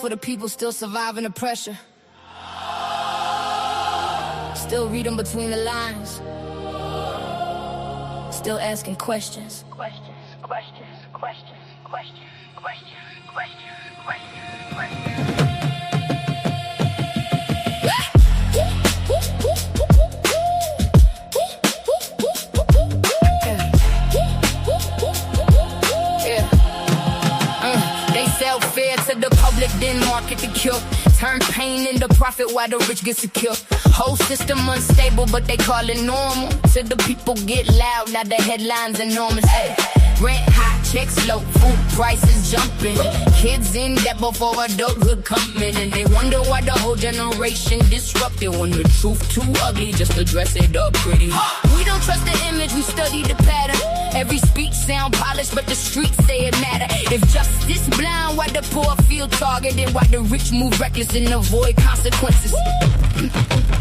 for the people still surviving the pressure. Still reading between the lines. Still asking questions. Questions. To the public, then market the cure. Turn pain into profit while the rich get secure. Whole system unstable, but they call it normal. Till the people get loud, now the headlines enormous. Hey, rent high, checks low, food prices jumping. Kids in debt before adulthood coming, and they wonder why the whole generation disrupted. When the truth too ugly, just to dress it up pretty. We don't trust the image, we study the pattern. Every speech sound polished, but the streets say it matter. If justice blind, why the poor feel targeted? Why the rich move reckless and avoid consequences?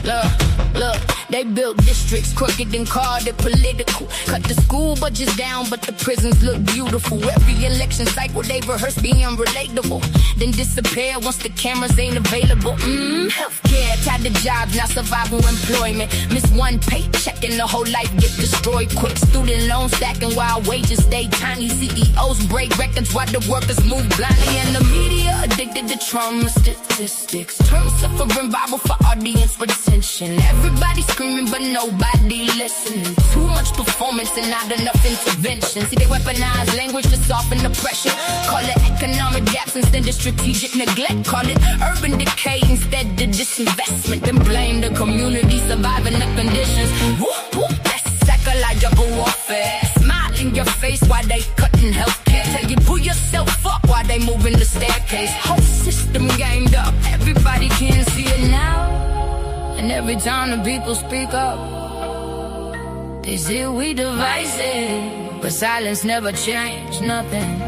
Look, they built districts crooked and called it political. Cut the school budgets down, but the prisons look beautiful. Every election cycle they rehearse being relatable, then disappear once the cameras ain't available. Healthcare tied to jobs, not survival employment. Miss one paycheck and the whole life get destroyed quick. Student loans stacking while wages stay tiny. CEOs break records while the workers move blindly. And the media addicted to trauma statistics. Turn suffering Bible for audience retention. Everybody screaming but nobody listening. Too much performance and not enough intervention. See, they weaponize language to soften the pressure. Call it economic gaps instead of strategic neglect. Call it urban decay instead of disinvestment. Then blame the community surviving the conditions. Whoop, whoop, that's psychological warfare. Smile in your face while they cutting healthcare. Tell you pull yourself up while they moving the staircase. Whole system gamed up, everybody can see it now. And every time the people speak up, they say we divisive, but silence never changed nothing.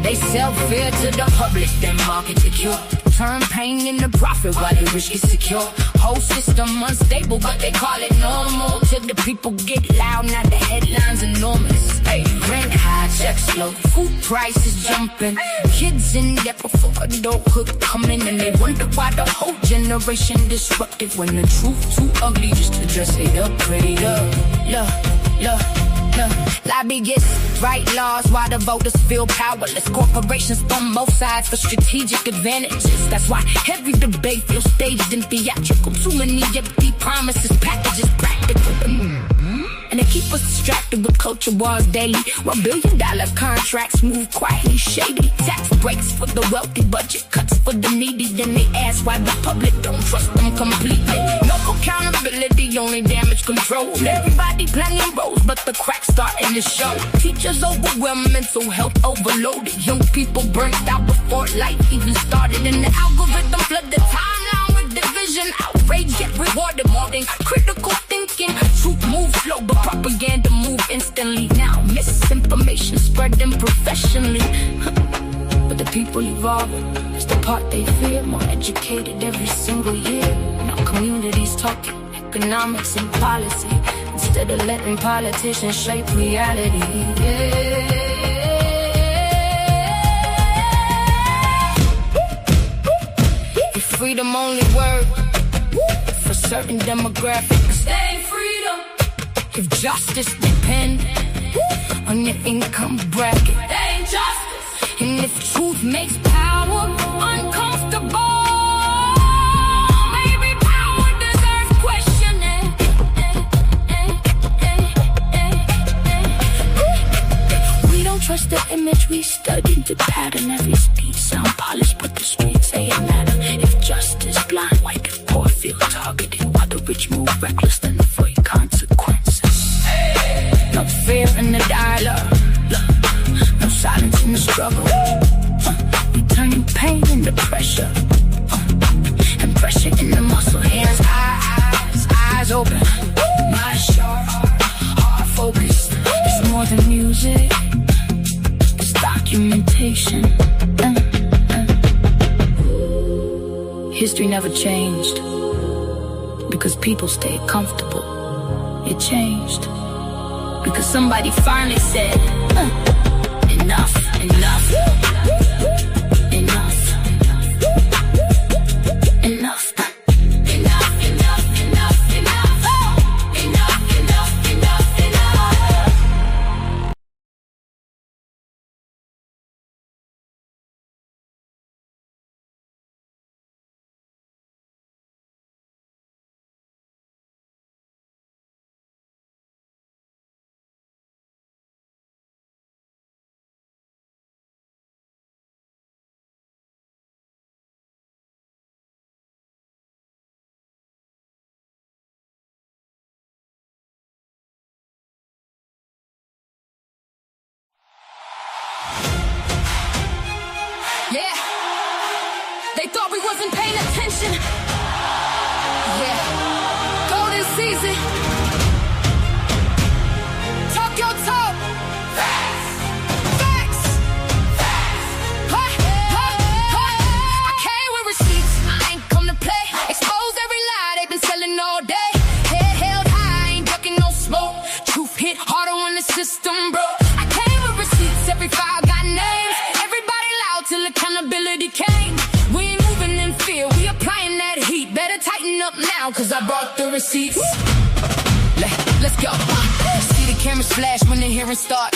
They sell fear to the public, then market the cure. Turn pain into profit while the rich get secure. Whole system unstable, but they call it normal. Till the people get loud, now the headlines enormous. Hey, rent high, checks low, food prices jumping. Kids in debt before adulthood coming, and they wonder why the whole generation disrupted. When the truth too ugly just to dress it up pretty. Look. Lobbyists write laws while the voters feel powerless. Corporations from both sides for strategic advantages. That's why every debate feels staged and theatrical. Too many empty promises, packages practical. And they keep us distracted with culture wars daily, while billion-dollar contracts move quietly shady. Tax breaks for the wealthy, budget cuts for the needy. Then they ask why the public don't trust them completely. No accountability, only damage control. Everybody playing roles, but the cracks starting to show. Teachers overwhelmed, mental health overloaded. Young people burnt out before life even started. And the algorithm flood the timeline with division. Outrage get rewarded more than critical thinking. Truth moves slow, but propaganda move instantly. Now misinformation spreading professionally. But the people evolving, it's the part they fear. More educated every single year. Now communities talking economics and policy instead of letting politicians shape reality. If freedom only work for certain demographics, that ain't freedom. If justice depend on your income bracket, that ain't justice. And if truth makes power uncomfortable, maybe power deserves questioning. We don't trust the image, we studied the pattern. Every speech sound polished, but the streets say it matter. If justice blind, why the poor feel targeted? While the rich move reckless, then avoid consequences. No fear in the dialogue, no silence in the struggle. We turn pain into pressure, and pressure in the muscle. Hands, eyes open, mind sharp, heart focused. It's more than music, it's documentation. History never changed because people stayed comfortable. It changed because somebody finally said, enough, enough, enough. Talk your talk. Facts. Facts. Facts. I came with receipts. I ain't come to play. Expose every lie they've been selling all day. Head held high, ain't ducking no smoke. Truth hit harder when the system broke. I came with receipts. Every file got names. Everybody loud till accountability came. We ain't moving in fear. We applying that heat. Better tighten up now, cause I brought the receipts. Let's go. See the cameras flash when the hearing start.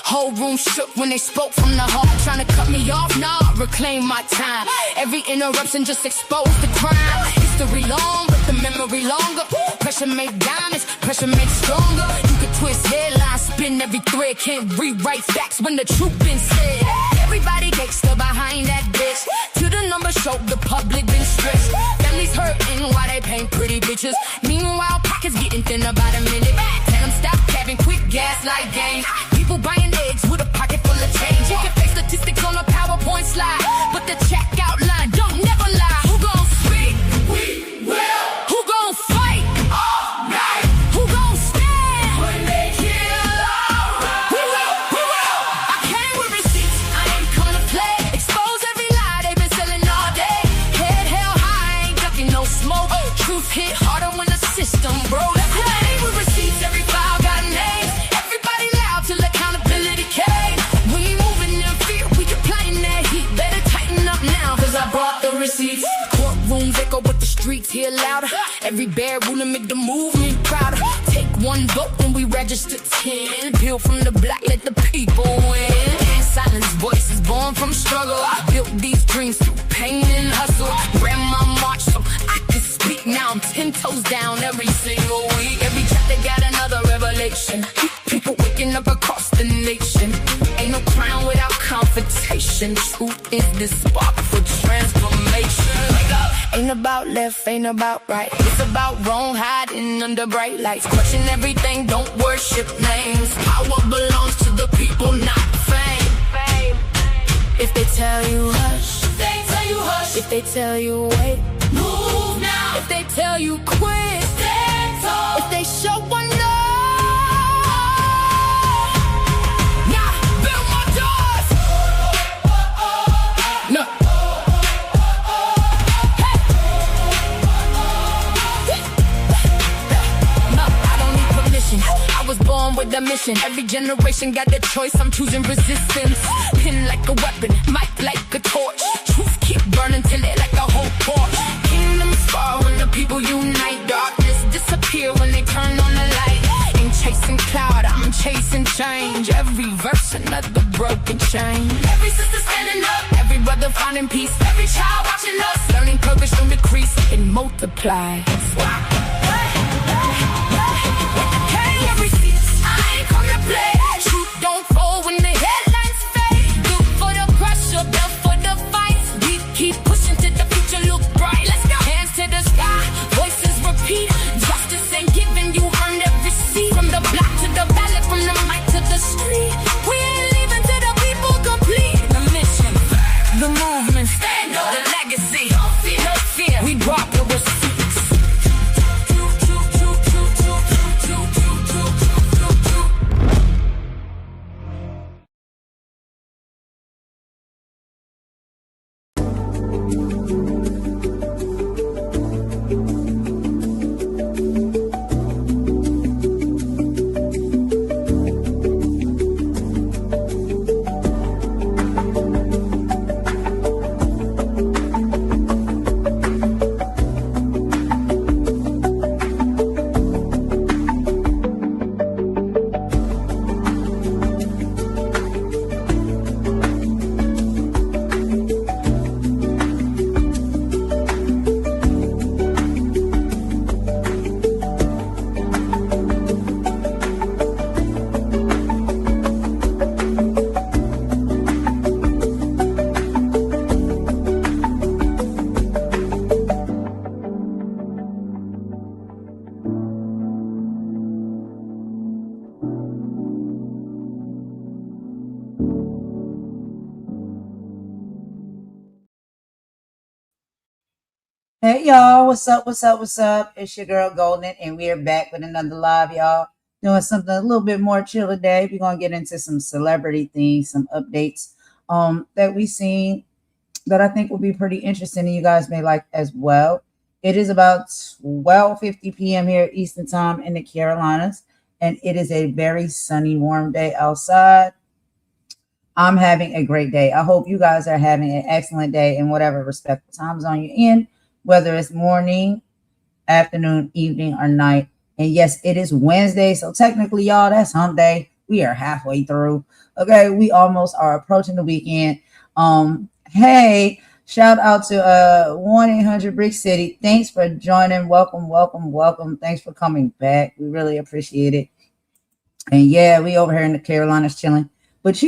Whole room shook when they spoke from the heart. Trying to cut me off, nah, reclaim my time. Every interruption just exposed the crime. History long, but the memory longer. Pressure make diamonds, pressure makes stronger. You can twist headlines, spin every thread. Can't rewrite facts when the truth been said. Everybody gangsta behind that bitch. Till the numbers show the public been stressed. Families hurting while they paint pretty bitches. Meanwhile, pockets getting thinner by the minute. Tell them stop having quick gaslight games. People buying eggs with a pocket full of change. You can fake statistics on a PowerPoint slide, but the checkout line don't never lie. Who gon' speak? We will. Who gon' fight? All night. Who gon' stand? When they kill our right. We will. We will. I came with receipts. I ain't come to play. Expose every lie they've been selling all day. Head held high, ain't ducking no smoke. Truth hit harder when the system broke. I came with receipts. Every file got names. Everybody loud till accountability came. We ain't moving in fear. We applying that heat. Better tighten up now, cause I brought the receipts. Courtrooms echo but the streets hear louder. Every bad ruler make the movement prouder. Take one vote when we register 10. Peel from the block, let the people win. And silence voices born from struggle. I built these dreams through pain and hustle. Ran my march so I can speak. Now I'm 10 toes down every single week. Every chapter got another revelation. People waking up across the nation. Ain't no crown without confrontation. Truth is the spark for transformation. Wake up. Ain't about left, ain't about right. It's about wrong hiding under bright lights. Question everything, don't worship names. Power belongs to the people, not fame. If they tell you hush, they tell you hush. If they tell you wait, move now. If they tell you quit, stand tall. If they show one love. I was born with a mission. Every generation got their choice. I'm choosing resistance. Pin like a weapon, mic like a torch. Truth keep burning till it like a whole torch. Kingdoms fall when the people unite. Darkness disappear when they turn on the light. Ain't chasing cloud, I'm chasing change. Every verse another broken chain. Every sister standing up, every brother finding peace. Every child watching us, learning purpose don't decrease and multiply. Truth don't fold when the headlines fade. Look for the pressure, built for the fight. We keep pushing to the future, look bright. Let's go. Hands to the sky, voices repeat. Justice ain't given, you earned every seat. From the block to the ballot, from the mic to the street. We ain't leaving till the people complete. The mission, the movement, stand up. The legacy, no fear. We brought the receipts. y'all, what's up? What's up? What's up? It's your girl Golden, and we are back with another live, y'all. Doing something a little bit more chill today. We're gonna get into some celebrity things, some updates that we seen that I think will be pretty interesting and you guys may like as well. It is about 12:50 p.m. here Eastern Time in the Carolinas, and it is a very sunny, warm day outside. I'm having a great day. I hope you guys are having an excellent day in whatever respectful time zone you're in, whether it's morning, afternoon, evening, or night. And yes, it is Wednesday. So technically, y'all, that's hump day. We are halfway through. Okay, we almost are approaching the weekend. Hey, shout out to 1-800 Brick City. Thanks for joining. Welcome, welcome, welcome. Thanks for coming back. We really appreciate it. And yeah, we over here in the Carolinas chilling. But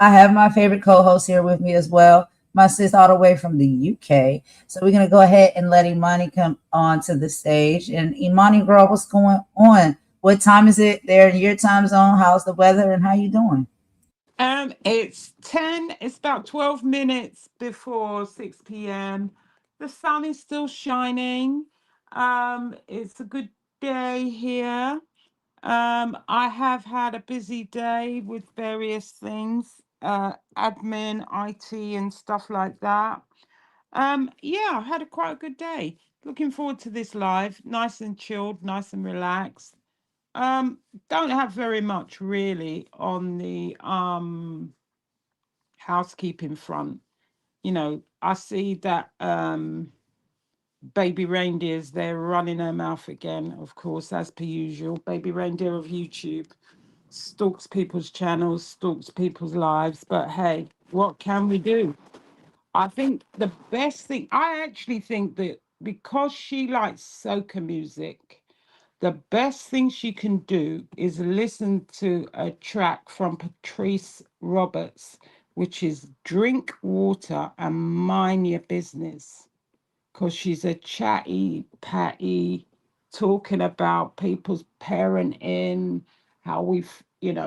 I have my favorite co-host here with me as well. My sis all the way from the UK. So we're gonna go ahead and let Imani come on to the stage. And Imani, girl, what's going on? What time is it there in your time zone? How's the weather and how you doing? It's about 12 minutes before 6 p.m. The sun is still shining. It's a good day here. I have had a busy day with various things, admin, IT, and stuff like that. Yeah, I had quite a good day. Looking forward to this live. Nice and chilled, nice and relaxed. Um, don't have very much really on the housekeeping front. I see that baby reindeers, they're running her mouth again, of course, as per usual. Baby reindeer of YouTube stalks people's channels, stalks people's lives. But hey, what can we do? I think the best thing, I actually think that because she likes soca music, the best thing she can do is listen to a track from Patrice Roberts, which is Drink Water and Mind Your Business. Because she's a chatty patty, talking about people's parenting, how we've,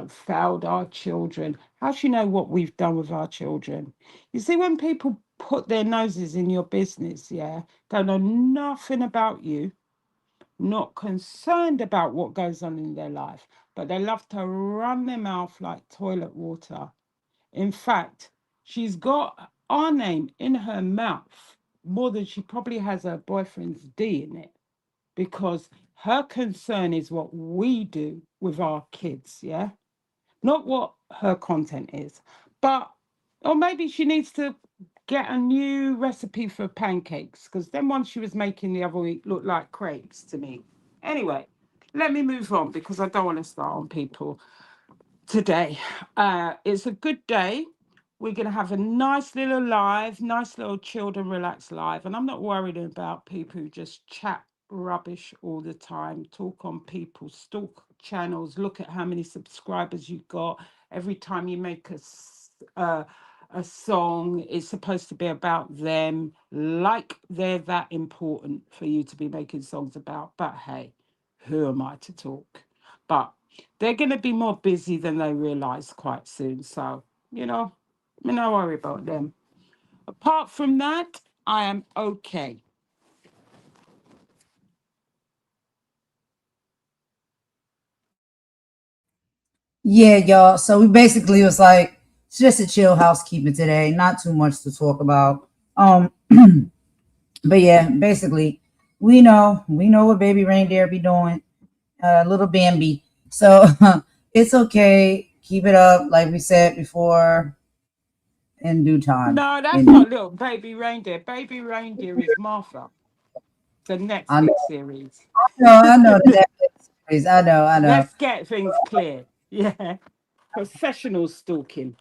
failed our children. How she know what we've done with our children? You see, when people put their noses in your business, yeah, don't know nothing about you, not concerned about what goes on in their life, but they love to run their mouth like toilet water. In fact, she's got our name in her mouth more than she probably has her boyfriend's D in it because her concern is what we do with our kids, yeah? Not what her content is. But, or maybe she needs to get a new recipe for pancakes because then one she was making the other week looked like crepes to me. Anyway, let me move on because I don't want to start on people today. It's a good day. We're going to have a nice little live, nice little chilled and relaxed live. And I'm not worried about people who just chat rubbish all the time, talk on people, stalk channels, look at how many subscribers you've got. Every time you make a song, it's supposed to be about them, like they're that important for you to be making songs about. But hey, who am I to talk? But they're going to be more busy than they realize quite soon. So, you know, no worry about them. Apart from that, I am okay. Yeah, y'all. So we basically was like it's just a chill housekeeping today, not too much to talk about. But yeah, basically, we know what baby reindeer be doing, little Bambi. So it's okay. Keep it up, like we said before, in due time. No, that's In not little baby reindeer. Baby reindeer is Martha, the I know, Netflix series. I know the Netflix series. I know. Let's get things clear. Yeah. Professional stalking.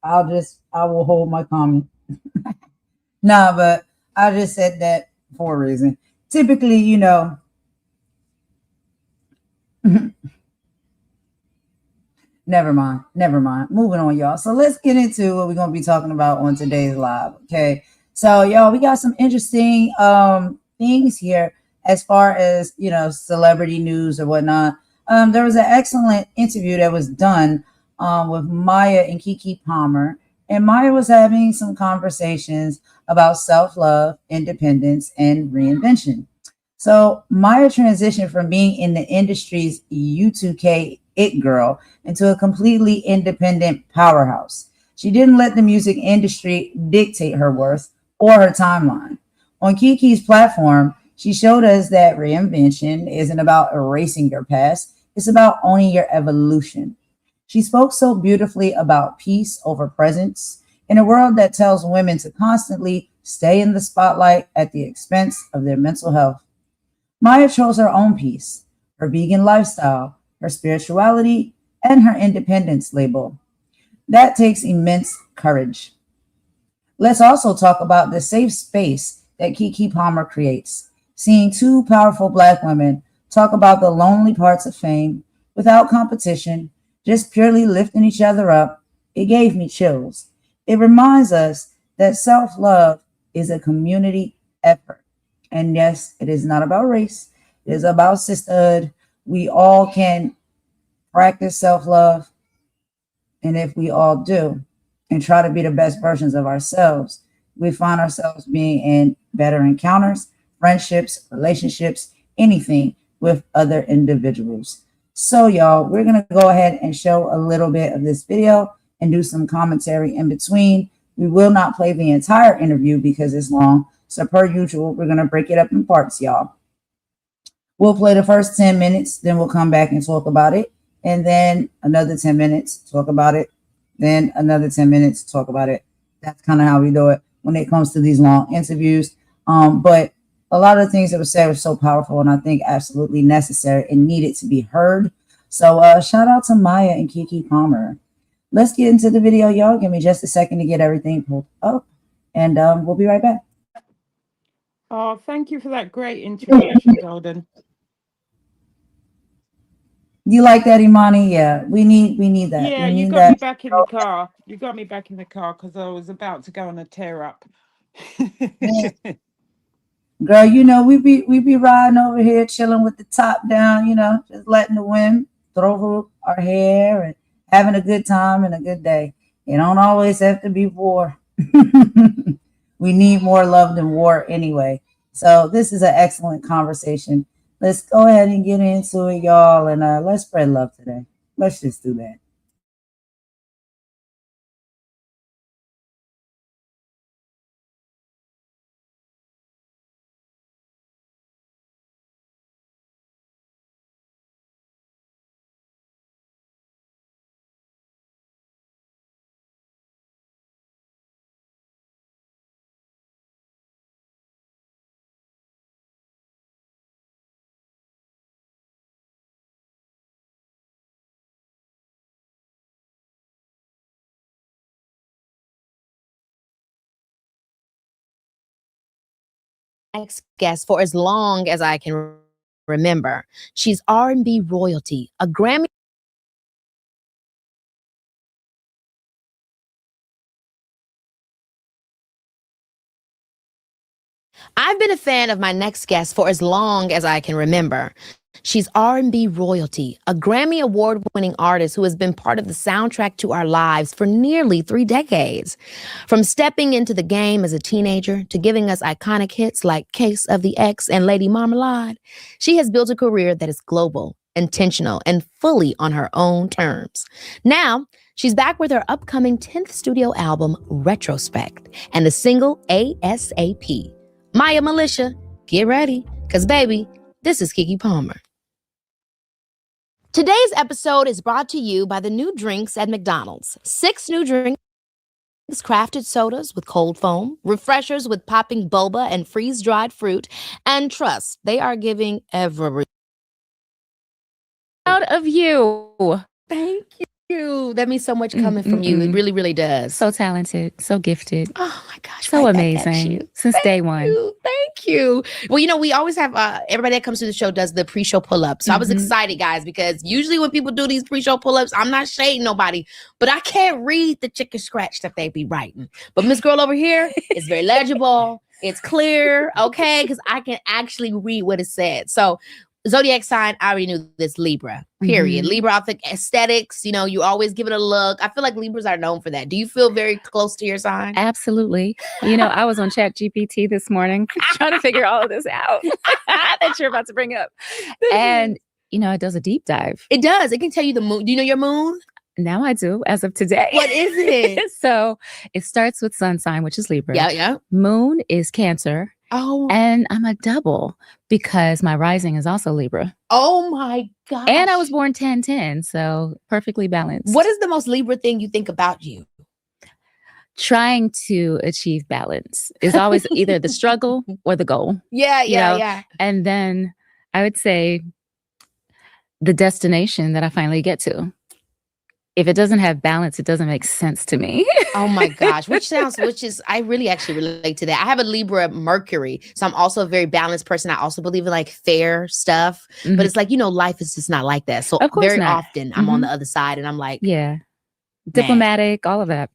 I will hold my comment. Nah, but I just said that for a reason. Typically, never mind. Never mind. Moving on, y'all. So let's get into what we're gonna be talking about on today's live. Okay. So y'all, we got some interesting things here as far as celebrity news or whatnot. There was an excellent interview that was done with Maya and Kiki Palmer. and Maya was having some conversations about self love, independence, and reinvention. So Maya transitioned from being in the industry's U2K it girl into a completely independent powerhouse. She didn't let the music industry dictate her worth or her timeline. On Kiki's platform, she showed us that reinvention isn't about erasing your past, it's about owning your evolution. She spoke so beautifully about peace over presence in a world that tells women to constantly stay in the spotlight at the expense of their mental health. Maya chose her own peace, her vegan lifestyle, her spirituality, and her independence label. That takes immense courage. Let's also talk about the safe space that Kiki Palmer creates. Seeing two powerful Black women talk about the lonely parts of fame without competition, just purely lifting each other up, it gave me chills. It reminds us that self love is a community effort. And yes, it is not about race, it is about sisterhood. We all can practice self love. And if we all do and try to be the best versions of ourselves, we find ourselves being in better encounters, friendships, relationships, anything with other individuals. So, y'all, we're going to go ahead and show a little bit of this video and do some commentary in between. We will not play the entire interview because it's long. So, per usual, we're going to break it up in parts, y'all. We'll play the first 10 minutes, then we'll come back and talk about it. And then another 10 minutes, talk about it. Then another 10 minutes, talk about it. That's kind of how we do it when it comes to these long interviews. But a lot of the things that were said were so powerful and I think absolutely necessary and needed to be heard. So shout out to Maya and Kiki Palmer. Let's get into the video, y'all. Give me just a second to get everything pulled up. And we'll be right back. Oh, thank you for that great introduction, Golden. You like that, Imani? Yeah, we need that. Yeah, we you need got me that. back in the car. You got me back in the car because I was about to go on a tear up. Girl, you know, we be riding over here, chilling with the top down, you know, just letting the wind throw through our hair and having a good time and a good day. It don't always have to be war. We need more love than war anyway. So this is an excellent conversation. Let's go ahead and get into it, y'all, and let's spread love today. Let's just do that. Next guest for as long as I can remember. She's R&B royalty, a Grammy. I've been a fan of my next guest for as long as I can remember. She's R&B royalty, a Grammy award-winning artist who has been part of the soundtrack to our lives for nearly 3 decades. From stepping into the game as a teenager to giving us iconic hits like Case of the X and Lady Marmalade, she has built a career that is global, intentional, and fully on her own terms. Now, she's back with her upcoming 10th studio album, Retrospect, and the single ASAP. Maya Militia, get ready, because baby, this is Kiki Palmer. Today's episode is brought to you by the new drinks at McDonald's. 6 new drinks, crafted sodas with cold foam, refreshers with popping boba and freeze-dried fruit, and trust, they are giving every proud of you. Thank you. That means so much coming from you. It really, really does. So talented, so gifted. Oh my gosh. So right back at amazing you. since Thank day one. you. Thank you. Well, you know, we always have everybody that comes to the show does the pre-show pull-up. So I was excited, guys, because usually when people do these pre-show pull-ups, I'm not shading nobody, but I can't read the chicken scratch that they be writing. But Miss Girl over here is very legible. It's clear, okay? Because I can actually read what it said. So zodiac sign, I already knew this, Libra, period. Mhm. Libra, I think aesthetics, you always give it a look. I feel like Libras are known for that. Do you feel very close to your sign? Absolutely. I was on ChatGPT this morning trying to figure all of this out that you're about to bring up. And, it does a deep dive. It does. It can tell you the moon. Do you know your moon? Now I do, as of today. What is it? So it starts with sun sign, which is Libra. Yeah. Moon is Cancer. Oh. And I'm a double because my rising is also Libra. Oh my gosh. And I was born 10-10, so perfectly balanced. What is the most Libra thing you think about you? Trying to achieve balance is always either the struggle or the goal. Yeah. And then I would say the destination that I finally get to. If it doesn't have balance, it doesn't make sense to me. Oh my gosh. I really actually relate to that. I have a Libra Mercury. So I'm also a very balanced person. I also believe in like fair stuff, but it's like, life is just not like that. So very often I'm on the other side and I'm like, diplomatic, all of that.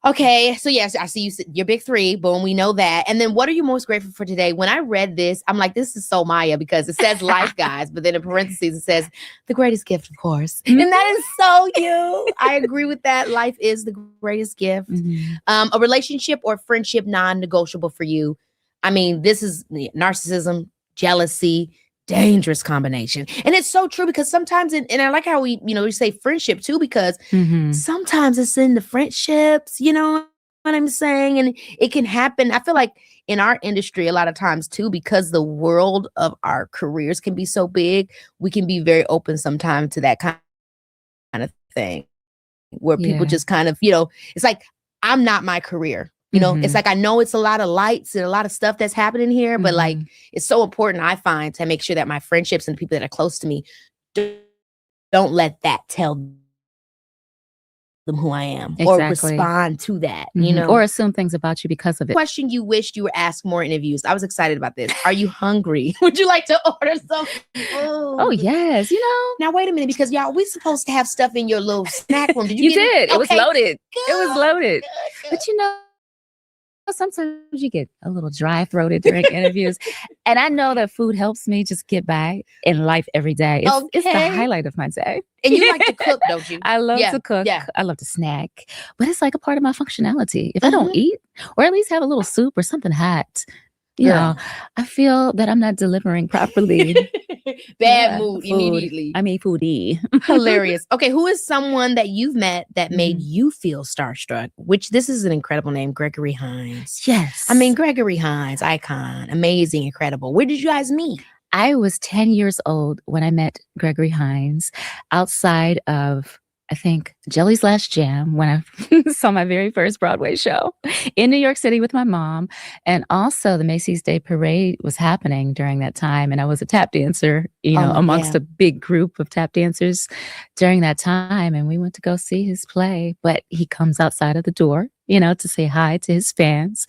Okay, so yes, I see you're big three, boom, we know that. And then what are you most grateful for today? When I read this, I'm like, this is so Maya because it says life, guys, but then in parentheses, it says the greatest gift, of course. And that is so you. I agree with that. Life is the greatest gift. A relationship or friendship non-negotiable for you. I mean, this is narcissism, jealousy, dangerous combination. And it's so true because sometimes, and I like how we say friendship too, because sometimes it's in the friendships, you know what I'm saying? And it can happen. I feel like in our industry, a lot of times too, because the world of our careers can be so big, we can be very open sometimes to that kind of thing where people just kind of, it's like, I'm not my career. It's like, I know it's a lot of lights and a lot of stuff that's happening here, but like, it's so important, I find, to make sure that my friendships and the people that are close to me don't let that tell them who I am or respond to that, or assume things about you because of it. Question you wished you were asked more interviews. I was excited about this. Are you hungry? Would you like to order some food? Oh, yes. Now, wait a minute, because y'all, we supposed to have stuff in your little snack room. Did you did. It was loaded. Good. It was loaded. Good. But sometimes you get a little dry-throated during interviews. And I know that food helps me just get by in life every day. It's the highlight of my day. And you like to cook, don't you? I love to cook. Yeah. I love to snack. But it's like a part of my functionality. If I don't eat, or at least have a little soup or something hot, I feel that I'm not delivering properly. Bad mood immediately. I mean, foodie. Hilarious. Okay, who is someone that you've met that made you feel starstruck? Which, this is an incredible name, Gregory Hines. Yes. I mean, Gregory Hines, icon, amazing, incredible. Where did you guys meet? I was 10 years old when I met Gregory Hines outside of, I think, Jelly's Last Jam, when I saw my very first Broadway show in New York City with my mom. And also the Macy's Day Parade was happening during that time. And I was a tap dancer, amongst a big group of tap dancers during that time. And we went to go see his play. But he comes outside of the door, to say hi to his fans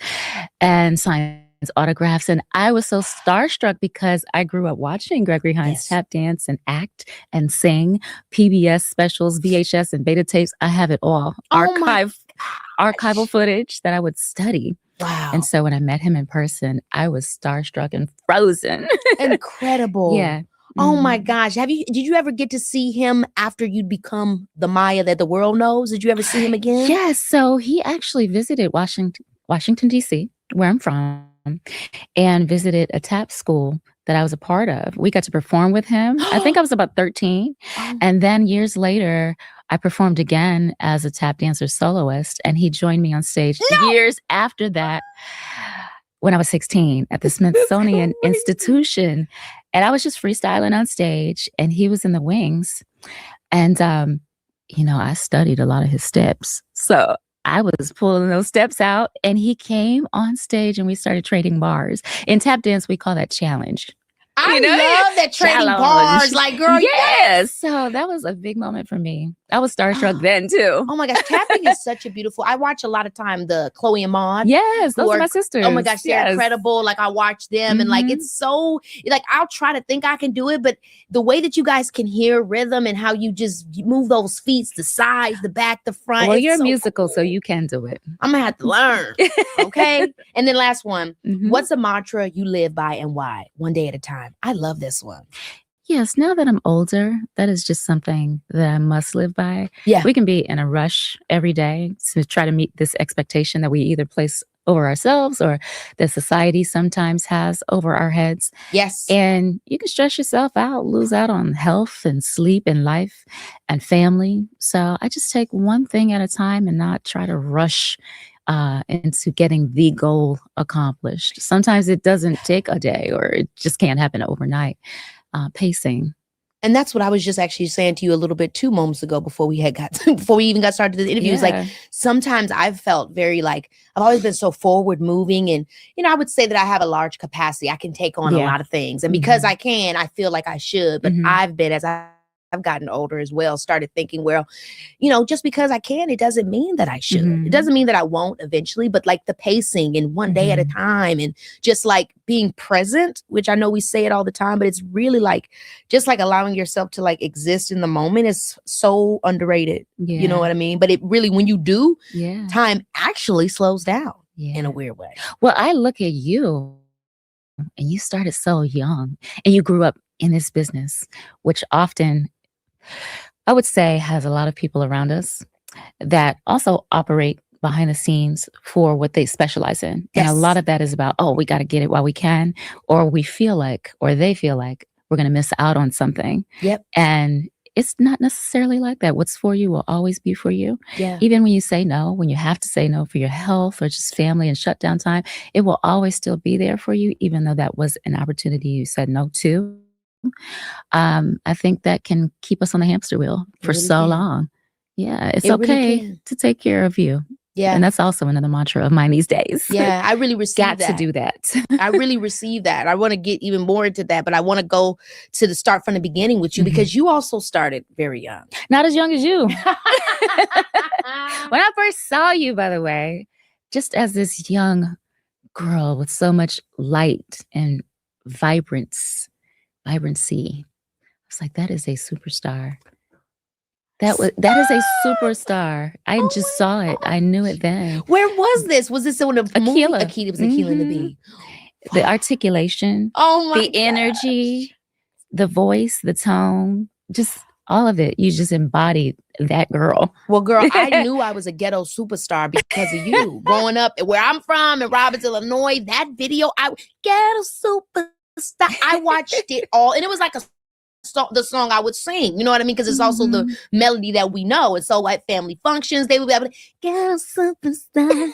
and sign autographs. And I was so starstruck because I grew up watching Gregory Hines tap dance and act and sing, PBS specials, VHS and beta tapes. I have it all. Archival footage that I would study. Wow. And so when I met him in person, I was starstruck and frozen. Incredible. Yeah. Oh my gosh. Did you ever get to see him after you'd become the Maya that the world knows? Did you ever see him again? Yes. So he actually visited Washington, D.C., where I'm from, and visited a tap school that I was a part of. We got to perform with him. I think I was about 13. And then years later, I performed again as a tap dancer soloist, and he joined me on stage years after that when I was 16 at the Smithsonian Institution. And I was just freestyling on stage, and he was in the wings. And, I studied a lot of his steps. So I was pulling those steps out, and he came on stage and we started trading bars. In tap dance, we call that challenge. I love that trading bars. Like, girl, yes. So that was a big moment for me. I was starstruck then too. Oh my gosh, tapping is such a beautiful. I watch a lot of time the Chloe and Maud. Yes, those are my sisters. Oh my gosh, they're incredible. Like, I watch them and like, it's so, like, I'll try to think I can do it, but the way that you guys can hear rhythm and how you just move those feet, the sides, the back, the front. Well, you're so musical, so you can do it. I'm gonna have to learn. Okay. And then last one, what's a mantra you live by and why? One day at a time. I love this one. Yes, now that I'm older, that is just something that I must live by. Yeah. We can be in a rush every day to try to meet this expectation that we either place over ourselves or that society sometimes has over our heads. Yes. And you can stress yourself out, lose out on health and sleep and life and family. So I just take one thing at a time and not try to rush into getting the goal accomplished. Sometimes it doesn't take a day or it just can't happen overnight. Pacing. And that's what I was just actually saying to you a little bit 2 moments ago before we even got started the interview. It's Yeah. like sometimes I've felt very like I've always been so forward moving, and I would say that I have a large capacity. I can take on a Yeah. lot of things, and because I can, I feel like I should. But Mhm. I've been, as I've gotten older as well, started thinking, well, just because I can, it doesn't mean that I should. Mhm. It doesn't mean that I won't eventually, but like the pacing and one day at a time, and just like being present, which I know we say it all the time, but it's really like just like allowing yourself to like exist in the moment is so underrated. Yeah. You know what I mean? But it really, when you do, Yeah. time actually slows down in Yeah. a weird way. Well, I look at you and you started so young and you grew up in this business, which often I would say has a lot of people around us that also operate behind the scenes for what they specialize in. And a Yes. lot of that is about, we got to get it while we can, or we feel like, or they feel like we're going to miss out on something. Yep. And it's not necessarily like that. What's for you will always be for you. Yeah. Even when you say no, when you have to say no for your health or just family and shutdown time, it will always still be there for you, even though that was an opportunity you said no to. I think that can keep us on the hamster wheel for really so can. long. Yeah, it's It really okay can. to take care of you. Yeah. And that's also another mantra of mine these days. Yeah. I really receive Got that. to do that. I really receive that. I want to get even more into that, but I want to go to the start from the beginning with you because you also started very young. Not as young as you. When I first saw you, by the way, just as this young girl with so much light and vibrancy, I was like, that is a superstar. That is a superstar. I just saw it. I knew it then. Where was this? Was this on a movie? Aquila. It was Aquila and the Bee. The articulation, Oh my the energy, the voice, the tone, just all of it. You just embodied that girl. Well, girl, I knew I was a ghetto superstar because of you. Growing up where I'm from in Robbins, Illinois, that video, ghetto superstar. I watched it all, and it was like the song I would sing, you know what I mean? Because it's also the melody that we know. And so at family functions, they would be able to get a superstar.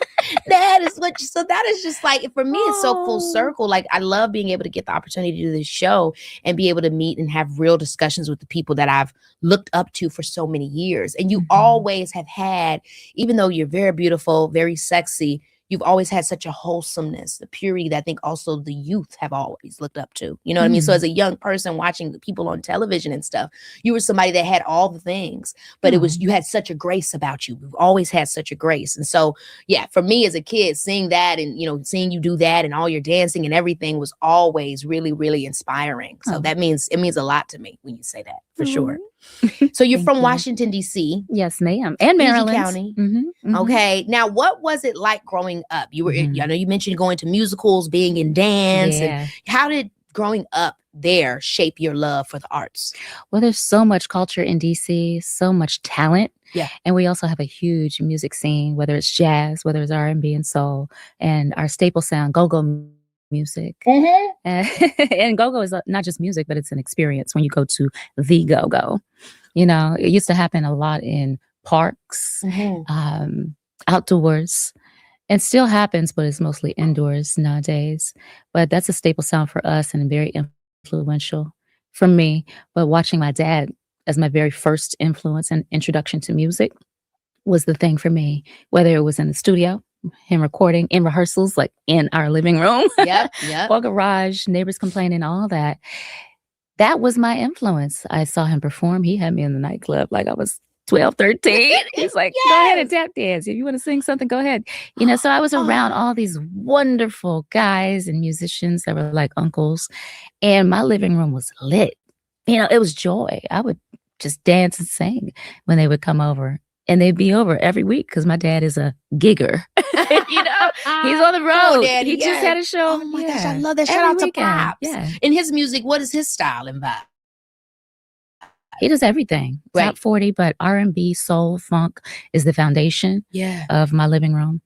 That is what so that is just like, for me, it's so full circle. Like, I love being able to get the opportunity to do this show and be able to meet and have real discussions with the people that I've looked up to for so many years. And you always have had, even though you're very beautiful, very sexy, you've always had such a wholesomeness, the purity that I think also the youth have always looked up to. You know what I mean? So as a young person watching the people on television and stuff, you were somebody that had all the things, but you had such a grace about you. You've always had such a grace. And so, yeah, for me as a kid, seeing that and, seeing you do that and all your dancing and everything was always really, really inspiring. So it means a lot to me when you say that, for sure. So you're from Washington, D.C. Yes, ma'am. And Maryland. County. Okay. Now, what was it like growing up? You were, I know you mentioned going to musicals, being in dance. Yeah. And how did growing up there shape your love for the arts? Well, there's so much culture in DC, so much talent. Yeah. And we also have a huge music scene, whether it's jazz, whether it's R&B and soul, and our staple sound, go-go music. And go-go is not just music, but it's an experience when you go to the go-go. It used to happen a lot in parks, outdoors, and still happens, but it's mostly indoors nowadays. But that's a staple sound for us and very influential for me. But watching my dad as my very first influence and introduction to music was the thing for me, whether it was in the studio, him recording in rehearsals, like in our living room, or garage, neighbors complaining, all that. That was my influence. I saw him perform. He had me in the nightclub like I was 12, 13. He's like, go ahead and tap dance. If you want to sing something, go ahead. So I was around all these wonderful guys and musicians that were like uncles. And my living room was lit. It was joy. I would just dance and sing when they would come over. And they'd be over every week because my dad is a gigger. He's on the road. Daddy, he just had a show. Oh my gosh, I love that. Shout out to Pops. Yeah. In his music, what is his style and vibe? He does everything. Right. Top 40, but R&B, soul, funk is the foundation Yeah. of my living room.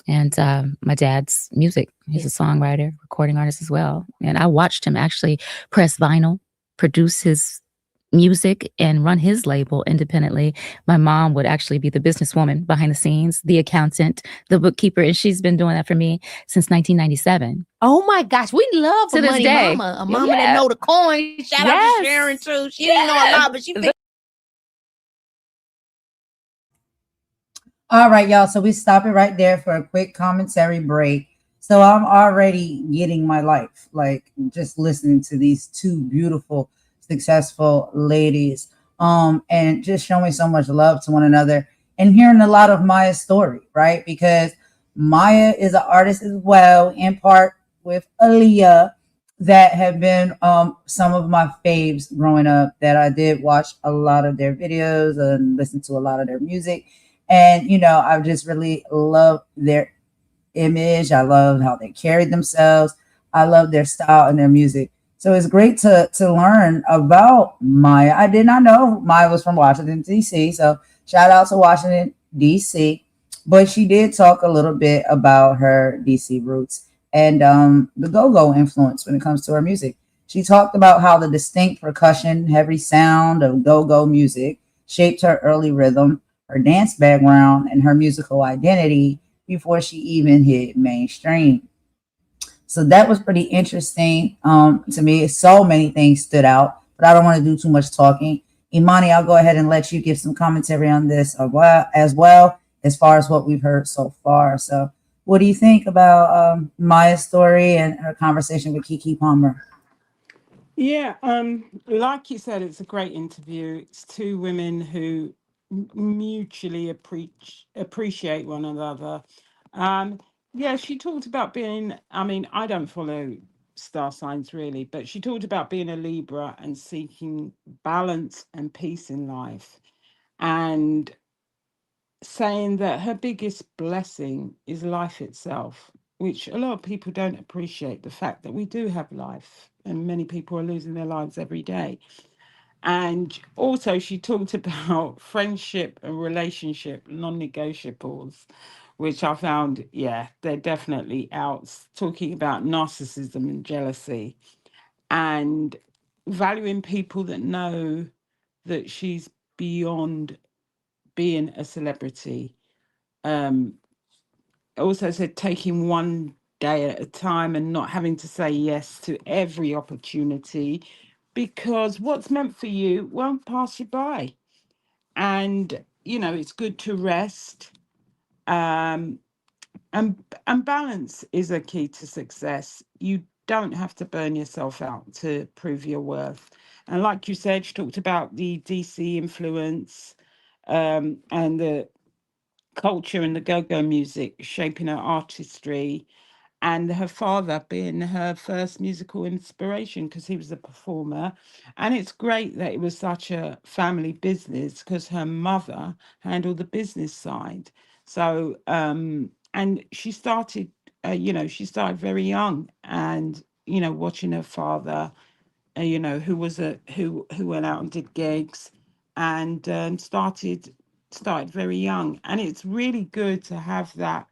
And my dad's music. He's a songwriter, recording artist as well. And I watched him actually press vinyl, produce his music, and run his label independently. My mom would actually be the businesswoman behind the scenes, the accountant, the bookkeeper, and she's been doing that for me since 1997. Oh my gosh, we love To a this money day. mama, a mama that Yeah. know the coin. Shout out to Yes. Sharon too. She didn't know a lot, but she figured. All right, y'all. So we stop it right there for a quick commentary break. So I'm already getting my life, like just listening to these two beautiful, successful ladies, and just showing so much love to one another and hearing a lot of Maya's story, right? Because Maya is an artist as well, in part with Aaliyah, that have been some of my faves growing up. That I did watch a lot of their videos and listen to a lot of their music. And, I just really love their image. I love how they carried themselves. I love their style and their music. So it's great to learn about Maya. I did not know Maya was from Washington, D.C. So shout out to Washington, D.C. But she did talk a little bit about her D.C. roots and the go-go influence when it comes to her music. She talked about how the distinct percussion, heavy sound of go-go music shaped her early rhythm, her dance background, and her musical identity before she even hit mainstream. So that was pretty interesting to me. So many things stood out, but I don't want to do too much talking. Imani, I'll go ahead and let you give some commentary on this as well as far as what we've heard so far. So what do you think about Maya's story and her conversation with Kiki Palmer? Yeah, like you said, it's a great interview. It's two women who mutually appreciate one another. Um, yeah, she talked about being, I mean, I don't follow star signs really, but she talked about being a Libra and seeking balance and peace in life, and saying that her biggest blessing is life itself, which a lot of people don't appreciate the fact that we do have life and many people are losing their lives every day. And also, she talked about friendship and relationship non-negotiables, which I found, yeah, they're definitely out. Talking about narcissism and jealousy and valuing people that know that she's beyond being a celebrity. Um, also said taking one day at a time and not having to say yes to every opportunity, because what's meant for you won't pass you by. And it's good to rest. um and balance is a key to success. You don't have to burn yourself out to prove your worth. And like you said, she talked about the DC influence, and the culture and the go-go music shaping her artistry, and her father being her first musical inspiration because he was a performer. And it's great that it was such a family business because her mother handled the business side. So and she started very young, and watching her father, who was a who went out and did gigs, and started very young. And it's really good to have that,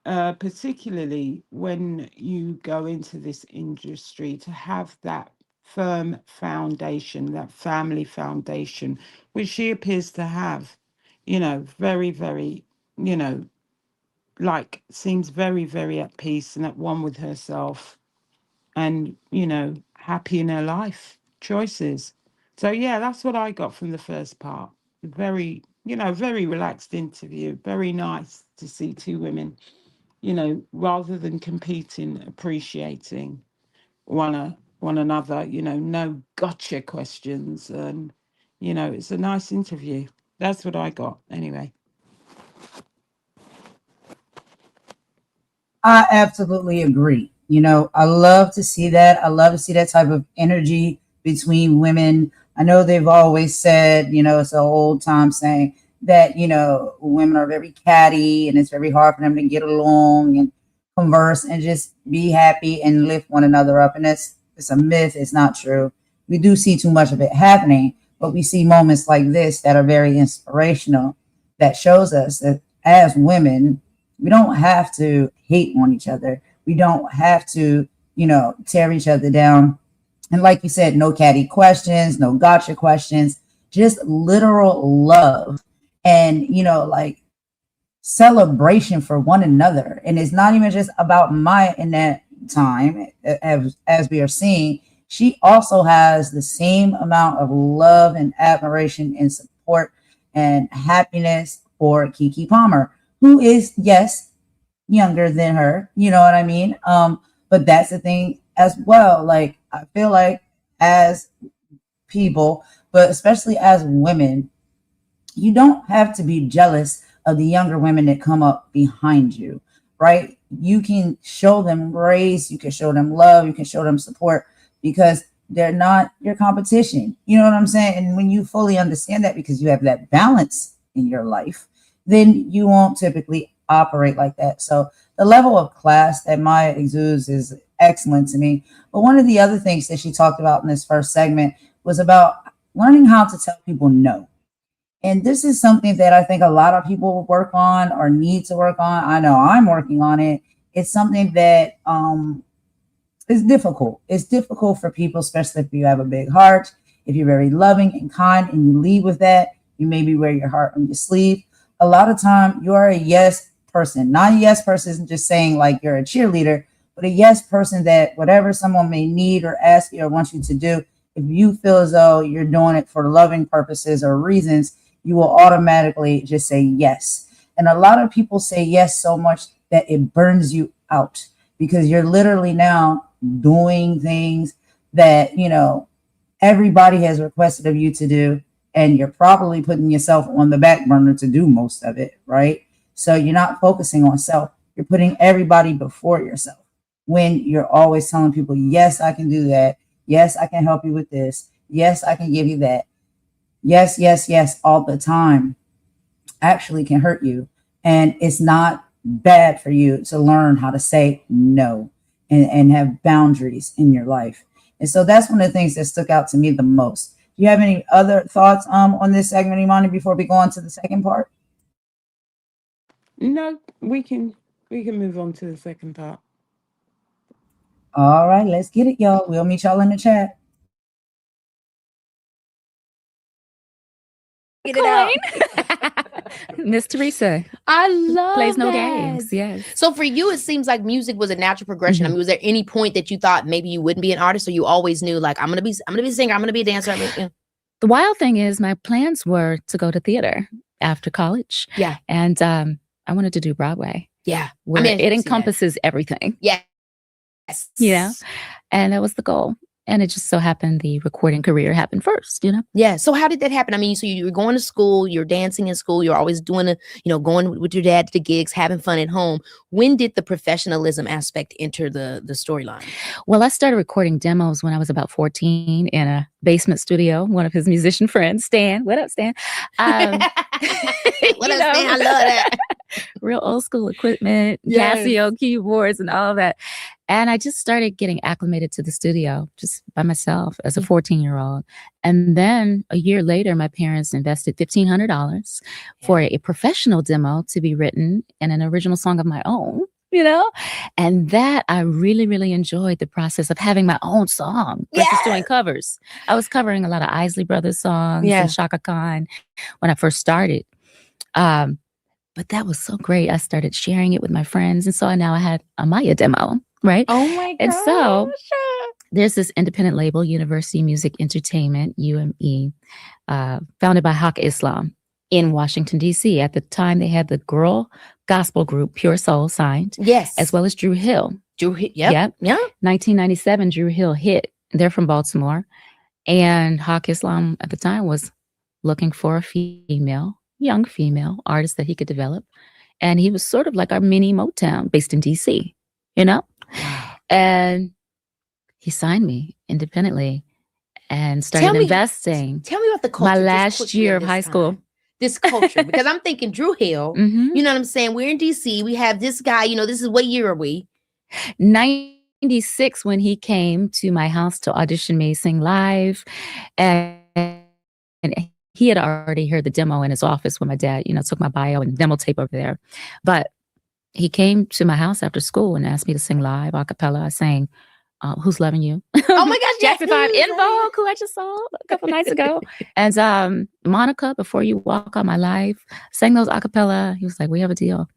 particularly when you go into this industry, to have that firm foundation, that family foundation, which she appears to have. Very, very, you know, like seems very, very at peace and at one with herself, and happy in her life choices. So yeah, that's what I got from the first part. Very, very relaxed interview. Very nice to see two women, rather than competing, appreciating one another. No gotcha questions, and it's a nice interview. That's what I got anyway. I absolutely agree. I love to see that. I love to see that type of energy between women. I know they've always said, it's an old time saying that, women are very catty and it's very hard for them to get along and converse and just be happy and lift one another up. And it's a myth. It's not true. We do see too much of it happening. But we see moments like this that are very inspirational, that shows us that as women, we don't have to hate on each other. We don't have to, tear each other down. And like you said, no catty questions, no gotcha questions, just literal love and, like celebration for one another. And it's not even just about Maya in that time, as we are seeing. She also has the same amount of love and admiration and support and happiness for Kiki Palmer, who is, yes, younger than her. You know what I mean? But that's the thing as well. Like, I feel like as people, but especially as women, you don't have to be jealous of the younger women that come up behind you, right? You can show them grace, you can show them love, you can show them support, because they're not your competition. You know what I'm saying? And when you fully understand that, because you have that balance in your life, then you won't typically operate like that. So the level of class that Maya exudes is excellent to me. But one of the other things that she talked about in this first segment was about learning how to tell people no. And this is something that I think a lot of people work on or need to work on. I know I'm working on it. It's something that is difficult. It's difficult for people, especially if you have a big heart, if you're very loving and kind and you lead with that. You maybe wear your heart on your sleeve. A lot of time you are a yes person. Not a yes person isn't just saying like you're a cheerleader, but a yes person that whatever someone may need or ask you or want you to do, if you feel as though you're doing it for loving purposes or reasons, you will automatically just say yes. And a lot of people say yes so much that it burns you out, because you're literally now doing things that, everybody has requested of you to do. And you're probably putting yourself on the back burner to do most of it, right? So you're not focusing on self. You're putting everybody before yourself when you're always telling people, yes, I can do that. Yes, I can help you with this. Yes, I can give you that. Yes, yes, yes, all the time actually can hurt you. And it's not bad for you to learn how to say no and have boundaries in your life. And so that's one of the things that stuck out to me the most. Do you have any other thoughts on this segment, Imani, before we go on to the second part? No, we can move on to the second part. All right, let's get it, y'all. We'll meet y'all in the chat. Get it out. Miss Teresa I love plays no that. games. Yes. So for you, it seems like music was a natural progression. I mean, was there any point that you thought maybe you wouldn't be an artist, or you always knew like I'm gonna be a singer, I'm gonna be a dancer? The wild thing is, my plans were to go to theater after college. Yeah. And I wanted to do Broadway. Yeah. Where it encompasses everything. Yes. And that was the goal. And it just so happened the recording career happened first, Yeah. So how did that happen? I mean, so you were going to school, you're dancing in school, you're always doing going with your dad to the gigs, having fun at home. When did the professionalism aspect enter the storyline? Well, I started recording demos when I was about 14 in a basement studio. One of his musician friends, Stan. What up, Stan? What up, Stan? I love that. Real old school equipment, Yes. Casio keyboards and all of that. And I just started getting acclimated to the studio just by myself as a 14-year-old. And then a year later, my parents invested $1,500 for a professional demo to be written and an original song of my own, And that I really, really enjoyed the process of having my own song versus doing covers. I was covering a lot of Isley Brothers songs and Shaka Khan when I first started. But that was so great. I started sharing it with my friends. And so now I had a Maya demo, right? Oh my God. And so there's this independent label, University Music Entertainment, UME, founded by Haq Islam in Washington, D.C. At the time, they had the girl gospel group Pure Soul signed. Yes. As well as Drew Hill. Drew Hill, yep. 1997, Drew Hill hit. They're from Baltimore. And Haq Islam at the time was looking for a young female artist that he could develop. And he was sort of like our mini Motown based in DC, And he signed me independently and started investing. Tell me about the culture. My last year of high school. This culture, because I'm thinking Drew Hill, you know what I'm saying? We're in DC. We have this guy, this is what year are we? 96 when he came to my house to audition me, sing live. And he had already heard the demo in his office when my dad, took my bio and demo tape over there. But he came to my house after school and asked me to sing live a cappella. I sang Who's Loving You? Oh my gosh, Jackson 5 in Vogue, who I just saw a couple nights ago. And Monica, Before You Walk Out My Life, sang those a cappella. He was like, we have a deal.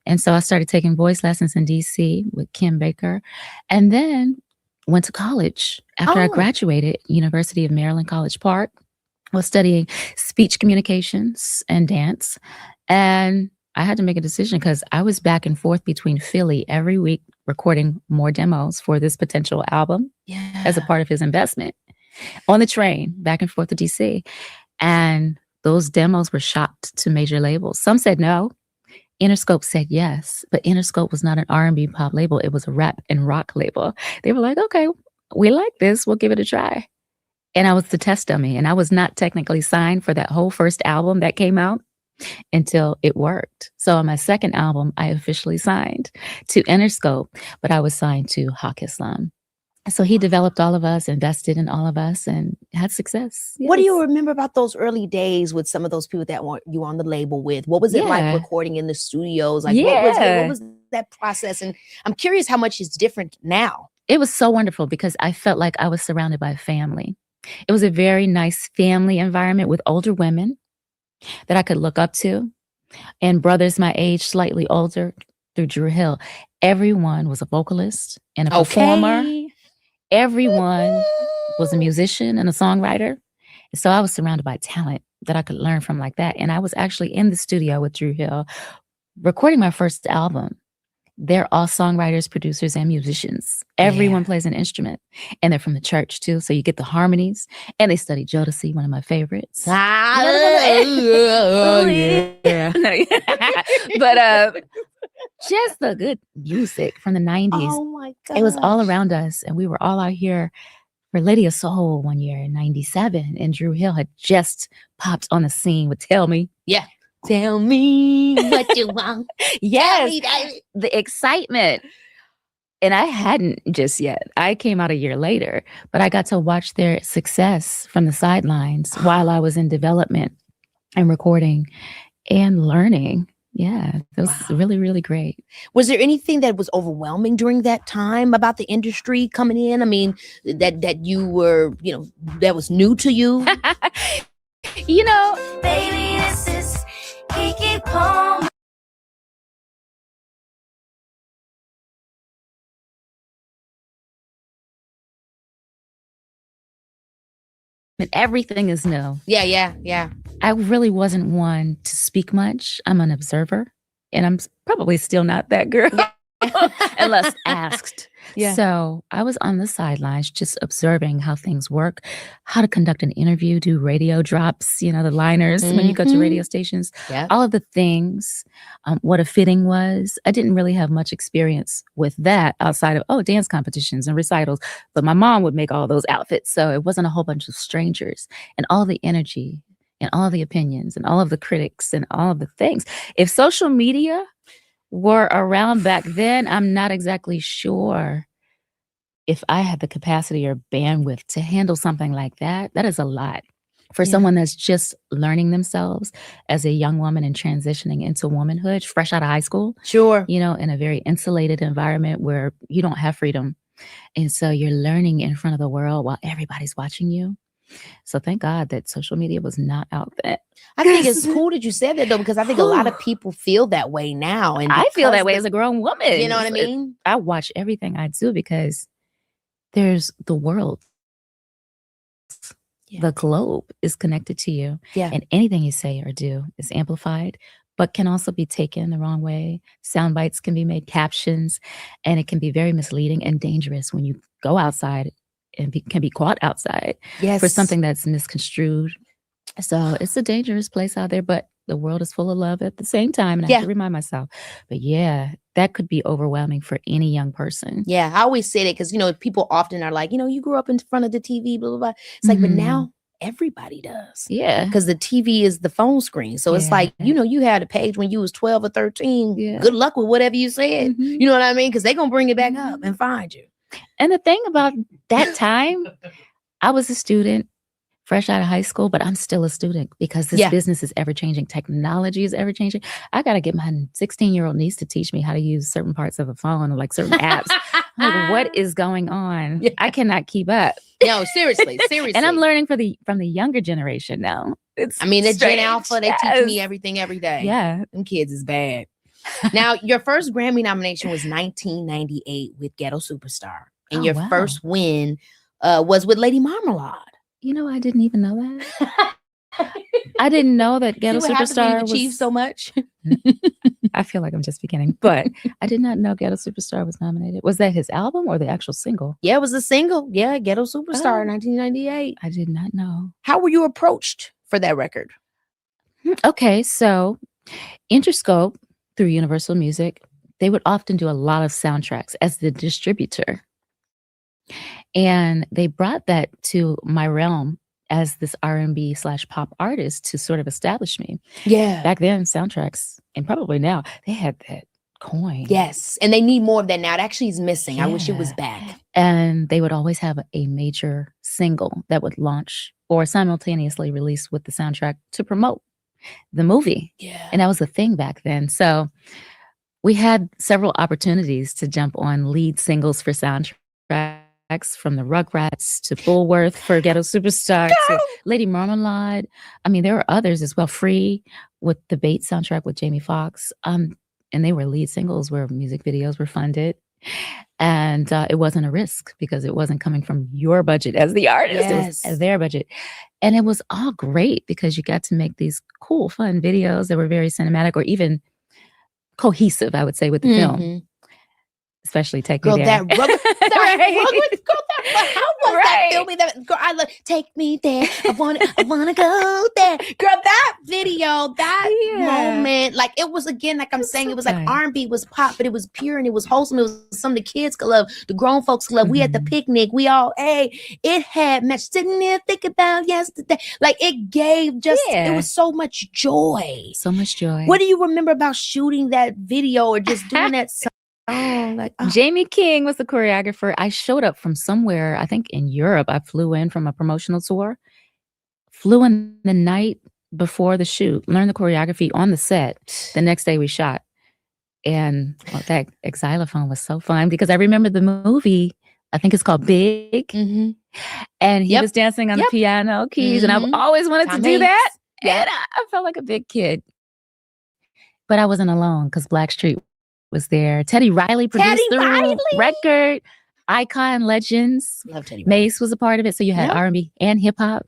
And so I started taking voice lessons in DC with Kim Baker, and then went to college. After I graduated, University of Maryland, College Park, was studying speech communications and dance. And I had to make a decision because I was back and forth between Philly every week recording more demos for this potential album as a part of his investment, on the train back and forth to DC. And those demos were shopped to major labels. Some said no. Interscope said yes, but Interscope was not an R&B pop label. It was a rap and rock label. They were like, okay, we like this. We'll give it a try. And I was the test dummy. And I was not technically signed for that whole first album that came out until it worked. So on my second album, I officially signed to Interscope, but I was signed to Hawk Islam. So he developed all of us, invested in all of us, and had success. Yes. What do you remember about those early days with some of those people that you were on the label with? What was it like recording in the studios? Like, what was that process? And I'm curious how much it's different now. It was so wonderful because I felt like I was surrounded by family. It was a very nice family environment with older women that I could look up to, and brothers my age, slightly older, through Drew Hill. Everyone was a vocalist and a performer. Everyone was a musician and a songwriter. So I was surrounded by talent that I could learn from like that. And I was actually in the studio with Drew Hill recording my first album. They're all songwriters, producers, and musicians. Everyone plays an instrument. And they're from the church too. So you get the harmonies. And they study Jodeci, one of my favorites. But just the good music from the 90s. Oh my God. It was all around us. And we were all out here for Lydia Soul one year in 97. And Drew Hill had just popped on the scene with Tell Me. Yeah. Tell me what you want. Yes. The excitement. And I hadn't just yet. I came out a year later, but I got to watch their success from the sidelines while I was in development and recording and learning. Yeah, it was really, really great. Was there anything that was overwhelming during that time about the industry coming in? I mean, that you were, that was new to you? Baby, this is Kiki Palmer. And everything is new. Yeah. I really wasn't one to speak much. I'm an observer, and I'm probably still not that girl unless asked. Yeah. So I was on the sidelines just observing how things work, how to conduct an interview, do radio drops, the liners when you go to radio stations, all of the things, what a fitting was. I didn't really have much experience with that outside of, dance competitions and recitals. But my mom would make all those outfits. So it wasn't a whole bunch of strangers, and all the energy and all the opinions and all of the critics and all of the things. If social media were around back then, I'm not exactly sure if I had the capacity or bandwidth to handle something like that. That is a lot for someone that's just learning themselves as a young woman and transitioning into womanhood, fresh out of high school. Sure. In a very insulated environment where you don't have freedom. And so you're learning in front of the world while everybody's watching you. So thank God that social media was not out there. I think it's cool that you said that, though, because I think a lot of people feel that way now. And I feel that way as a grown woman. You know what I mean? I watch everything I do because there's the world. The globe is connected to you. Yeah. And anything you say or do is amplified, but can also be taken the wrong way. Sound bites can be made captions, and it can be very misleading and dangerous when you go outside and can be caught outside for something that's misconstrued. So it's a dangerous place out there, but the world is full of love at the same time. And I have to remind myself. But that could be overwhelming for any young person. Yeah, I always say that because, people often are like, you grew up in front of the TV, blah, blah, blah. It's like, but now everybody does. Yeah. Because the TV is the phone screen. So it's like, you had a page when you was 12 or 13. Yeah. Good luck with whatever you said. You know what I mean? Because they're going to bring it back up and find you. And the thing about that time, I was a student fresh out of high school, but I'm still a student because this business is ever changing. Technology is ever changing. I got to get my 16-year-old niece to teach me how to use certain parts of a phone or like certain apps. I'm like, what is going on? Yeah. I cannot keep up. No, seriously. And I'm learning from the younger generation now. It's Gen strange. Alpha, they teach me everything every day. Yeah. Them kids is bad. Now, your first Grammy nomination was 1998 with Ghetto Superstar. And your first win was with Lady Marmalade. You know, I didn't even know that. I didn't know that Ghetto Superstar was achieved so much. I feel like I'm just beginning, but I did not know Ghetto Superstar was nominated. Was that his album or the actual single? Yeah, it was a single. Yeah, Ghetto Superstar, 1998. I did not know. How were you approached for that record? Okay, so Interscope through Universal Music, they would often do a lot of soundtracks as the distributor. And they brought that to my realm as this R&B/pop artist to sort of establish me. Yeah. Back then, soundtracks, and probably now, they had that coin. Yes. And they need more of that now. It actually is missing. I wish it was back. And they would always have a major single that would launch or simultaneously release with the soundtrack to promote the movie. Yeah. And that was a thing back then. So we had several opportunities to jump on lead singles for soundtracks, from the Rugrats to Bullworth for Ghetto Superstar to Lady Marmalade. I mean, there were others as well. Free with the Bait soundtrack with Jamie Foxx. And they were lead singles where music videos were funded. And it wasn't a risk because it wasn't coming from your budget as the artist. It was as their budget. And it was all great because you got to make these cool, fun videos that were very cinematic or even cohesive, I would say, with the film. Especially Take Me There. How was that filming? Girl, I love Take Me There. I wanna go there. Girl, that video, that moment, like it was again, like I'm saying, it was like R&B was pop, but it was pure and it was wholesome. It was something the kids could love, the grown folks could love. We had the picnic. We all, it had matched sitting there thinking about yesterday. Like it gave just, it was so much joy. So much joy. What do you remember about shooting that video or just doing that? Jamie King was the choreographer. I showed up from somewhere, I think in Europe. I flew in from a promotional tour, flew in the night before the shoot, learned the choreography on the set. The next day we shot. And that xylophone was so fun because I remember the movie, I think it's called Big. And he was dancing on the piano keys. And I've always wanted to do that. And I felt like a big kid. But I wasn't alone because Blackstreet was there. Teddy Riley produced the record. Icon Legends. Love Teddy Riley. Mace was a part of it. So you had R&B and hip hop.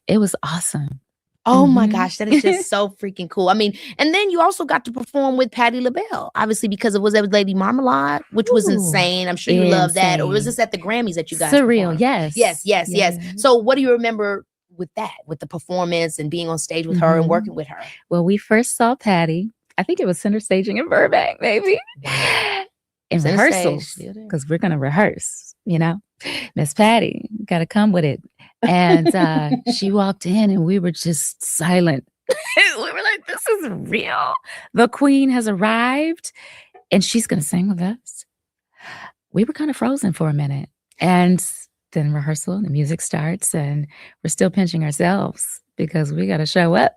It was awesome. Oh my gosh, that is just so freaking cool. I mean, and then you also got to perform with Patti LaBelle, obviously because it was Lady Marmalade, which was insane. I'm sure you love that. Or was this at the Grammys that you guys Surreal, performed? Yes. So what do you remember with that, with the performance and being on stage with her and working with her? Well, we first saw Patti. I think it was center staging in Burbank, maybe. In rehearsals, because we're going to rehearse, you know. Miss Patti, got to come with it. And she walked in and we were just silent. We were like, this is real. The queen has arrived and she's going to sing with us. We were kind of frozen for a minute. And then rehearsal, the music starts and we're still pinching ourselves because we got to show up.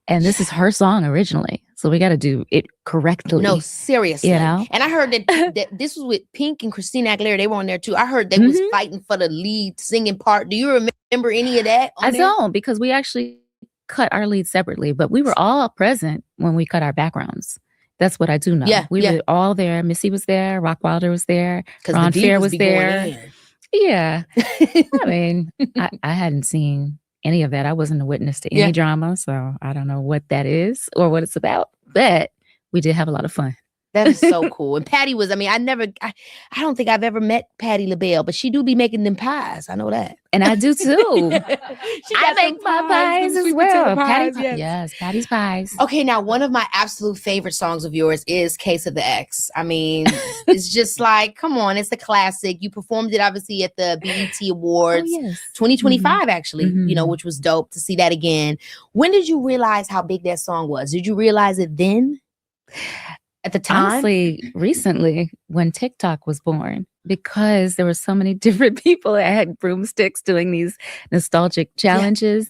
And this is her song originally. So we got to do it correctly. No, seriously. You know? And I heard that this was with Pink and Christina Aguilera. They were on there too. I heard they was fighting for the lead singing part. Do you remember any of that? I don't, because we actually cut our leads separately, but we were all present when we cut our backgrounds. That's what I do know. We were all there. Missy was there. Rock Wilder was there. Ron Fair was there. Yeah. I mean, I hadn't seen any of that. I wasn't a witness to any drama, so I don't know what that is or what it's about, but we did have a lot of fun. That is so cool. And Patti was, I mean, I don't think I've ever met Patti LaBelle, but she do be making them pies. I know that. And I do too. I make my pies as well. Patti's pies. Okay, now one of my absolute favorite songs of yours is Case of the X. I mean, it's just like, come on, it's a classic. You performed it obviously at the BET Awards 2025, actually, you know, which was dope to see that again. When did you realize how big that song was? Did you realize it then? At the time? Honestly, recently, when TikTok was born. because there were so many different people that had broomsticks doing these nostalgic Yeah. challenges.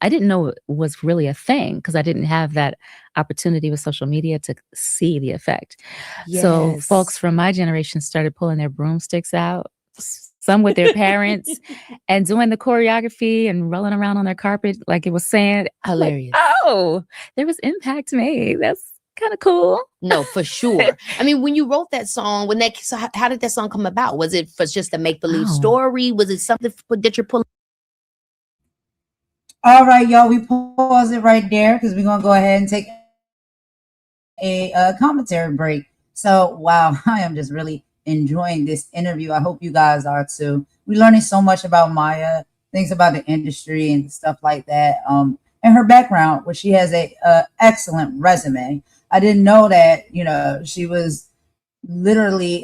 I didn't know it was really a thing because I didn't have that opportunity with social media to see the effect. So folks Yes. from my generation started pulling their broomsticks out, some with their parents, and doing the choreography and rolling around on their carpet like it was sand. I'm like, Hilarious. oh, there was impact made. That's kind of cool. No, for sure. I mean, when you wrote that song, so how did that song come about? Was it for just a make believe Oh, story? Was it something that you're pulling? All right, y'all, we pause it right there because we're gonna go ahead and take a commentary break. So, wow, I am just really enjoying this interview. I hope you guys are too. We're learning so much about Maya, things about the industry and stuff like that. And her background, where she has a excellent resume. I didn't know that. She was literally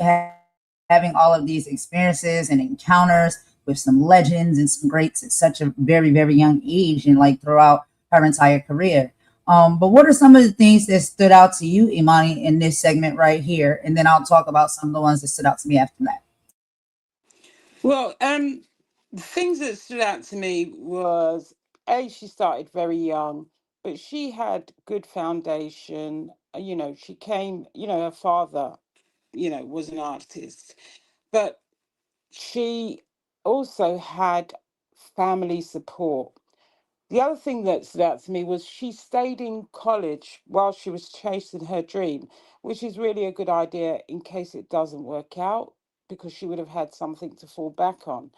having all of these experiences and encounters with some legends and some greats at such a very, very young age and like throughout her entire career. But what are some of the things that stood out to you, Imani, in this segment right here? And then I'll talk about some of the ones that stood out to me after that. Well, the things that stood out to me was she started very young, but she had good foundation. She came. Her father, was an artist, but she also had family support. The other thing that stood out to me was she stayed in college while she was chasing her dream, which is really a good idea in case it doesn't work out, because she would have had something to fall back on.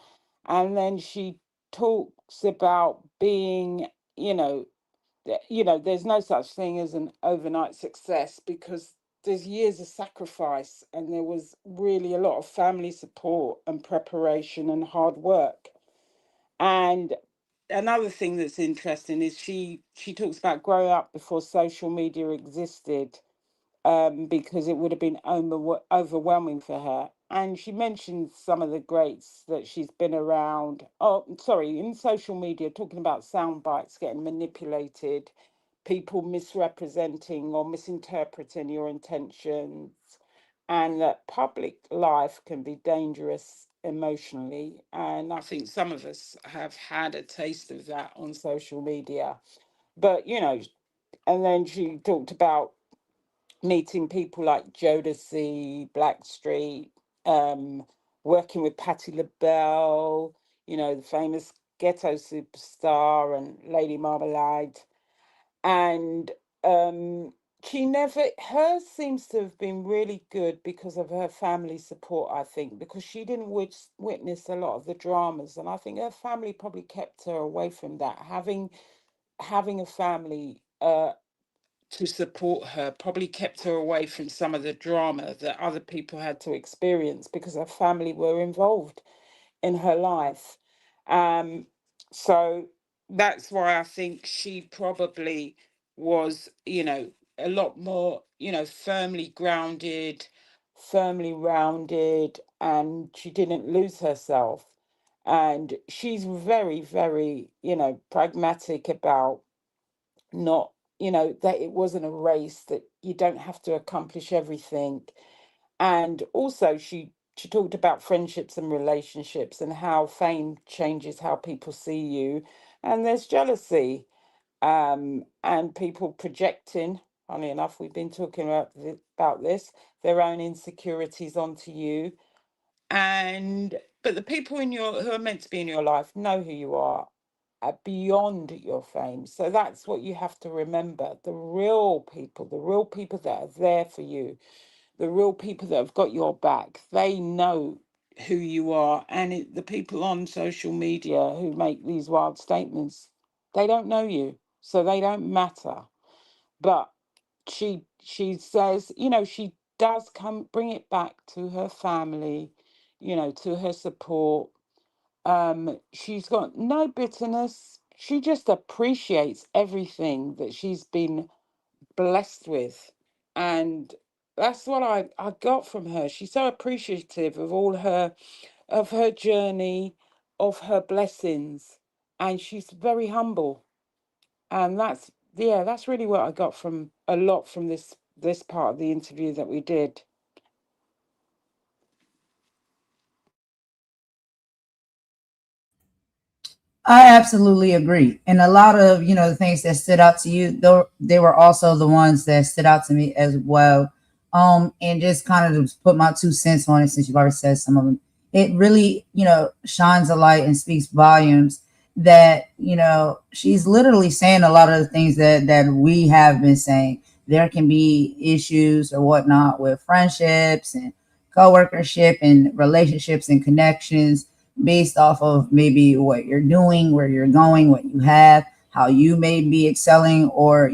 And then she talks about being, there's no such thing as an overnight success, because there's years of sacrifice and there was really a lot of family support and preparation and hard work. And another thing that's interesting is she talks about growing up before social media existed, because it would have been overwhelming for her. And she mentioned some of the greats that she's been around. Oh, sorry, in social media, talking about sound bites getting manipulated, people misrepresenting or misinterpreting your intentions, and that public life can be dangerous emotionally. And I think some of us have had a taste of that on social media. But, and then she talked about meeting people like Jodeci, Blackstreet, um, working with Patti LaBelle, the famous ghetto superstar, and Lady Marmalade. And she never, hers seems to have been really good because of her family support, I think, because she didn't witness a lot of the dramas. And I think her family probably kept her away from that. Having a family to support her probably kept her away from some of the drama that other people had to experience, because her family were involved in her life. Um, so that's why I think she probably was, a lot more, firmly grounded, firmly rounded, and she didn't lose herself. And she's very, very, pragmatic about not, that it wasn't a race, that you don't have to accomplish everything. And also she talked about friendships and relationships and how fame changes how people see you. And there's jealousy, and people projecting, funny enough, we've been talking about this, their own insecurities onto you. And but the people who are meant to be in your life know who you are beyond your fame. So that's what you have to remember. The real people that are there for you, the real people that have got your back, they know who you are. And the people on social media who make these wild statements, they don't know you, so they don't matter. But she says, she does come bring it back to her family, to her support. She's got no bitterness. She just appreciates everything that she's been blessed with. And that's what I got from her. She's so appreciative of her journey, of her blessings. And she's very humble. And that's really what I got from a lot from this part of the interview that we did. I absolutely agree. And a lot of, the things that stood out to you, though, they were also the ones that stood out to me as well. And just kind of just put my 2 cents on it since you've already said some of them. It really, shines a light and speaks volumes that, she's literally saying a lot of the things that we have been saying. There can be issues or whatnot with friendships and co-workership and relationships and connections based off of maybe what you're doing, where you're going, what you have, how you may be excelling or,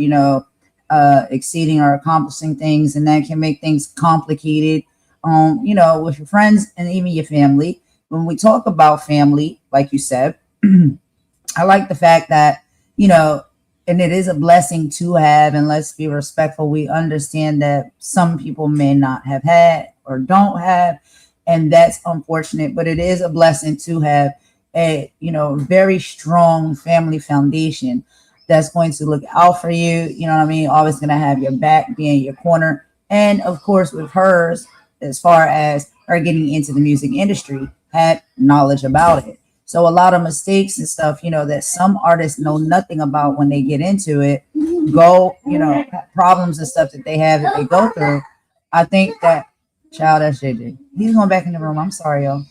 exceeding or accomplishing things. And that can make things complicated, with your friends and even your family. When we talk about family, like you said, I like the fact that, you know, and it is a blessing to have, and let's be respectful. We understand that some people may not have had or don't have, and that's unfortunate, but it is a blessing to have a, very strong family foundation that's going to look out for you. You know what I mean? Always going to have your back, be in your corner. And of course, with hers, as far as her getting into the music industry, had knowledge about it. So a lot of mistakes and stuff, that some artists know nothing about when they get into it, go, problems and stuff that they have that they go through. I think that child, that's JJ. He's going back in the room. I'm sorry, y'all.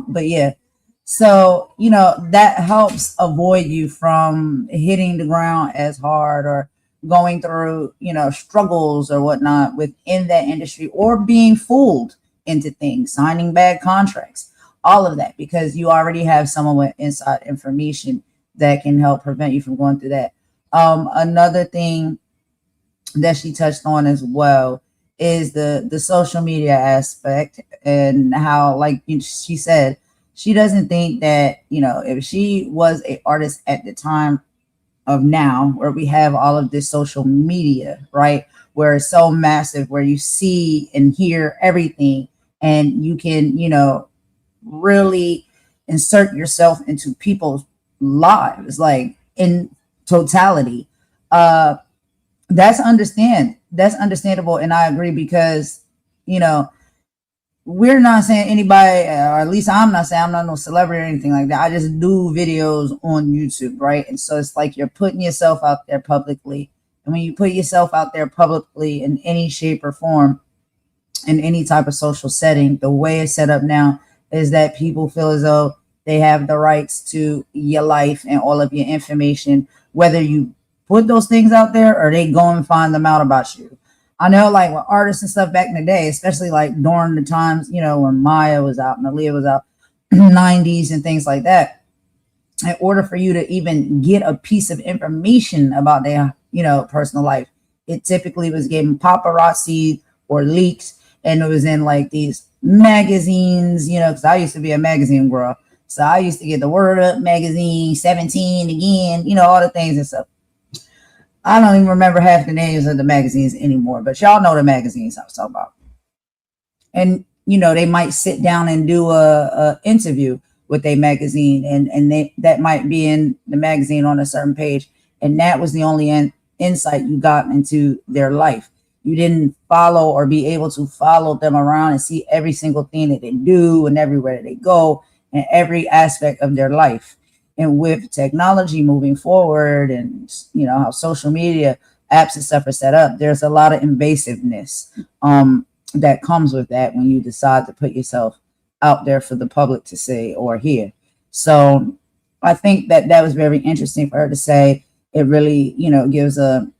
But yeah, so that helps avoid you from hitting the ground as hard or going through struggles or whatnot within that industry, or being fooled into things, signing bad contracts, all of that, because you already have someone with inside information that can help prevent you from going through that. Another thing that she touched on as well is the social media aspect, and how, like she said, she doesn't think that if she was a artist at the time of now, where we have all of this social media, right, where it's so massive, where you see and hear everything, and you can really insert yourself into people's lives, like in totality. That's understandable, and I agree, because you know we're not saying anybody, or at least I'm not saying, I'm not no celebrity or anything like that. I just do videos on YouTube, right? And so it's like you're putting yourself out there publicly, and when you put yourself out there publicly in any shape or form, in any type of social setting, the way it's set up now is that people feel as though they have the rights to your life and all of your information, whether you put those things out there or they go and find them out about you. I know, like with artists and stuff back in the day, especially like during the times, when Maya was out and Aaliyah was out, 90s and things like that, in order for you to even get a piece of information about their, personal life, it typically was given paparazzi or leaks, and it was in like these magazines, because I used to be a magazine girl. So I used to get the Word Up magazine, 17 again, all the things and stuff. I don't even remember half the names of the magazines anymore, but y'all know the magazines I was talking about. And they might sit down and do a interview with a magazine, and that might be in the magazine on a certain page, and that was the only insight you got into their life. You didn't follow or be able to follow them around and see every single thing that they do and everywhere that they go and every aspect of their life. And with technology moving forward, and how social media apps and stuff are set up, there's a lot of invasiveness that comes with that when you decide to put yourself out there for the public to see or hear. So I think that was very interesting for her to say. It really gives a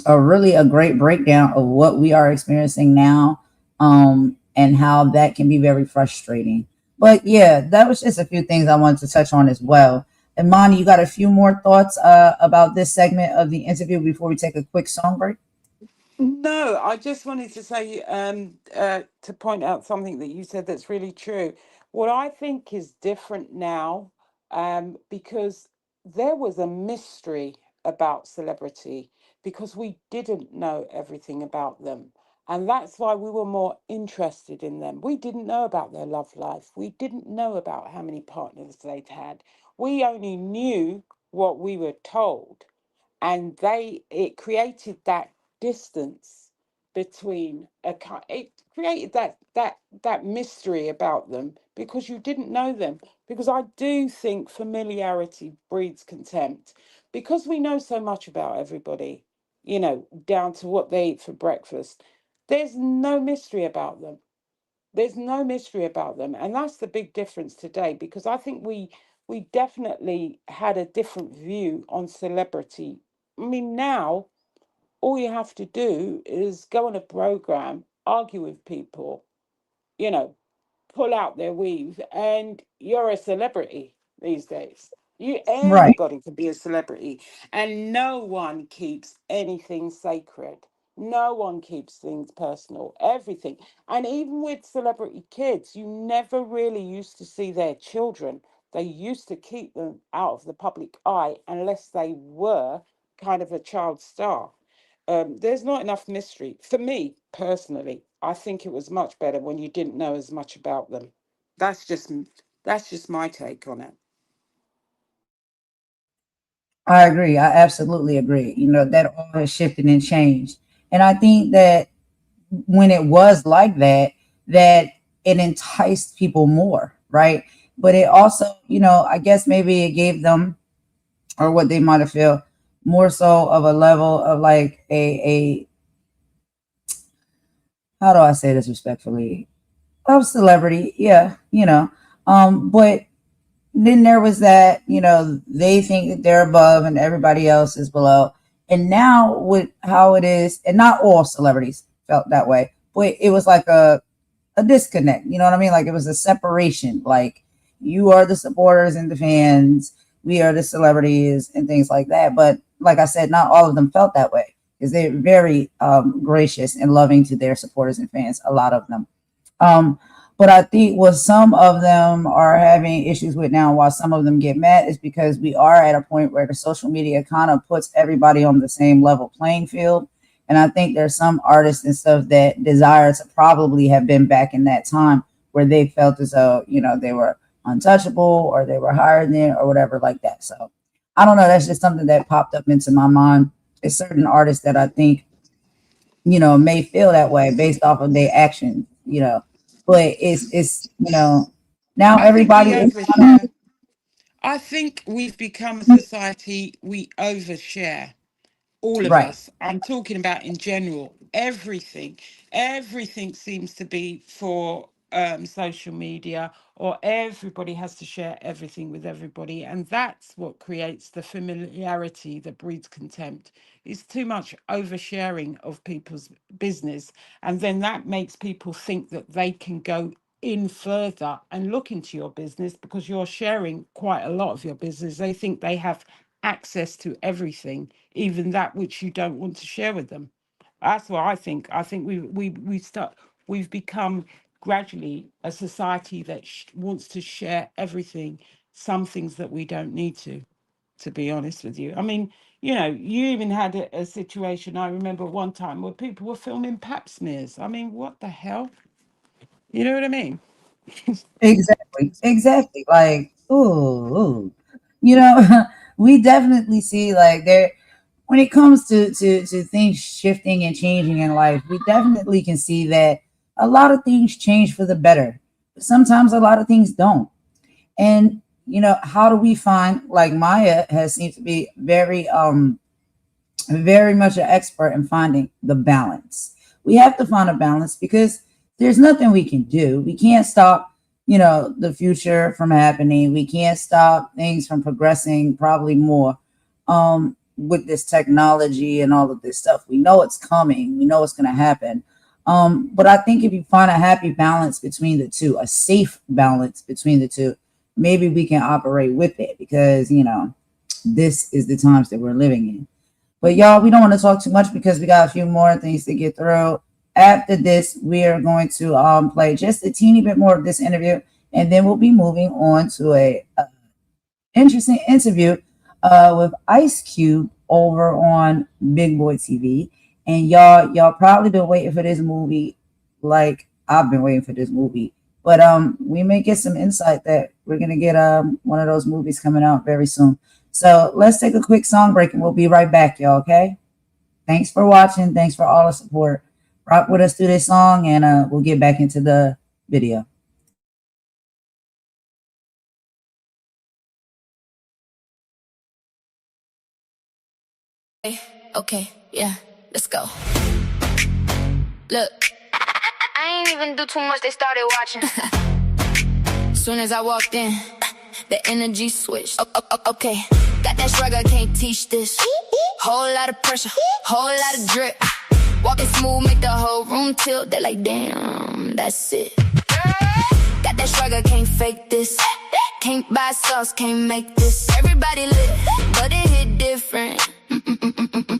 great breakdown of what we are experiencing now, and how that can be very frustrating. But yeah, that was just a few things I wanted to touch on as well. And Monty, you got a few more thoughts about this segment of the interview before we take a quick song break? No, I just wanted to say, to point out something that you said that's really true. What I think is different now, because there was a mystery about celebrity, because we didn't know everything about them. And that's why we were more interested in them. We didn't know about their love life. We didn't know about how many partners they'd had. We only knew what we were told, and it created that distance between it created that mystery about them, because you didn't know them, because I do think familiarity breeds contempt. Because we know so much about everybody, down to what they eat for breakfast, there's no mystery about them. There's no mystery about them. And that's the big difference today, because I think we definitely had a different view on celebrity. I mean, now all you have to do is go on a program, argue with people, you know, pull out their weave, and you're a celebrity these days. Right. Anybody can be a celebrity, and no one keeps anything sacred. No one keeps things personal. Everything, and even with celebrity kids, you never really used to see their children. They used to keep them out of the public eye unless they were kind of a child star. There's not enough mystery for me personally. I think it was much better when you didn't know as much about them. That's just that's just my take on it. I agree. I absolutely agree. That all has shifted and changed. And I think that when it was like that, that it enticed people more, right? But it also, I guess maybe it gave them, or what they might have felt, more so of a level of like a how do I say this respectfully? Of celebrity, yeah, but then there was that, they think that they're above and everybody else is below. And now with how it is, and not all celebrities felt that way, but it was like a disconnect. You know what I mean? Like it was a separation. Like you are the supporters and the fans, we are the celebrities and things like that. But like I said, not all of them felt that way because they're very gracious and loving to their supporters and fans. A lot of them. Um, but I think what some of them are having issues with now, while some of them get mad, is because we are at a point where the social media kind of puts everybody on the same level playing field. And I think there's some artists and stuff that desire to probably have been back in that time where they felt as though, they were untouchable or they were higher than or whatever like that. So I don't know. That's just something that popped up into my mind. There's certain artists that I think may feel that way based off of their actions, but it's now I think we everybody is overshare. I think we've become a society, we overshare. All of right. us. I'm talking about in general. Everything seems to be for social media, or everybody has to share everything with everybody, and that's what creates the familiarity that breeds contempt. It's too much oversharing of people's business, and then that makes people think that they can go in further and look into your business because you're sharing quite a lot of your business. They think they have access to everything, even that which you don't want to share with them. That's what I think. I think we've become gradually a society that wants to share everything. Some things that we don't need to be honest with you. I mean, you even had a situation. I remember one time where people were filming pap smears. I mean, what the hell? You know what I mean? Exactly, like ooh, we definitely see like there when it comes to things shifting and changing in life, we definitely can see that a lot of things change for the better, but sometimes a lot of things don't. And how do we find, like Maya has seemed to be very much an expert in finding the balance. We have to find a balance because there's nothing we can do. We can't stop, the future from happening. We can't stop things from progressing probably more with this technology and all of this stuff. We know it's coming. We know it's going to happen. But I think if you find a happy balance between the two, a safe balance between the two, maybe we can operate with it because, this is the times that we're living in. But y'all, we don't want to talk too much because we got a few more things to get through. After this, we are going to play just a teeny bit more of this interview, and then we'll be moving on to a interesting interview with Ice Cube over on Big Boy TV. And y'all probably been waiting for this movie, like I've been waiting for this movie. But we may get some insight that we're gonna get one of those movies coming out very soon. So let's take a quick song break and we'll be right back, y'all. Okay. Thanks for watching. Thanks for all the support. Rock with us through this song, and we'll get back into the video. Okay, yeah, let's go. Look, I ain't even do too much, they started watching. Soon as I walked in, the energy switched. Okay, got that shrug, I can't teach this. Whole lot of pressure, whole lot of drip. Walking smooth, make the whole room tilt. They're like, damn, that's it. Got that shrug, I can't fake this. Can't buy sauce, can't make this. Everybody lit, but it hit different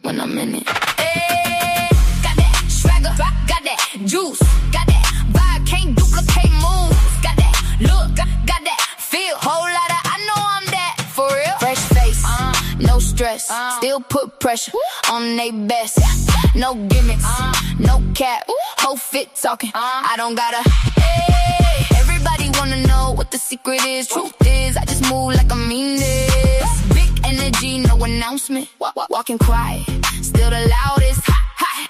when I'm in it. Hey, got that swagger, got that juice, got that vibe, can't duplicate moves. Got that look, got that feel. Whole lot of, I know I'm that, for real. Fresh face, no stress, still put pressure on they best. No gimmicks, no cap, whole fit talking, I don't gotta. Hey, everybody wanna know what the secret is. Truth is, I just move like I mean this. Big energy, no announcement. Walking quiet, still the loudest.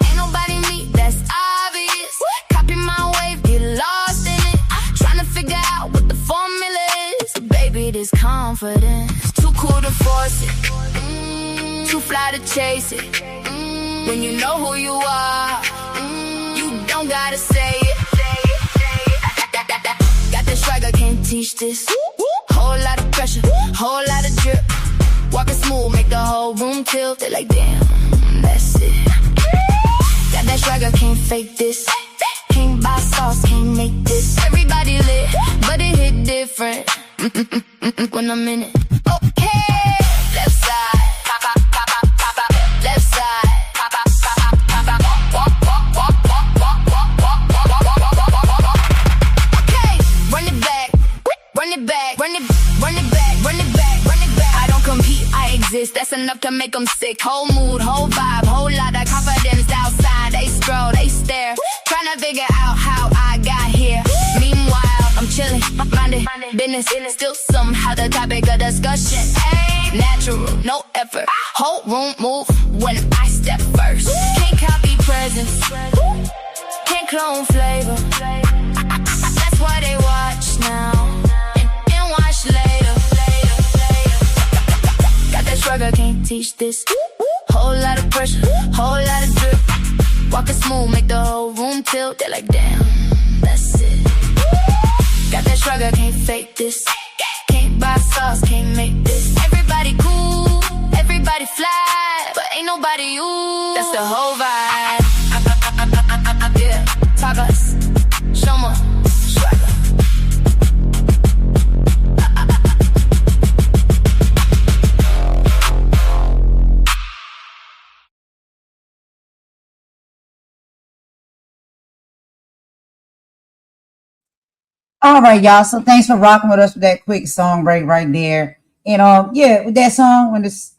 Ain't nobody me, that's obvious. Copy my wave, get lost in it. Tryna figure out what the formula is. Baby, this confidence, too cool to force it, too fly to chase it. When you know who you are, you don't gotta say it. Got that swagger, can't teach this. Whole lot of pressure, whole lot of drip. Walking smooth, make the whole room tilt. They're like, damn, that's it. Got that swagger, can't fake this. Can't buy sauce, can't make this. Everybody lit, but it hit different when I'm in it. Okay, left side, pop, pop, pop, pop, pop, pop. Left side. That's enough to make them sick. Whole mood, whole vibe, whole lot of confidence outside. They scroll, they stare, trying to figure out how I got here. Meanwhile, I'm chilling, minding business, still somehow the topic of discussion. Ain't natural, no effort. Whole room move when I step first. Can't copy presence, can't clone flavor. That's why they watch now and watch later. Got that swagger, can't teach this. Whole lot of pressure, whole lot of drip. Walking smooth, make the whole room tilt. They're like, damn, that's it. Got that swagger, can't fake this. Can't buy sauce, can't make this. Everybody cool, everybody fly, but ain't nobody you. That's the whole vibe. Yeah, talk us, show more swagger. All right, y'all. So thanks for rocking with us with that quick song break right there. And yeah, with that song, when it's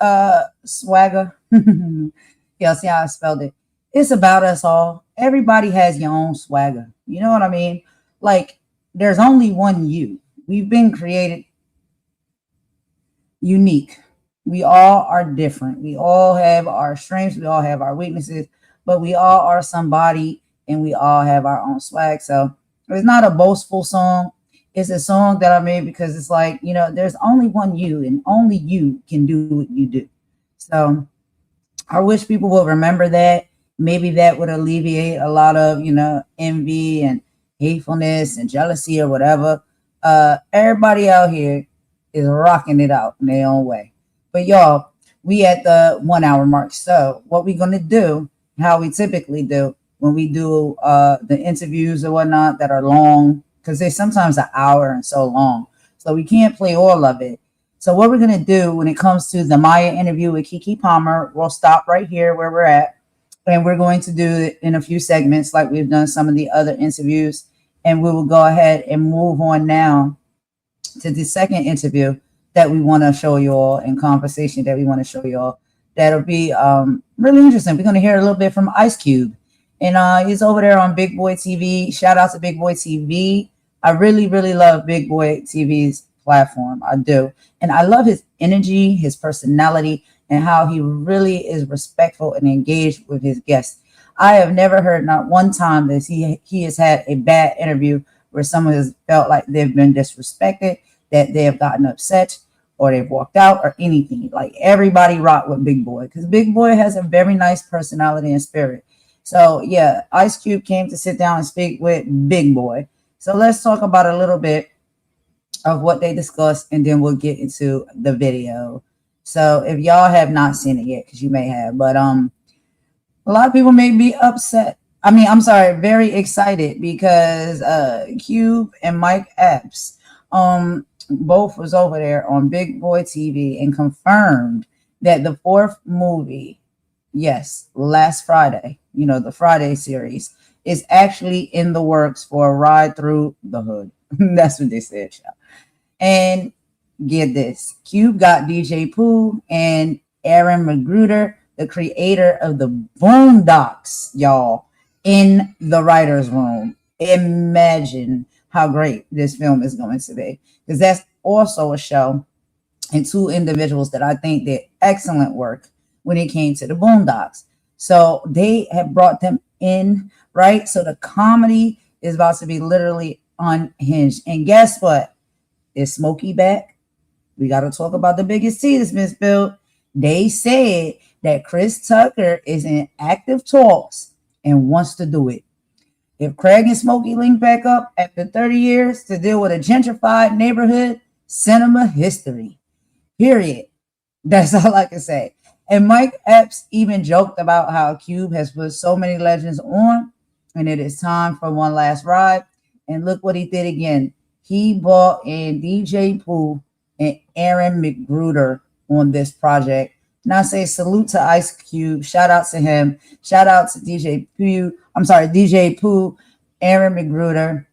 swagger, y'all see how I spelled it. It's about us all. Everybody has your own swagger. You know what I mean? Like, there's only one you. We've been created unique. We all are different. We all have our strengths. We all have our weaknesses, but we all are somebody, and we all have our own swag. So it's not a boastful song. It's a song that I made because it's like, you know, there's only one you, and only you can do what you do. So I wish people would remember that. Maybe that would alleviate a lot of, you know, envy and hatefulness and jealousy or whatever. Everybody out here is rocking it out in their own way. But y'all, we at the 1 hour mark. So what we're going to do, how we typically do, when we do the interviews or whatnot that are long, because they're sometimes an hour and so long. So we can't play all of it. So what we're going to do when it comes to the Maya interview with Keke Palmer, we'll stop right here where we're at. And we're going to do it in a few segments like we've done some of the other interviews. And we will go ahead and move on now to the second interview that we want to show you all, and conversation that we want to show you all. That'll be really interesting. We're going to hear a little bit from Ice Cube. And he's over there on Big Boy TV. Shout out to Big Boy TV. I really, really love Big Boy TV's platform. I do. And I love his energy, his personality, and how he really is respectful and engaged with his guests. I have never heard not one time that he has had a bad interview where someone has felt like they've been disrespected, that they have gotten upset, or they've walked out or anything. Like everybody rocked with Big Boy because Big Boy has a very nice personality and spirit. So yeah, Ice Cube came to sit down and speak with Big Boy. So let's talk about a little bit of what they discussed, and then we'll get into the video. So if y'all have not seen it yet, because you may have, but a lot of people may be upset. I mean, I'm sorry, very excited because Cube and Mike Epps both was over there on Big Boy TV and confirmed that the fourth movie, yes, last Friday, you know, the Friday series, is actually in the works for a ride through the hood. That's what they said, y'all. And get this, Cube got DJ Pooh and Aaron McGruder, the creator of the Boondocks, y'all, in the writer's room. Imagine how great this film is going to be. Because that's also a show and two individuals that I think did excellent work when it came to the Boondocks. So they have brought them in, right? So the comedy is about to be literally unhinged. And guess what? Is Smokey back? We got to talk about the biggest tea that's been spilled. They said that Chris Tucker is in active talks and wants to do it. If Craig and Smokey link back up after 30 years to deal with a gentrified neighborhood, cinema history. Period. That's all I can say. And Mike Epps even joked about how Cube has put so many legends on, and it is time for one last ride. And look what he did again. He brought in DJ Pooh and Aaron McGruder on this project. And I say salute to Ice Cube. Shout out to him. Shout out to DJ Pooh, Aaron McGruder,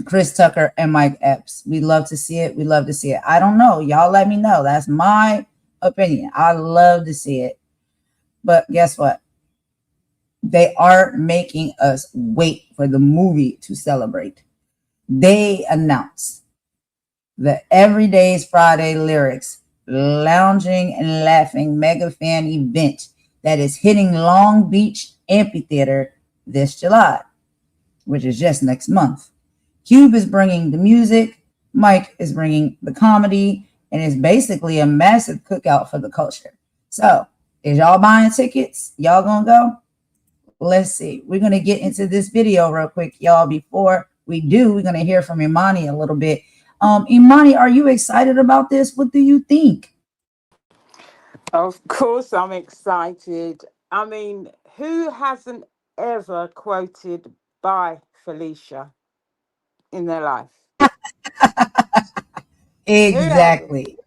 Chris Tucker, and Mike Epps. We love to see it. We love to see it. I don't know. Y'all let me know. That's my opinion. I love to see it. But guess what? They are making us wait for the movie to celebrate. They announced the Everyday's Friday Lyrics Lounging and Laughing Mega Fan event that is hitting Long Beach Amphitheater this July, which is just next month. Cube is bringing the music, Mike is bringing the comedy, and it's basically a massive cookout for the culture. So, is y'all buying tickets? Y'all gonna go? Let's see. We're gonna get into this video real quick, y'all. Before we do, we're gonna hear from Imani a little bit. Imani, are you excited about this? What do you think? Of course, I'm excited. I mean, who hasn't ever quoted by Felicia in their life? Who hasn't? Exactly.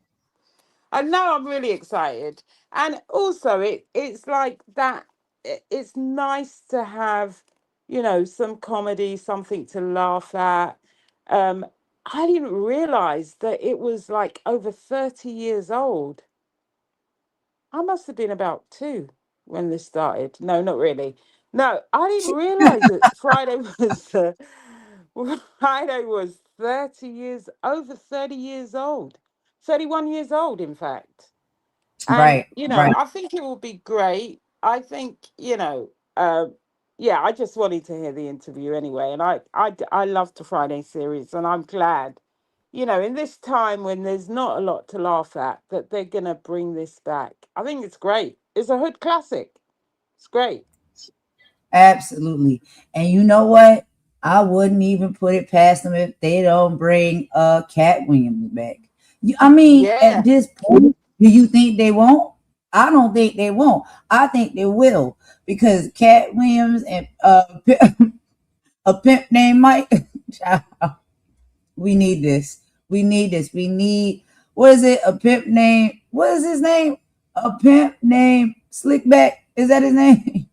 I know I'm really excited. And also it's like that it's nice to have, some comedy, something to laugh at. Um I didn't realize that it was like over 30 years old. I must have been about 2 when this started. No, not really. No, I didn't realize that Friday was Friday was 30 years over 30 years old. 31 years old, in fact. And, Right, right. I think it will be great. I think, yeah, I just wanted to hear the interview anyway. And I love the Friday series, and I'm glad, in this time when there's not a lot to laugh at, that they're going to bring this back. I think it's great. It's a hood classic. It's great. Absolutely. And you know what? I wouldn't even put it past them if they don't bring Cat Williams back. I mean, at Yeah. this point, do you think they won't? I don't think they won't. I think they will because Cat Williams and a pimp named Mike. We need this. We need this. We need, what is it? A pimp name. What is his name? A pimp named Slickback. Is that his name?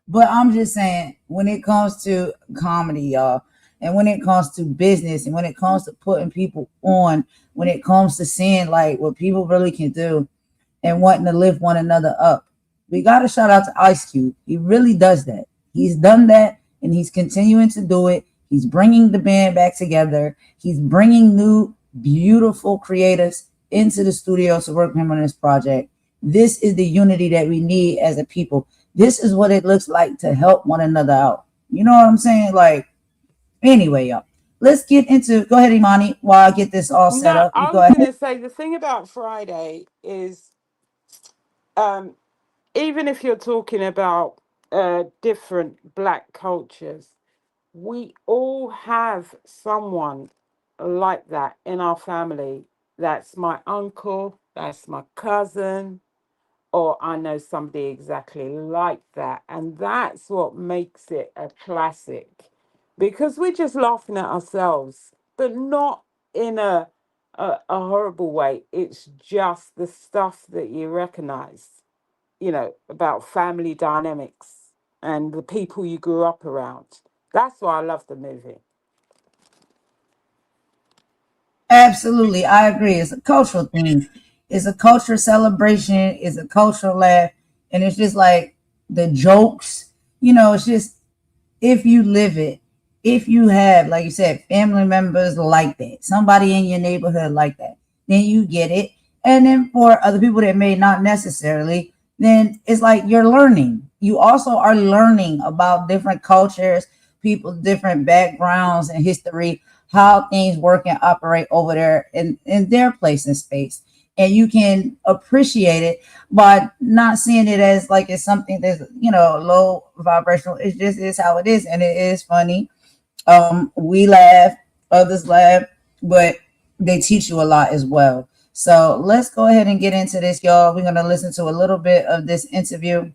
But I'm just saying, when it comes to comedy, y'all, and when it comes to business, and when it comes to putting people on, when it comes to seeing like what people really can do and wanting to lift one another up, we got to shout out to Ice Cube. He really does that. He's done that, and he's continuing to do it. He's bringing the band back together. He's bringing new, beautiful creators into the studio to work with him on this project. This is the unity that we need as a people. This is what it looks like to help one another out. You know what I'm saying? Like, anyway, y'all, let's get into. Go ahead, Imani, while I get this all set No, up. You I go was ahead. going to say the thing about Friday is, um, even if you're talking about different black cultures, we all have someone like that in our family. That's my uncle, that's my cousin, or I know somebody exactly like that. And that's what makes it a classic because we're just laughing at ourselves, but not in a horrible way. It's just the stuff that you recognize, about family dynamics and the people you grew up around. That's why I love the movie. Absolutely, I agree. It's a cultural thing. It's a cultural celebration. It's a cultural laugh, and it's just like the jokes. It's just if you live it, if you have, like you said, family members like that, somebody in your neighborhood like that, then you get it. And then for other people that may not necessarily, then it's like you're learning. You also are learning about different cultures, people, different backgrounds and history, how things work and operate over there in their place and space. And you can appreciate it by not seeing it as like it's something that's low vibrational. It just is how it is, and it is funny. We laugh, others laugh, but they teach you a lot as well. So let's go ahead and get into this, y'all. We're gonna listen to a little bit of this interview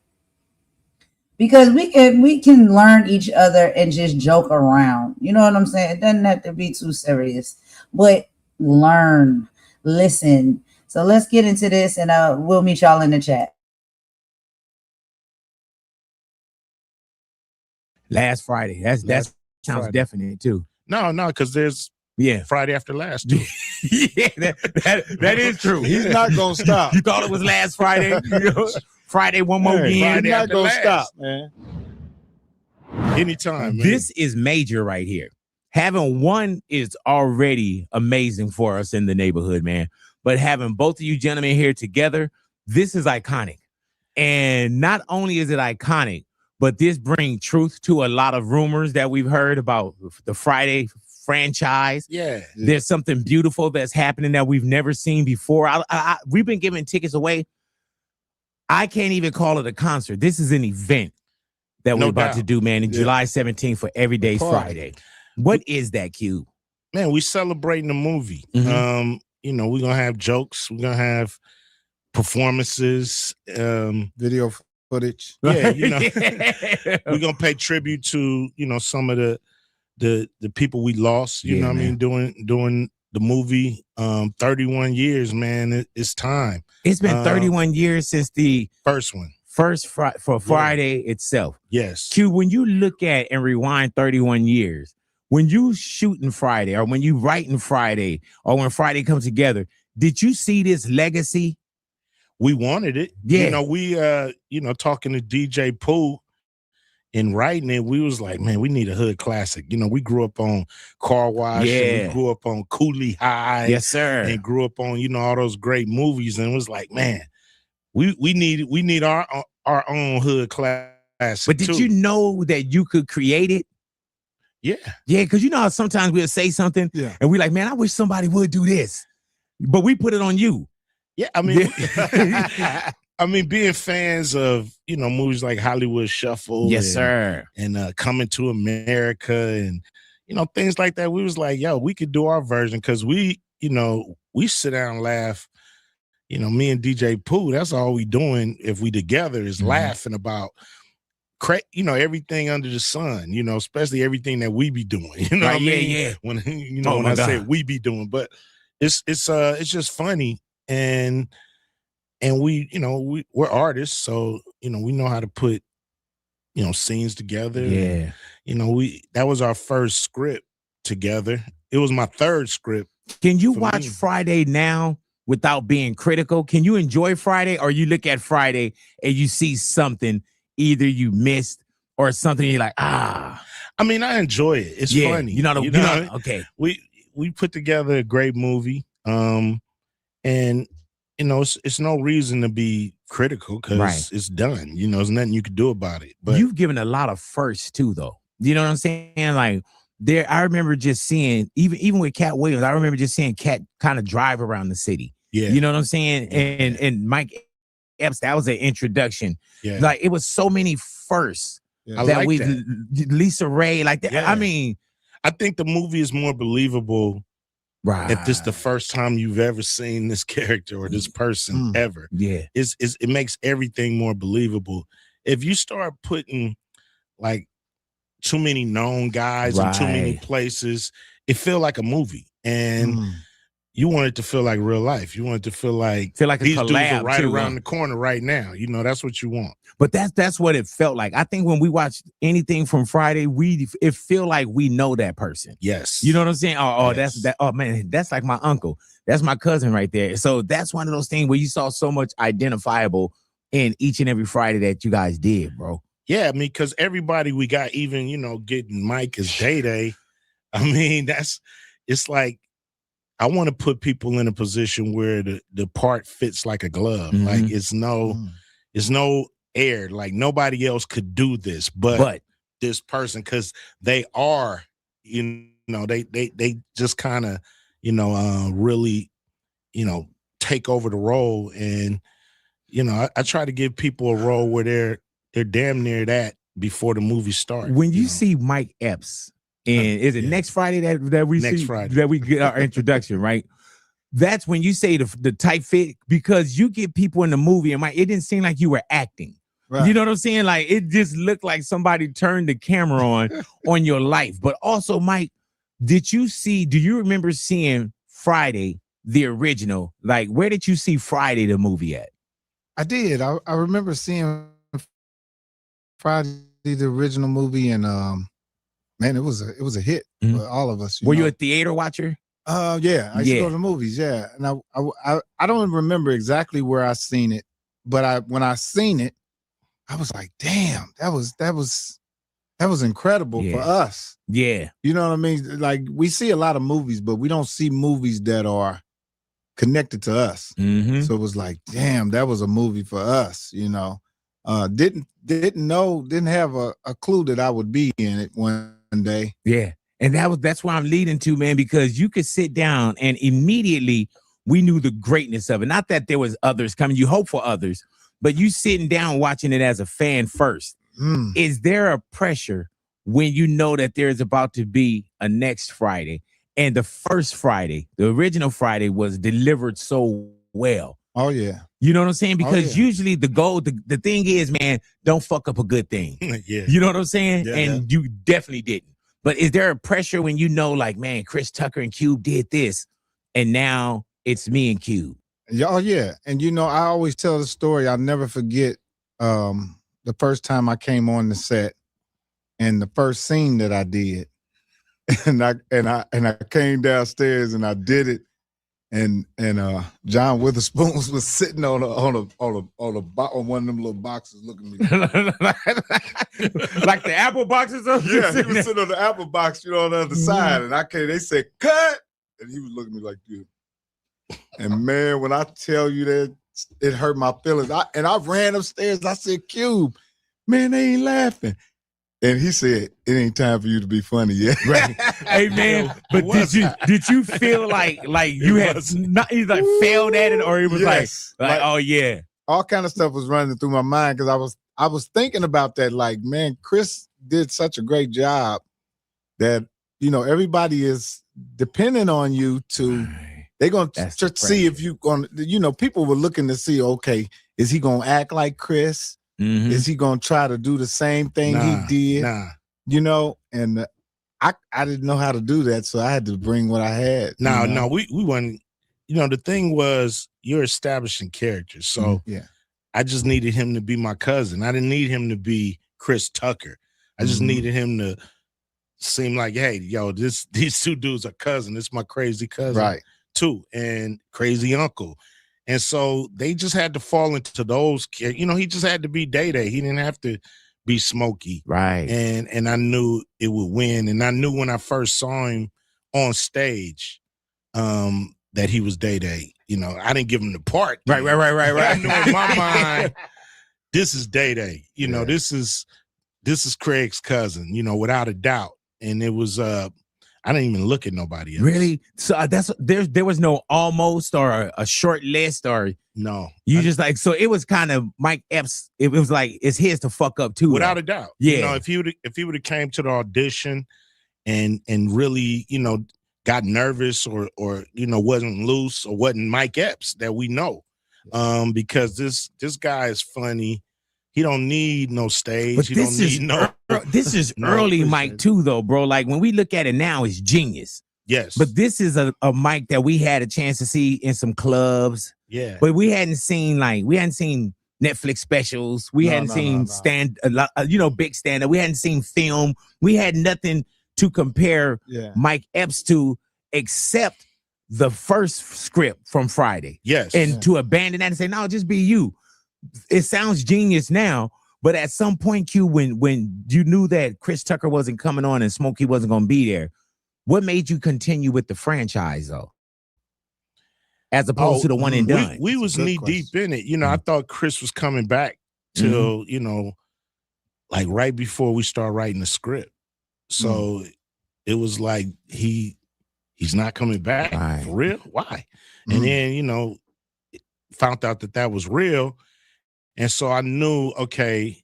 because we can learn each other and just joke around. You know what I'm saying? It doesn't have to be too serious, but learn, listen. So let's get into this, and we'll meet y'all in the chat. Last Friday. That sounds Friday. definite too. No, because there's Friday after last too. Yeah, that is true. He's not gonna stop. You thought it was last Friday? Friday one more Hey, again. Friday He's not not gonna gonna stop, stop, man. Anytime, man. This is major right here. Having one is already amazing for us in the neighborhood, man. But having both of you gentlemen here together, this is iconic. And not only is it iconic, but this brings truth to a lot of rumors that we've heard about the Friday franchise. Yeah. There's something beautiful that's happening that we've never seen before. We've been giving tickets away. I can't even call it a concert. This is an event that we're about to do, man, in July 17th for Everyday's Friday. What is that, Q? Man, we celebrating the movie. Mhm. We're gonna have jokes, we're gonna have performances, video footage. Yeah, we're gonna pay tribute to some of the people we lost. You know what I mean, doing the movie. 31 years, man. It's time. It's been 31 years since the first one. For Friday itself. Yes. Q, when you look at and rewind 31 years, when you shooting Friday or when you writing Friday or when Friday comes together, did you see this legacy? We wanted it. Yeah. We talking to DJ Pooh and writing it, we was like, man, we need a hood classic. We grew up on Car Wash, and we grew up on Cooley High. Yes, sir. And grew up on, all those great movies, and it was like, man, we need our own hood classic. But did you know that you could create it? Yeah. Yeah, because how sometimes we'll say something and we're like, man, I wish somebody would do this. But we put it on you. Yeah, I mean, being fans of, movies like Hollywood Shuffle. Yes, sir. And Coming to America and, things like that. We was like, yo, we could do our version because we sit down and laugh. Me and DJ Pooh, that's all we doing if we together is laughing about everything under the sun, especially everything that we be doing. You know what I mean? Yeah. When when I say we be doing, but it's just funny and we're artists, so we know how to put scenes together. Yeah. And, that was our first script together. It was my third script. Can you watch Friday now without being critical? Can you enjoy Friday, or you look at Friday and you see something either you missed or something you're like, I mean, I enjoy it. It's funny. Okay. We put together a great movie. And it's no reason to be critical because it's done. There's nothing you can do about it. But you've given a lot of firsts too, though. You know what I'm saying? Like there, I remember just seeing, even with Cat Williams, I remember just seeing Cat kind of drive around the city. Yeah. You know what I'm saying? Yeah. And Mike Epps, that was an introduction. Yeah. Like it was so many firsts I that like we that. Lisa Ray, like that. Yeah. I mean, I think the movie is more believable right. if this the first time you've ever seen this character or this person ever. Yeah. It makes everything more believable. If you start putting like too many known guys in too many places, it feel like a movie. And you want it to feel like real life. You want it to feel like a these dudes collab are right too, around the corner right now. You know, that's what you want. But that's what it felt like. I think when we watched anything from Friday, it feel like we know that person. Yes. You know what I'm saying? Oh, Yes. that's that. Oh man, that's like my uncle. That's my cousin right there. So that's one of those things where you saw so much identifiable in each and every Friday that you guys did, bro. Yeah, I mean, because everybody we got, even, getting Mike as Day-Day, I mean, it's like, I want to put people in a position where the part fits like a glove. Like it's no air. Like nobody else could do this, but this person, because they are, they just kind of, really, take over the role. And, I try to give people a role where they're damn near that before the movie starts. When you see Mike Epps, and is it next Friday that we Next see Friday. that we get our introduction, right? That's when you say the tight fit, because you get people in the movie and it didn't seem like you were acting. Right. You know what I'm saying? Like it just looked like somebody turned the camera on your life. But also, Mike, do you remember seeing Friday, the original? Like, where did you see Friday, the movie at? I did. I remember seeing Friday, the original movie, and man, it was a hit for all of us. Were you a theater watcher? Yeah, I used to go to the movies. Yeah, and I don't remember exactly where I seen it, but when I seen it, I was like, damn, that was incredible for us. Yeah, you know what I mean. Like we see a lot of movies, but we don't see movies that are connected to us. So it was like, damn, that was a movie for us. Didn't have a clue that I would be in it one day. Yeah. And that's why I'm leading to, man, because you could sit down and immediately we knew the greatness of it. Not that there was others coming, you hope for others, but you sitting down watching it as a fan first. Is there a pressure when you know that there's about to be a next Friday, and the first Friday, the original Friday, was delivered so well? Oh yeah. You know what I'm saying? Because usually the goal, the thing is, man, don't fuck up a good thing. Yeah. You know what I'm saying? Yeah, and you definitely didn't. But is there a pressure when you know, like, man, Chris Tucker and Cube did this, and now it's me and Cube? Oh yeah. And I always tell the story. I'll never forget the first time I came on the set and the first scene that I did. And I came downstairs and I did it. And John Witherspoon was sitting on one of them little boxes looking at me. Like the Apple boxes? Yeah, he was sitting on the Apple box, on the other side. And they said, cut! And he was looking at me like this. And man, when I tell you that, it hurt my feelings. I ran upstairs. I said, Cube, man, they ain't laughing. And he said, it ain't time for you to be funny yet. Right. Hey man, but did you feel like you had not either failed at it, or it was like oh yeah. All kind of stuff was running through my mind because I was thinking about that. Like, man, Chris did such a great job that everybody is depending on you to. They're gonna just see if you gonna. People were looking to see, okay, is he gonna act like Chris? Is he gonna try to do the same thing he did? And I didn't know how to do that, so I had to bring what I had. No, we wasn't. The thing was, you're establishing characters, so I just needed him to be my cousin. I didn't need him to be Chris Tucker. I just needed him to seem like, hey, yo, these two dudes are cousins. It's my crazy cousin, right? Too, and crazy uncle. And so they just had to fall into those, he just had to be Day-Day. He didn't have to be Smokey. Right. And I knew it would win. And I knew when I first saw him on stage that he was Day-Day. I didn't give him the part. Right. I knew in my mind, this is Day-Day. This is Craig's cousin, without a doubt. and it was I didn't even look at nobody else. Really? So there was no almost or a short list or No, you just like, so it was kind of Mike Epps. It was like it's his to fuck up too, without though. a doubt. Yeah. You know, if he would have came to the audition and really, you know, got nervous or you know, wasn't loose or wasn't Mike Epps that we know. Because this guy is funny. He don't need no stage. But He don't need no. this is No, early appreciate Mike it. too, though, bro. Like when we look at it now, it's genius. Yes, But this is a Mike that we had a chance to see in some clubs. yeah, But we hadn't seen Netflix specials. We hadn't seen big stand up. We hadn't seen film. We had nothing to compare Yeah. Mike Epps to except the first script from Friday. yes, And to abandon that and say, no, just be you. It sounds genius now, but at some point, Q, when you knew that Chris Tucker wasn't coming on and Smokey wasn't going to be there, what made you continue with the franchise, though? As opposed to the one and done. We That's a was good knee question. deep in it. You know, I thought Chris was coming back till, you know, like right before we start writing the script. So it was like he's not coming back. Right. For real? Why? And then, you know, found out that was real. And so I knew, okay,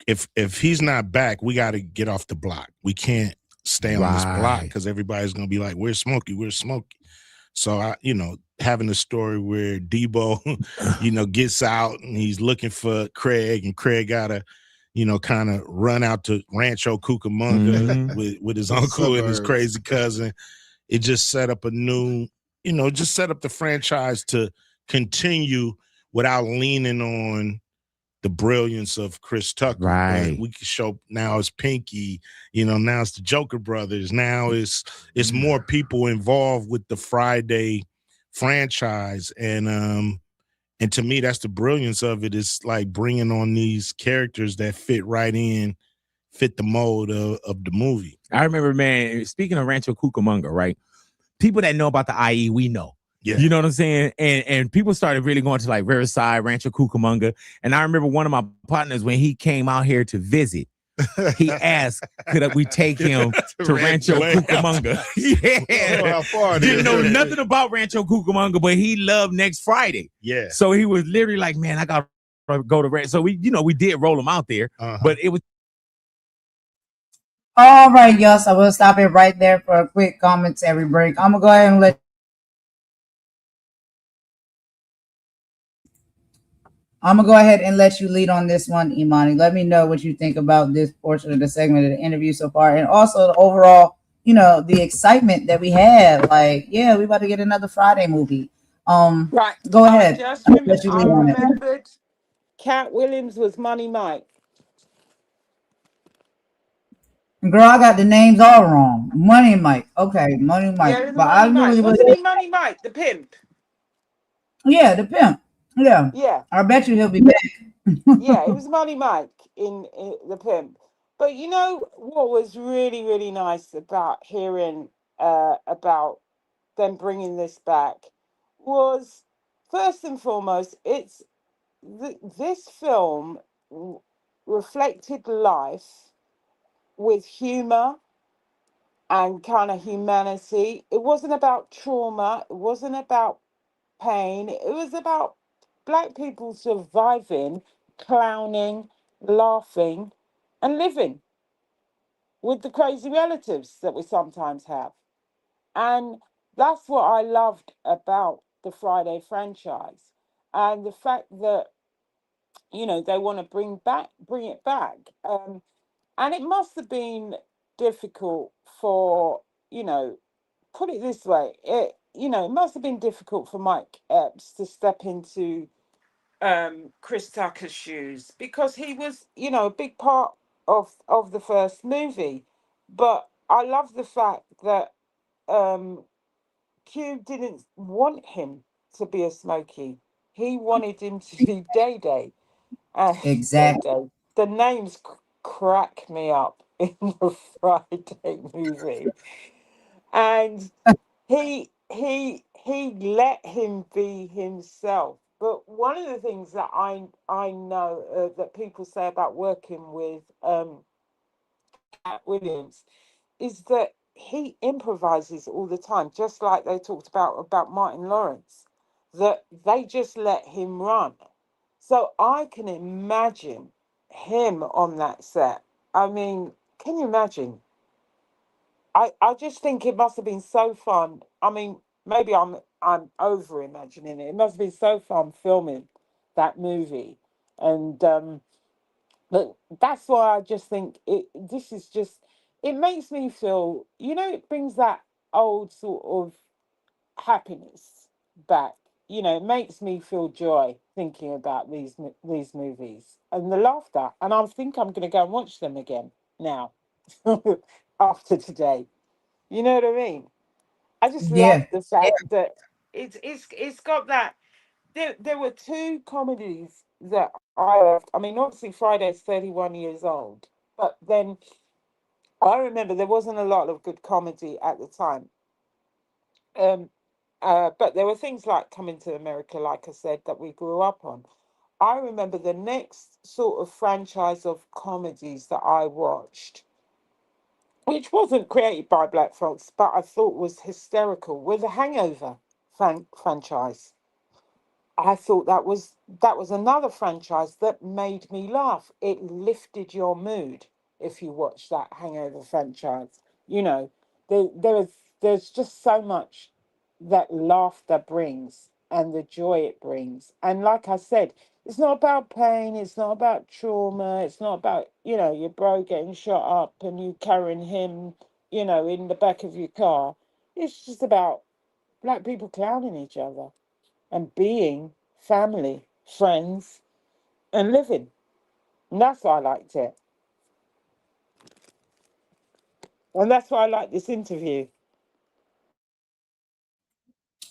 if he's not back, we got to get off the block. We can't stay on this block because everybody's gonna be like, "Where's Smokey? Where's Smokey?" So I, you know, having a story where Debo, you know, gets out and he's looking for Craig, and Craig gotta, you know, kind of run out to Rancho Cucamonga with his uncle and his crazy cousin. It just set up a new, you know, just set up the franchise to continue without leaning on the brilliance of Chris Tucker. Right. But we can show now it's Pinky, you know, now it's the Joker brothers. Now it's more people involved with the Friday franchise. And to me, that's the brilliance of it. It's like bringing on these characters that fit right in, fit the mold of the movie. I remember, man, speaking of Rancho Cucamonga, right? People that know about the IE, we know. Yeah. You know what I'm saying? And people started really going to like Riverside, Rancho Cucamonga. And I remember one of my partners, when he came out here to visit, he asked, could we take him to Rancho Cucamonga? Yeah. How far it Didn't is. know nothing about Rancho Cucamonga, but he loved Next Friday. Yeah. So he was literally like, man, I got to go to Rancho. So we did roll him out there, but it was. All right, y'all. So we'll stop it right there for a quick commentary break. I'm gonna go ahead and let you lead on this one, Imani. Let me know what you think about this portion of the segment of the interview so far, and also the overall, you know, the excitement that we had. Like, yeah, we about to get another Friday movie. Right. Go ahead. I Let you lead on it. remembered Cat Williams was Money Mike. Girl, I got the names all wrong. Money Mike. Okay, Money Mike. Yeah, it was But I Money Mike. really Wasn't he Money Mike, the pimp? Yeah, the pimp. Yeah. Yeah. I bet you he'll be back. Yeah, it was Money Mike in the pimp. But you know what was really, really nice about hearing about them bringing this back was, first and foremost, it's this film reflected life with humor and kind of humanity. It wasn't about trauma. It wasn't about pain. It was about Black people surviving, clowning, laughing, and living with the crazy relatives that we sometimes have. And that's what I loved about the Friday franchise. And the fact that, you know, they want to bring it back. And it must have been difficult for, you know, put it this way, it must have been difficult for Mike Epps to step into Chris Tucker's shoes, because he was, you know, a big part of the first movie. But I love the fact that Q didn't want him to be a Smokey. He wanted him to be Day Day. And Day Exactly. Day. The names crack me up in the Friday movie. And he let him be himself. But one of the things that I know that people say about working with Williams is that he improvises all the time, just like they talked about Martin Lawrence, that they just let him run. So I can imagine him on that set. I mean, can you imagine? I just think it must have been so fun. I mean, maybe I'm over imagining it. It must have been so fun filming that movie. And but that's why I just think this is just, it makes me feel, it brings that old sort of happiness back. It makes me feel joy thinking about these movies and the laughter. And I think I'm going to go and watch them again now after today. You know what I mean? I just love Yeah. the fact that it's got that. There were two comedies that I loved. I mean, obviously Friday's 31 years old, but then I remember there wasn't a lot of good comedy at the time. Um, but there were things like Coming to America, like I said, that we grew up on. I remember the next sort of franchise of comedies that I watched, which wasn't created by black folks, but I thought was hysterical, were the Hangover franchise. I thought that was another franchise that made me laugh. It lifted your mood if you watch that Hangover franchise. You know, there's just so much that laughter brings and the joy it brings. And like I said, it's not about pain, it's not about trauma, it's not about, your bro getting shot up and you carrying him, in the back of your car. It's just about black people clowning each other and being family, friends, and living. And that's why I liked it. And that's why I like this interview.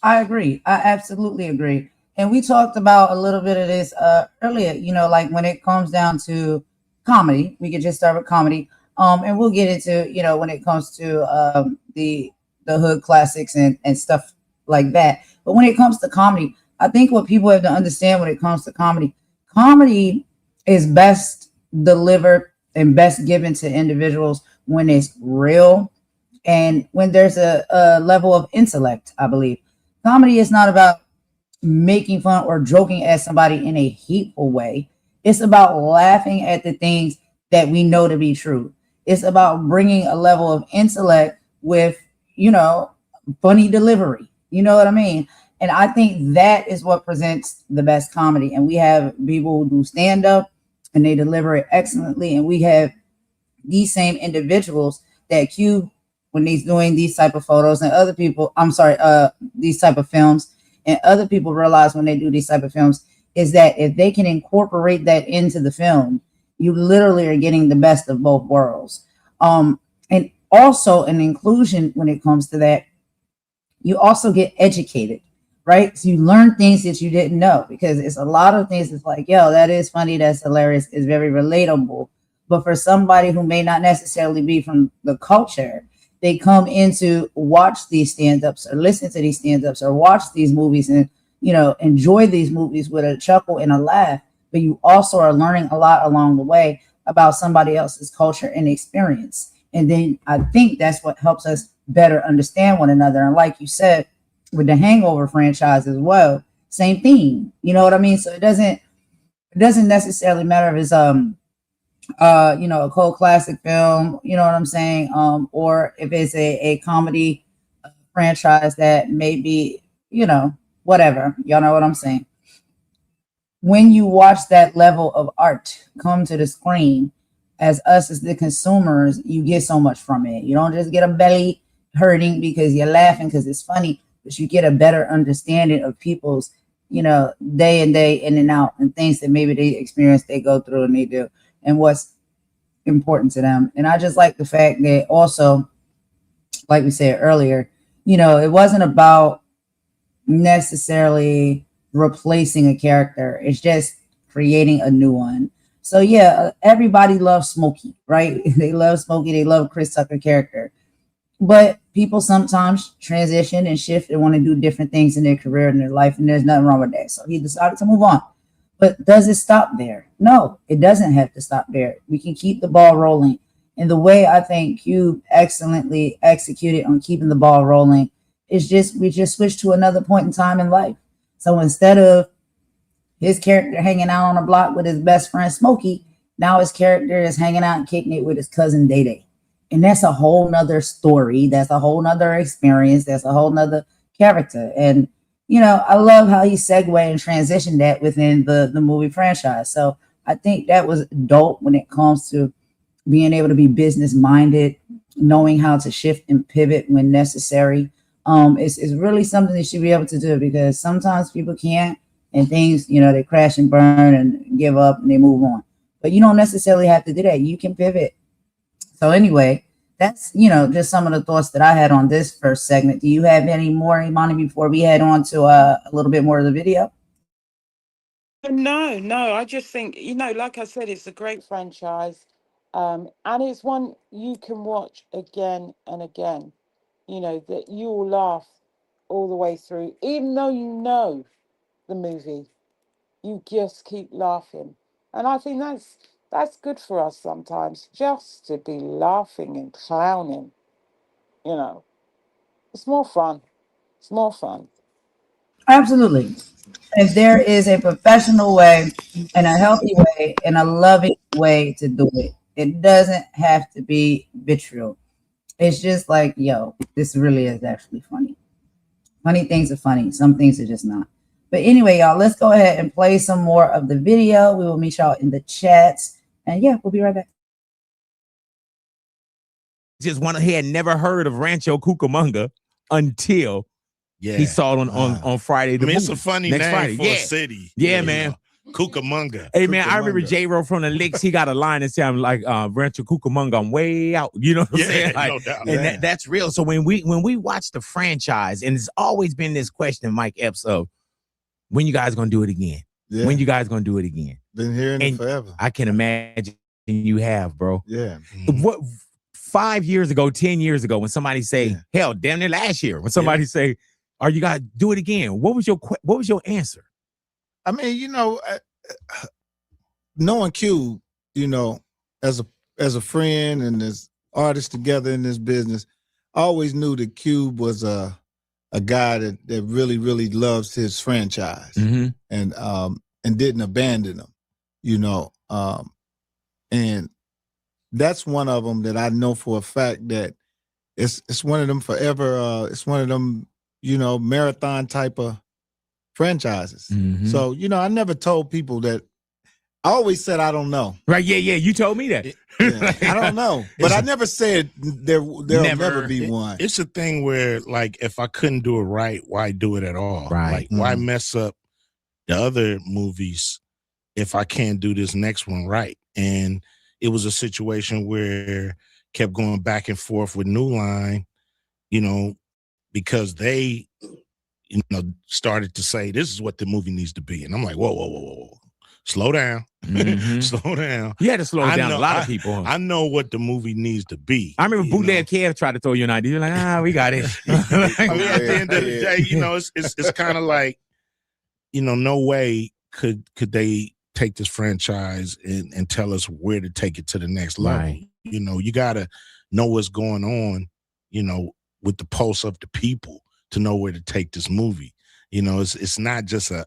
I agree. I absolutely agree. And we talked about a little bit of this earlier, like when it comes down to comedy, we could just start with comedy. And we'll get into, when it comes to the hood classics and stuff like that. But when it comes to comedy, I think what people have to understand when it comes to comedy is best delivered and best given to individuals when it's real and when there's a level of intellect, I believe. Comedy is not about making fun or joking at somebody in a hateful way. It's about laughing at the things that we know to be true. It's about bringing a level of intellect with, funny delivery. You know what I mean? And I think that is what presents the best comedy. And we have people who do stand up and they deliver it excellently. And we have these same individuals that cue when he's doing these type of photos and other people, these type of films, and other people realize when they do these type of films is that if they can incorporate that into the film, you literally are getting the best of both worlds. And also an inclusion when it comes to that, you also get educated, right? So you learn things that you didn't know because it's a lot of things. It's like, yo, that is funny, that's hilarious, is very relatable. But for somebody who may not necessarily be from the culture, they come in to watch these stand-ups or listen to these stand-ups or watch these movies and, enjoy these movies with a chuckle and a laugh. But you also are learning a lot along the way about somebody else's culture and experience. And then I think that's what helps us better understand one another. And like you said, with the Hangover franchise as well, same thing. You know what I mean? So it doesn't necessarily matter if it's a cult classic film, you know what I'm saying? Or if it's a comedy franchise that may be, whatever. Y'all know what I'm saying. When you watch that level of art come to the screen, as us as the consumers, you get so much from it. You don't just get a belly hurting because you're laughing because it's funny, but you get a better understanding of people's, day and day in and out and things that maybe they experience, they go through and they do, and what's important to them. And I just like the fact that also, like we said earlier, it wasn't about necessarily replacing a character. It's just creating a new one. So yeah, everybody loves Smokey, right? They love Smokey. They love Chris Tucker character. But people sometimes transition and shift and want to do different things in their career and their life, and there's nothing wrong with that. So he decided to move on. But does it stop there? No, it doesn't have to stop there. We can keep the ball rolling And the way I think Cube excellently executed on keeping the ball rolling is just we just switched to another point in time in life. So instead of his character hanging out on the block with his best friend Smokey, now his character is hanging out and kicking it with his cousin Day Day. And that's a whole nother story. That's a whole nother experience. That's a whole nother character. And, you know, I love how he segued and transitioned that within the movie franchise. So I think that was dope when it comes to being able to be business minded, knowing how to shift and pivot when necessary. It's really something they should be able to do because sometimes people can't and things, you know, they crash and burn and give up and they move on. But you don't necessarily have to do that. You can pivot. So anyway, that's, you know, just some of the thoughts that I had on this first segment. Do you have any more, Imani, before we head on to a little bit more of the video? No, I just think, you know, like I said, it's a great franchise. And it's one you can watch again and again, you know, that you will laugh all the way through, even though you know the movie, you just keep laughing. And I think that's good for us sometimes, just to be laughing and clowning, you know. It's more fun. It's more fun. Absolutely. If there is a professional way and a healthy way and a loving way to do it, it doesn't have to be vitriol. It's just like, yo, this really is actually funny. Funny things are funny. Some things are just not. But anyway, y'all, let's go ahead and play some more of the video. We will meet y'all in the chats. And yeah, we'll be right back. Just one he had never heard of Rancho Cucamonga until he saw it on Friday. I mean, it's a funny next name Friday. for a city. Yeah, man. Cucamonga. Hey, man, I remember J-Ro from the Licks. He got a line that sounded like Rancho Cucamonga, I'm way out. You know what I'm saying? Like, no doubt. And that's real. So when we watch the franchise, and it's always been this question, Mike Epps, of when you guys going to do it again? Yeah. When you guys going to do it again? Been hearing it forever. I can imagine you have, bro. Yeah. What 5 years ago, 10 years ago, when somebody say, hell, damn near last year, when somebody say, are you guys do it again? What was your answer? I mean, you know, knowing Q, you know, as a friend and as artists together in this business, I always knew that Cube was a guy that really, really loves his franchise and didn't abandon them, you know. And that's one of them that I know for a fact that it's one of them forever. It's one of them, you know, marathon type of franchises. So, you know, I never told people that. I always said I don't know. Right? Yeah. You told me that. I don't know, but I never said there'll never be one. It's a thing where, like, if I couldn't do it right, why do it at all? Right. Like, why mess up the other movies if I can't do this next one right? And it was a situation where kept going back and forth with New Line, you know, because they, you know, started to say this is what the movie needs to be, and I'm like, whoa. Slow down. Slow down. You had to slow down a lot of people. I know what the movie needs to be. I remember Bootleg Kev tried to throw you an idea. You're like, we got it. I mean, at the end of the day, you know, it's kind of like, you know, no way could they take this franchise and tell us where to take it to the next level. Right. You know, you got to know what's going on, you know, with the pulse of the people to know where to take this movie. You know, it's not just a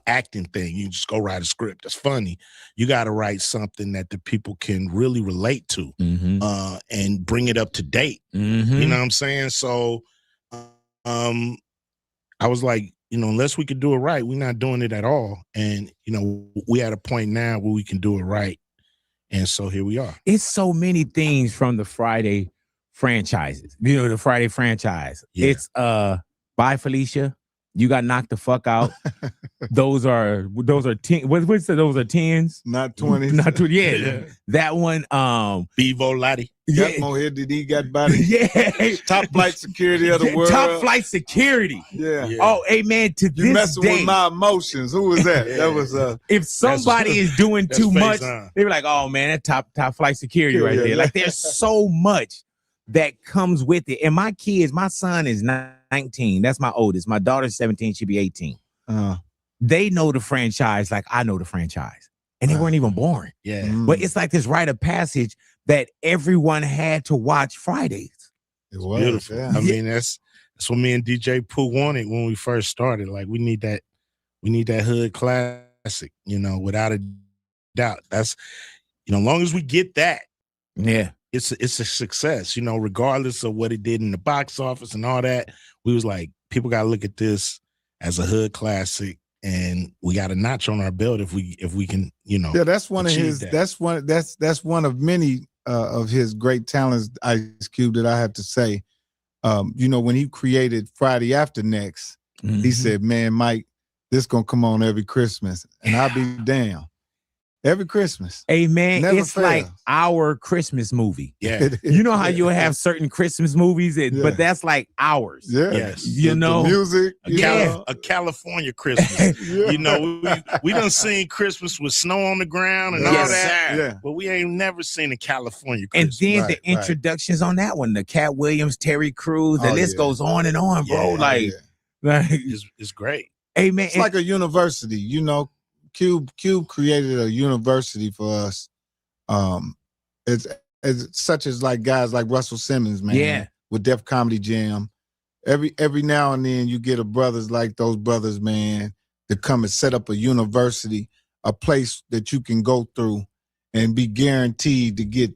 acting thing. You just go write a script that's funny. You got to write something that the people can really relate to and bring it up to date. You know what I'm saying? So I was like, you know, unless we could do it right, we're not doing it at all. And, you know, we at a point now where we can do it right. And so here we are. It's so many things from the Friday franchises. You know, the Friday franchise. Yeah. It's Bye Felicia. You got knocked the fuck out. Those are 10. What's those are 10s? Not 20s. Not 20. Yeah. That one. Bevo Lottie. Got more head than he got body. Yeah. Top flight security of the world. Top flight security. Yeah. Oh, hey man, to you this messing day, with my emotions. Who was that? That was if somebody is doing too much, they be like, oh man, that top flight security right there. Like there's so much that comes with it. And my kids, my son is 19. That's my oldest. My daughter's 17. She'll be 18. They know the franchise like I know the franchise. and they weren't even born. Yeah. But it's like this rite of passage that everyone had to watch Fridays. It was Beautiful. yeah. I mean, that's what me and DJ Pooh wanted when we first started. Like, we need that hood classic, without a doubt. That's, as long as we get that, Yeah. it's a success, regardless of what it did in the box office and all that. We was like, people got to look at this as a hood classic, and we got a notch on our belt if we can, Yeah, that's one of his. that. That's one of many of his great talents, Ice Cube, that I have to say. When he created Friday After Next, he said, "Man, Mike, this gonna come on every Christmas," and I'll be damn. Every Christmas. Hey, man, Never it's like fails. our Christmas movie. Yeah. You know how you'll have certain Christmas movies, Yeah. but that's like ours. Yeah. Yes. The music. A California Christmas. We done seen Christmas with snow on the ground and all Yes, that. sir. Yeah. But we ain't never seen a California And Christmas. then Right, the introductions on that one, the Cat Williams, Terry Crews, the Oh, list yeah. goes on and on, bro. Yeah. Like, like, It's great. hey, man. It's like a university, Cube created a university for us. It's such as like guys like Russell Simmons, man. Yeah. With Def Comedy Jam. Every now and then you get a brothers like those brothers, man, to come and set up a university, a place that you can go through and be guaranteed to get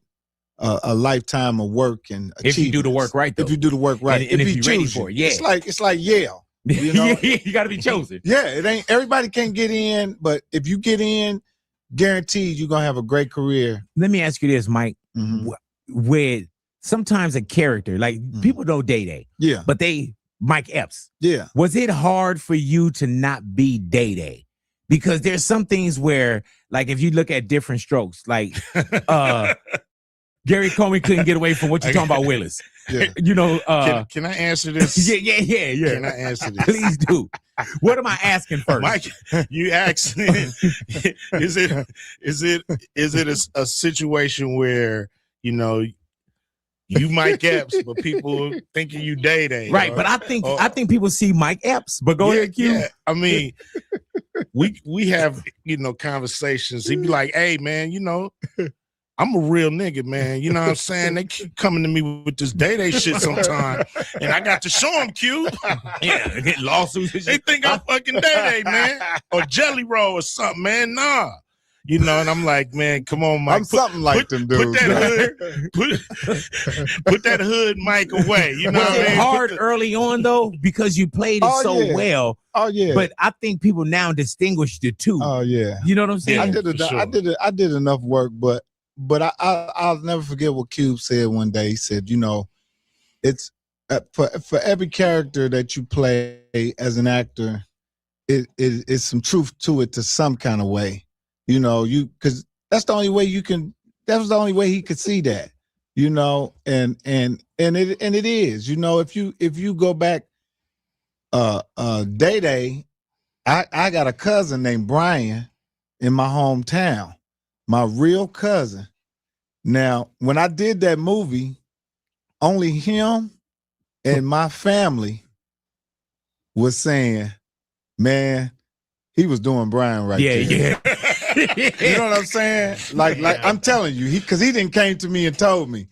a lifetime of work and if you do the work right, though. If you do the work right. And if he you're ready choose for you. it, yeah. It's like Yale. You know? You got to be chosen. Yeah, it ain't everybody can get in, but if you get in, guaranteed you're gonna have a great career. Let me ask you this, Mike. Mhm. With sometimes a character, like people know Day Day, Yeah, but Mike Epps. yeah. Was it hard for you to not be Day Day? Because there's some things where, like, if you look at different strokes, like Gary Coleman couldn't get away from what you're talking about, Willis. Yeah. Can I answer this? Yeah. Can I answer this? Please do. What am I asking first? Mike, you asked, is it a situation where, you Mike Epps, but people thinking you Day Day? Right, but I think people see Mike Epps. But go ahead, Q. Yeah. I mean, we have, conversations. He'd be like, hey, man, I'm a real nigga, man. You know what I'm saying? They keep coming to me with this Day shit sometime, and I got to show them, Q. Yeah, get lawsuits. They think I'm fucking Day, man, or Jelly Roll or something, man. Nah. And I'm like, man, come on, Mike. I'm something like them dudes. Put that hood, put that hood mic away. You know Was what I it mean? hard early on though because you played it so yeah. well? Oh yeah. But I think people now distinguish the two. Oh yeah. You know what I'm saying? I did enough work, but I'll never forget what Cube said one day. He said, it's for every character that you play as an actor, it's some truth to it to some kind of way. Because that's the only way that was the only way he could see that, and it is, if you go back, Day Day, I got a cousin named Brian in my hometown, my real cousin. Now, when I did that movie, only him and my family was saying, man, he was doing Brian right there. Yeah. You know what I'm saying? Like I'm telling you, because he didn't came to me and told me,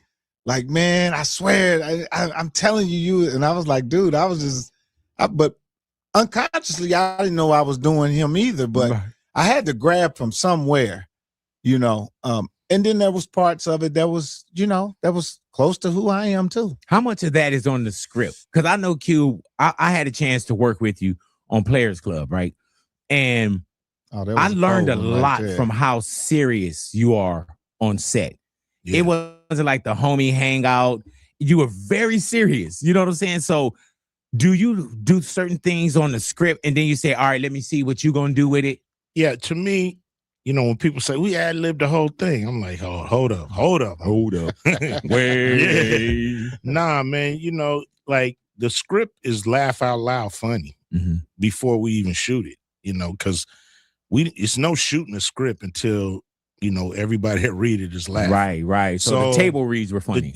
like, man, I swear, I'm telling you, and I was like, dude, I was just, but unconsciously, I didn't know I was doing him either, but Right. I had to grab from somewhere, and then there was parts of it that was, that was close to who I am too. How much of that is on the script? Because I know Q, I had a chance to work with you on Players Club, right? And I learned a lot from how serious you are on set. Yeah. It wasn't like the homie hangout. You were very serious. You know what I'm saying? So do you do certain things on the script and then you say, all right, let me see what you're going to do with it? Yeah, to me, when people say we ad-libbed the whole thing, I'm like, oh, hold up. Wait. Nah, man, like the script is laugh out loud funny before we even shoot it, because it's no shooting a script until, everybody that read it is laughing. Right. So the table reads were funny.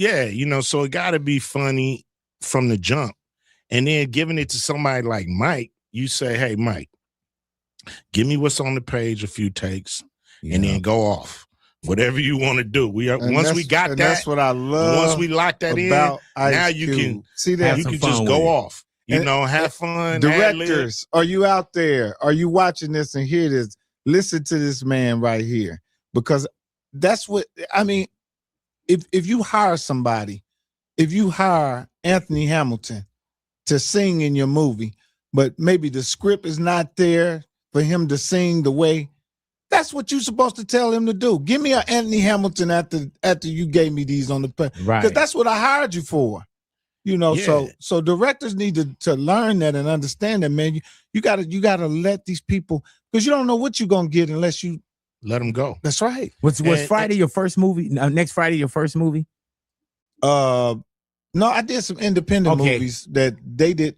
So it got to be funny from the jump. And then giving it to somebody like Mike, you say, hey, Mike, give me what's on the page, a few takes. and then go off. Whatever you want to do. Once we got that, that's what I love. Once we lock that in, now you can see that you can just go off. Have fun. Directors, are you out there? Are you watching this and hear this? Listen to this man right here, because that's what I mean. If you hire somebody, if you hire Anthony Hamilton to sing in your movie, but maybe the script is not there for him to sing the way. That's what you're supposed to tell him to do. Give me an Anthony Hamilton after you gave me these on the page. Right. Because that's what I hired you for. So directors need to learn that and understand that, man. You gotta let these people, because you don't know what you're gonna get unless you let them go. That's right. Was Friday your first movie? Next Friday your first movie? No, I did some independent movies that they did.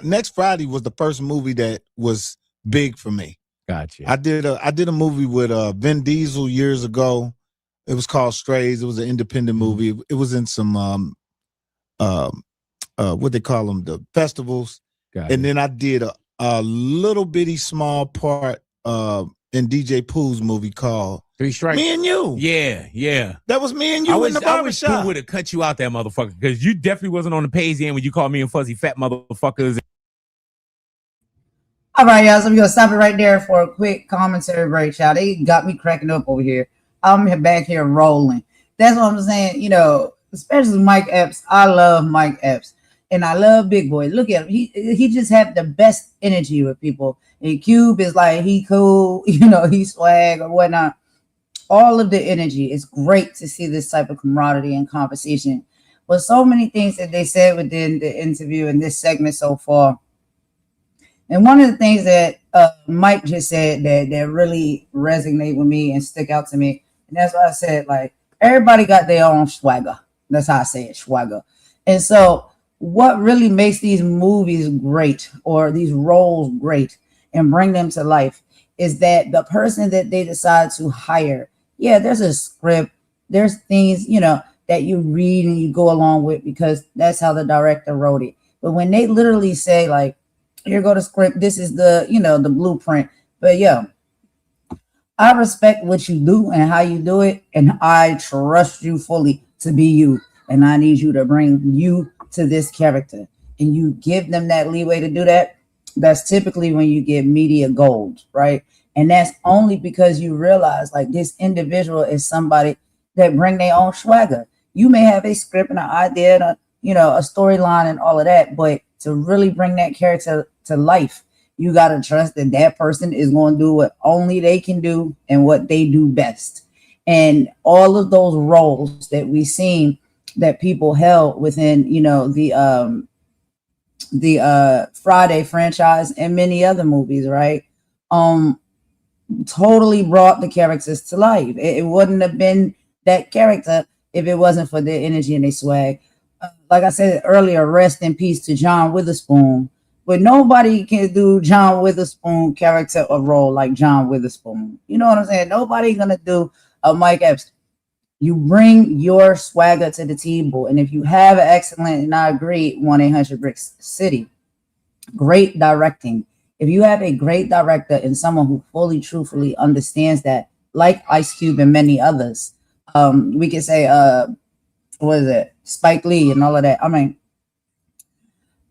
Next Friday was the first movie that was big for me. Gotcha. I did a movie with Vin Diesel years ago. It was called Strays. It was an independent movie. It was in some what they call them, the festivals. And then I did a little bitty small part in DJ Pooh's movie called Three Strikes. Me and You. Yeah. That was me and you in the barbershop. I wish Pooh would have cut you out that motherfucker, because you definitely wasn't on the page end when you called me and Fuzzy fat motherfuckers. All right, y'all. So we're gonna stop it right there for a quick commentary break, y'all. They got me cracking up over here. I'm back here rolling. That's what I'm saying. Especially Mike Epps. I love Mike Epps, and I love Big Boy. Look at him. He just had the best energy with people. And Cube is like, he cool, he swag or whatnot. All of the energy. It's great to see this type of camaraderie and conversation. But so many things that they said within the interview in this segment so far. And one of the things that Mike just said that really resonate with me and stick out to me, and that's why I said, like, everybody got their own swagger. That's how I say it, swagger. And so what really makes these movies great, or these roles great, and bring them to life, is that the person that they decide to hire, there's a script, there's things, that you read and you go along with because that's how the director wrote it. But when they literally say, like, here go the script, this is the, the blueprint. But I respect what you do and how you do it, and I trust you fully to be you. And I need you to bring you to this character, and you give them that leeway to do that. That's typically when you get media gold, right? And that's only because you realize, like, this individual is somebody that bring their own swagger. You may have a script and an idea, and a storyline and all of that, but to really bring that character to life, you got to trust that that person is going to do what only they can do and what they do best. And all of those roles that we seen that people held within, the Friday franchise and many other movies, right? Totally brought the characters to life. It wouldn't have been that character if it wasn't for their energy and their swag. Like I said earlier, rest in peace to John Witherspoon. But nobody can do John Witherspoon character or role like John Witherspoon. You know what I'm saying? Nobody's gonna do a Mike Epps. You bring your swagger to the table, and if you have an excellent, and I agree, 1-800 Bricks City, great directing. If you have a great director and someone who fully, truthfully understands that, like Ice Cube and many others, we can say, what is it, Spike Lee and all of that. I mean,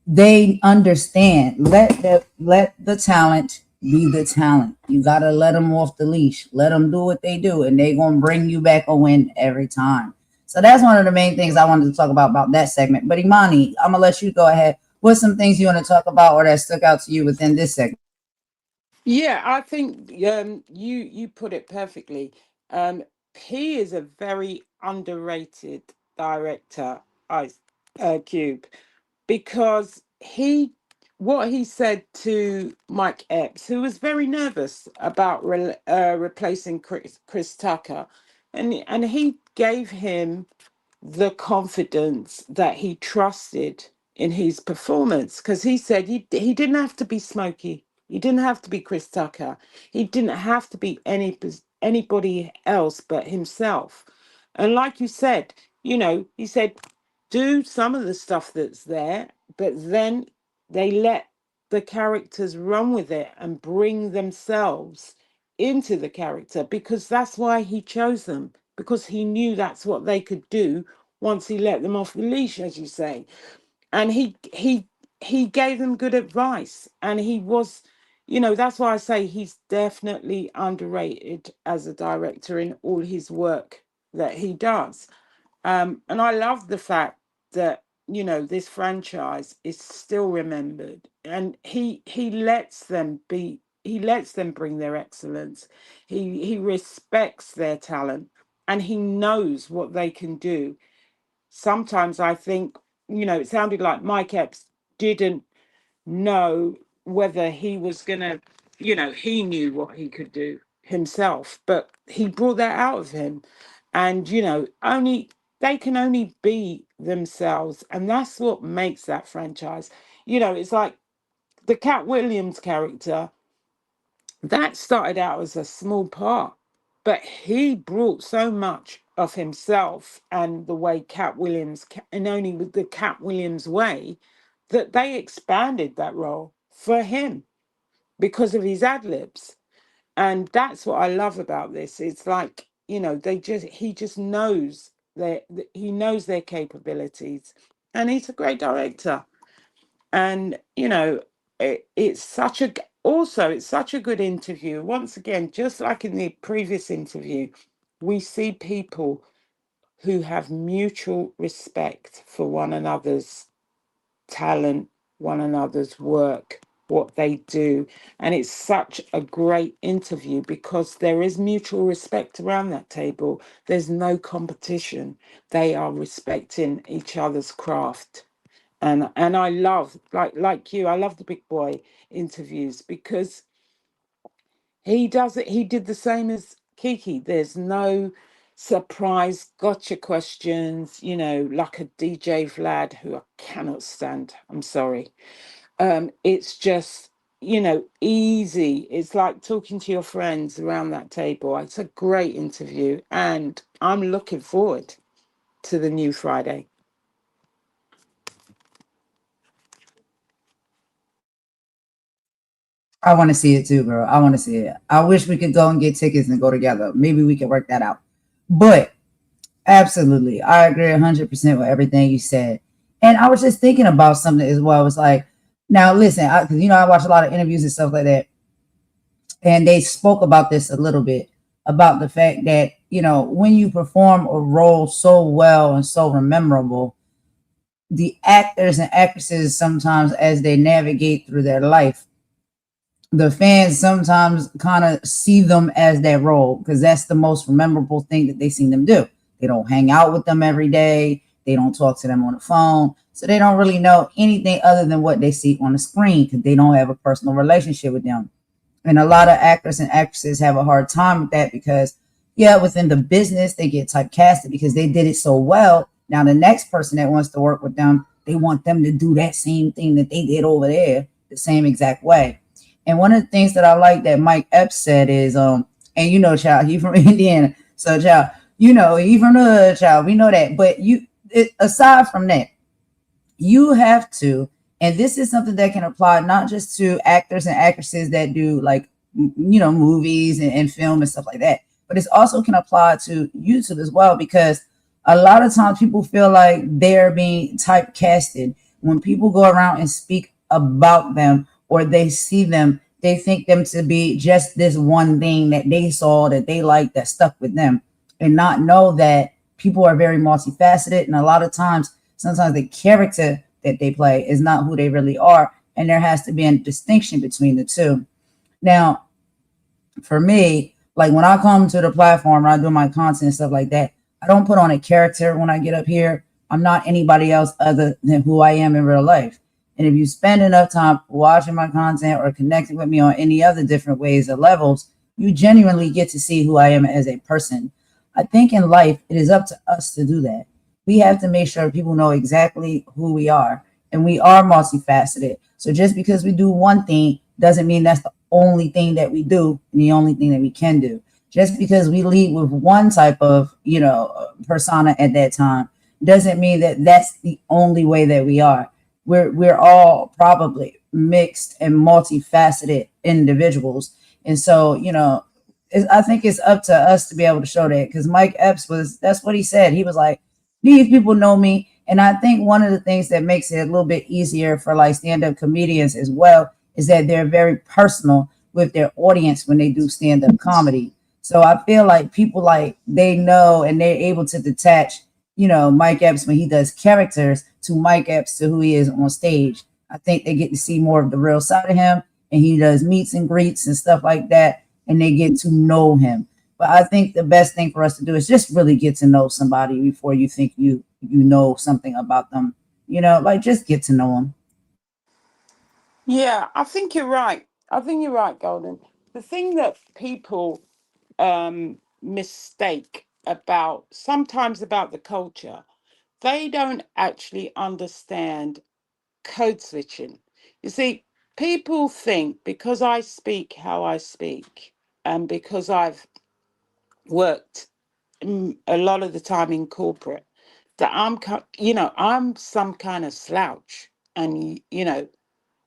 they understand. Let the talent be the talent. You gotta let them off the leash. Let them do what they do, and they're gonna bring you back a win every time. So that's one of the main things I wanted to talk about that segment. But Imani, I'm gonna let you go ahead. What's some things you want to talk about or that stuck out to you within this segment? Yeah, I think you put it perfectly. He is a very underrated director, Cube, because what he said to Mike Epps, who was very nervous about replacing Chris Tucker, and he gave him the confidence that he trusted in his performance, because he said he didn't have to be Smokey, he didn't have to be Chris Tucker, he didn't have to be anybody else but himself. And like you said, he said, do some of the stuff that's there, but then they let the characters run with it and bring themselves into the character, because that's why he chose them, because he knew that's what they could do once he let them off the leash, as you say. And he gave them good advice, and he was, that's why I say he's definitely underrated as a director in all his work that he does. And I love the fact that, this franchise is still remembered, and he lets them bring their excellence. He respects their talent, and he knows what they can do. Sometimes I think, it sounded like Mike Epps didn't know whether he was gonna, he knew what he could do himself, but he brought that out of him. And, only they can only be themselves. And that's what makes that franchise. It's like the Cat Williams character that started out as a small part, but he brought so much of himself and the way Cat Williams, and only with the Cat Williams way, that they expanded that role for him because of his ad libs. And that's what I love about this. It's like, he just knows he knows their capabilities, and he's a great director. And it's such a also it's such a good interview. Once again, just like in the previous interview, we see people who have mutual respect for one another's talent, one another's work, what they do. And it's such a great interview because there is mutual respect around that table. There's no competition. They are respecting each other's craft. And I love, like you, I love the Big Boy interviews because he does it. He did the same as Kiki. There's no surprise gotcha questions, like a DJ Vlad, who I cannot stand. I'm sorry. It's just, easy. It's like talking to your friends around that table. It's a great interview, and I'm looking forward to the new Friday. I want to see it too, bro. I want to see it. I wish we could go and get tickets and go together. Maybe we could work that out. But absolutely, I agree 100% with everything you said. And I was just thinking about something as well. It's like, now listen, because I watch a lot of interviews and stuff like that, and they spoke about this a little bit about the fact that when you perform a role so well and so memorable, the actors and actresses sometimes, as they navigate through their life, the fans sometimes kind of see them as that role because that's the most memorable thing that they see them do. They don't hang out with them every day. They don't talk to them on the phone. So they don't really know anything other than what they see on the screen because they don't have a personal relationship with them. And a lot of actors and actresses have a hard time with that because, yeah, within the business, they get typecasted because they did it so well. Now, the next person that wants to work with them, they want them to do that same thing that they did over there the same exact way. And one of the things that I like that Mike Epps said is, and child, he from Indiana. So, child, he from the hood, child. We know that. But aside from that, you have to, and this is something that can apply not just to actors and actresses that do like, movies and film and stuff like that, but it also can apply to YouTube as well, because a lot of times people feel like they're being typecasted. When people go around and speak about them or they see them, they think them to be just this one thing that they saw, that they liked, that stuck with them, and not know that people are very multifaceted. And a lot of times, sometimes the character that they play is not who they really are. And there has to be a distinction between the two. Now, for me, like when I come to the platform and I do my content and stuff like that, I don't put on a character when I get up here. I'm not anybody else other than who I am in real life. And if you spend enough time watching my content or connecting with me on any other different ways or levels, you genuinely get to see who I am as a person. I think in life, it is up to us to do that. We have to make sure people know exactly who we are. And we are multifaceted. So just because we do one thing doesn't mean that's the only thing that we do and the only thing that we can do. Just because we lead with one type of, persona at that time doesn't mean that that's the only way that we are. We're all probably mixed and multifaceted individuals. And so, I think it's up to us to be able to show that, because Mike Epps that's what he said. He was like, these people know me. And I think one of the things that makes it a little bit easier for like stand-up comedians as well is that they're very personal with their audience when they do stand-up comedy. So I feel like people like they know and they're able to detach, Mike Epps when he does characters to Mike Epps to who he is on stage. I think they get to see more of the real side of him, and he does meets and greets and stuff like that, and they get to know him. But I think the best thing for us to do is just really get to know somebody before you think you know something about them. Like just get to know them. Yeah, I think you're right. I think you're right, Golden. The thing that people mistake about sometimes about the culture, they don't actually understand code switching. You see, people think because I speak how I speak and because I've worked a lot of the time in corporate, that I'm some kind of slouch, and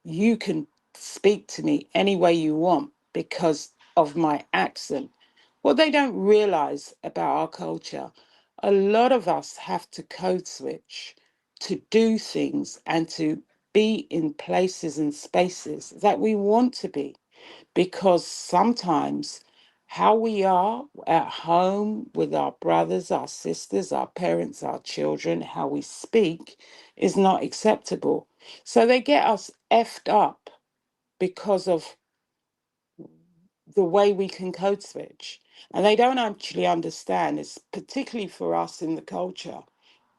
you can speak to me any way you want because of my accent. What they don't realize about our culture, a lot of us have to code switch to do things and to be in places and spaces that we want to be, because sometimes how we are at home with our brothers, our sisters, our parents, our children, how we speak is not acceptable. So they get us effed up because of the way we can code switch. And they don't actually understand, it's particularly for us in the culture,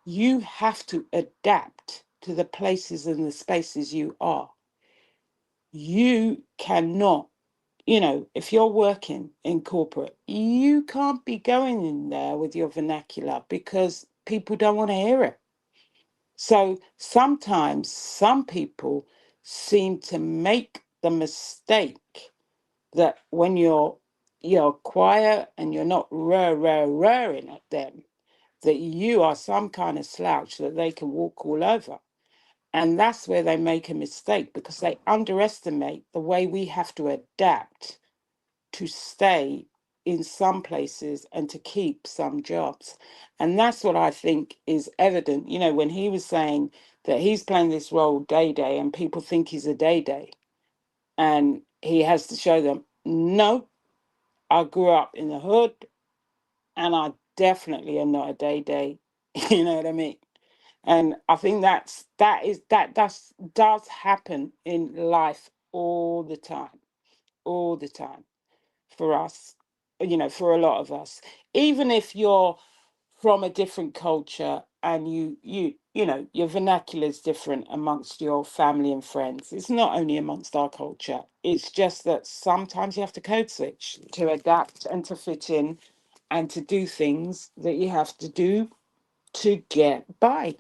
you have to adapt to the places and the spaces you are. You cannot, if you're working in corporate, you can't be going in there with your vernacular because people don't want to hear it. So sometimes some people seem to make the mistake that when you're quiet and you're not raring at them, that you are some kind of slouch that they can walk all over. And that's where they make a mistake, because they underestimate the way we have to adapt to stay in some places and to keep some jobs. And that's what I think is evident. When he was saying that he's playing this role Day Day and people think he's a Day Day, and he has to show them, no, I grew up in the hood and I definitely am not a Day Day. You know what I mean? And I think that does happen in life all the time for us, for a lot of us. Even if you're from a different culture and your vernacular is different amongst your family and friends. It's not only amongst our culture. It's just that sometimes you have to code switch to adapt and to fit in and to do things that you have to do to get by.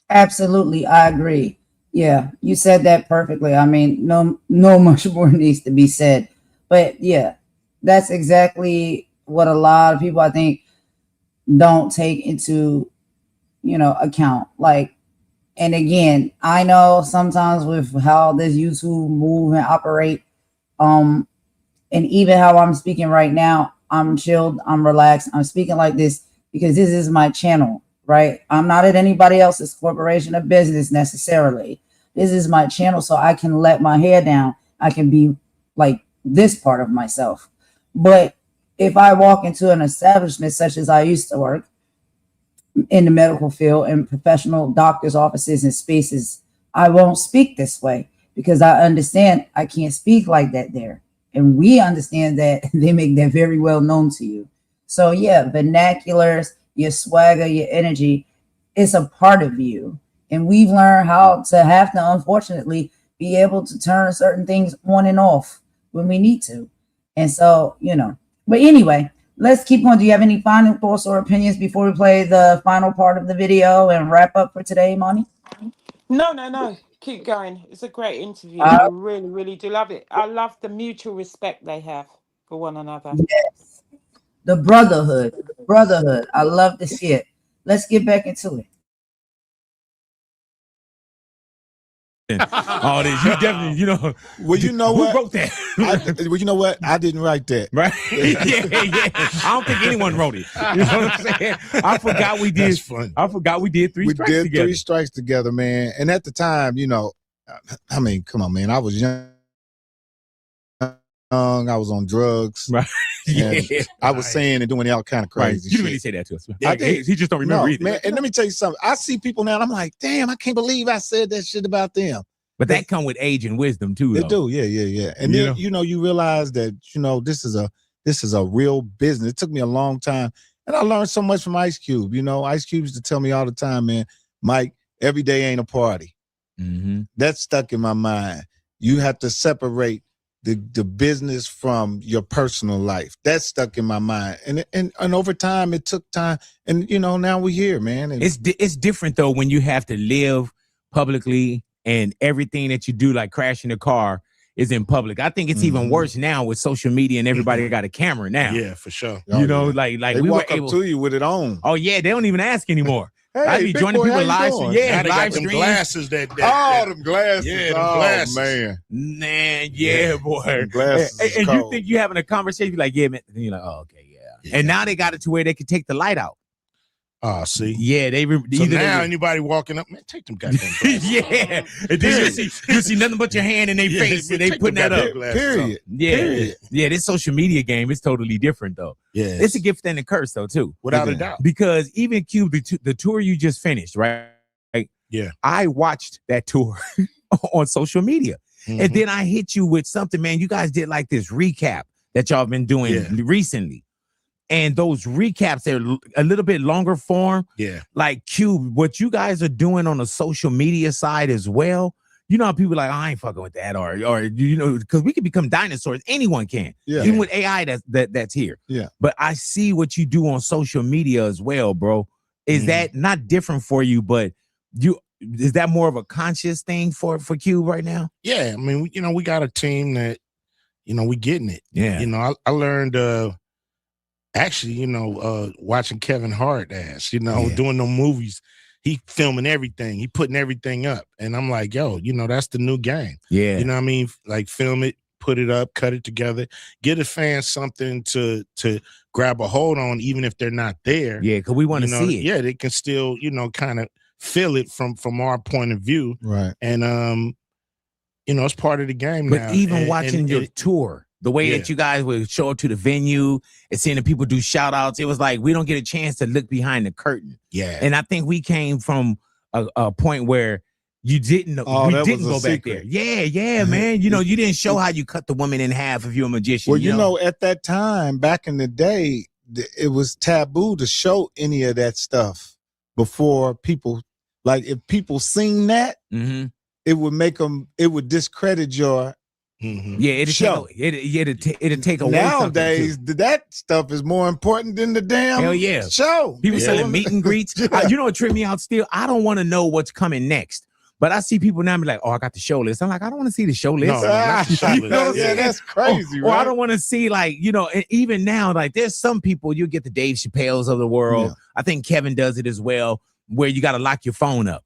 Absolutely, I agree. Yeah, you said that perfectly. I mean, no much more needs to be said. But yeah, that's exactly what a lot of people I think don't take into, account. Like, and again, I know sometimes with how this YouTube move and operate, um, and even how I'm speaking right now, I'm chilled, I'm relaxed, I'm speaking like this because this is my channel, right? I'm not at anybody else's corporation or business necessarily. This is my channel, so I can let my hair down. I can be like this part of myself. But if I walk into an establishment such as I used to work in the medical field and professional doctors' offices and spaces, I won't speak this way because I understand I can't speak like that there. And we understand that they make that very well known to you. So, yeah, vernaculars, your swagger, your energy, it's a part of you. And we've learned how to have to, unfortunately, be able to turn certain things on and off when we need to. And so, but anyway, let's keep on. Do you have any final thoughts or opinions before we play the final part of the video and wrap up for today, Monty? No, no, no. Keep going. It's a great interview. Uh, I really, really do love it. I love the mutual respect they have for one another. yes, the brotherhood, brotherhood. I love the shit. Let's get back into it. all this. You definitely, Well, you know who what? wrote that? Well, you know what? I didn't write that. Right? yeah. I don't think anyone wrote it. You know what I'm saying? I forgot we did. That's funny. I forgot we did 3 We strikes did together. 3 strikes together, man. And at the time, I mean, come on, man. I was young. I was on drugs. Right. And I was saying and doing all kind of Right. crazy You didn't shit. really say that to us. I did. He just don't remember No, either. man. And let me tell you something. I see people now, and I'm like, damn, I can't believe I said that shit about them. But that come with age and wisdom too. They though. do, yeah. And then you realize that this is a real business. It took me a long time, and I learned so much from Ice Cube. Ice Cube used to tell me all the time, man, Mike, every day ain't a party. Mm-hmm. That's stuck in my mind. You have to separate the business from your personal life. That's stuck in my mind, and over time it took time, and now we're here, man. And It's different though when you have to live publicly. And everything that you do, like crashing a car, is in public. I think it's even worse now with social media and everybody got a camera now. Yeah, for sure. Like they we walk were able up to you with it on. Oh yeah, they don't even ask anymore. Hey, I be big joining boy, people how you live. doing? Yeah, Now they got live them streams. glasses that them glasses. Yeah, them oh, glasses. man. Man, yeah, boy. Them glasses is And you cold. think you having a conversation, like, yeah, man. And you're like, oh, okay, yeah. And now they got it to where they can take the light out. Oh, see. Yeah, So now anybody walking up, man, take them goddamn glasses. yeah. And then you see nothing but your hand in their face and they putting that up. Period. Yeah. Period. Yeah, this social media game is totally different though. Yeah. It's a gift and a curse though, too. Without a doubt. Because even Cube, the tour you just finished, right? Yeah. I watched that tour on social media. Mm-hmm. And then I hit you with something, man. You guys did like this recap that y'all been doing recently. And those recaps, they're a little bit longer form. Yeah. Like Cube, what you guys are doing on the social media side as well. You know how people are like, oh, I ain't fucking with that, or because we can become dinosaurs. Anyone can. Yeah. Even with AI that's here. Yeah. But I see what you do on social media as well, bro. Is that not different for you, but is that more of a conscious thing for Cube right now? Yeah. I mean, we got a team that, we getting it. Yeah. I learned actually, watching Kevin Hart doing no movies. He filming everything. He putting everything up. And I'm like, yo, that's the new game. Yeah. You know what I mean? Like film it, put it up, cut it together, get a fan something to grab a hold on, even if they're not there. Yeah, because we want to see it. Yeah, they can still, kind of feel it from our point of view. Right. And it's part of the game but now. even watching your tour, the way that you guys would show up to the venue and seeing the people do shout outs, it was like we don't get a chance to look behind the curtain. Yeah. And I think we came from a point where you didn't we didn't go back there. Yeah, man. You didn't show how you cut the woman in half if you're a magician. Well, at that time, back in the day, it was taboo to show any of that stuff before people. Like if people seen that, it would discredit your Yeah, it'd show. It'd take away. Nowadays, that stuff is more important than the damn Hell yeah. show. People selling meet and greets. You know what tripped me out still? I don't want to know what's coming next. But I see people now be like, oh, I got the show list. I'm like, I don't want to see the show list. No, not the show list. You know what I'm saying? That's crazy, Or right? I don't want to see and even now, like there's some people, you get the Dave Chappelle's of the world. Yeah. I think Kevin does it as well, where you got to lock your phone up.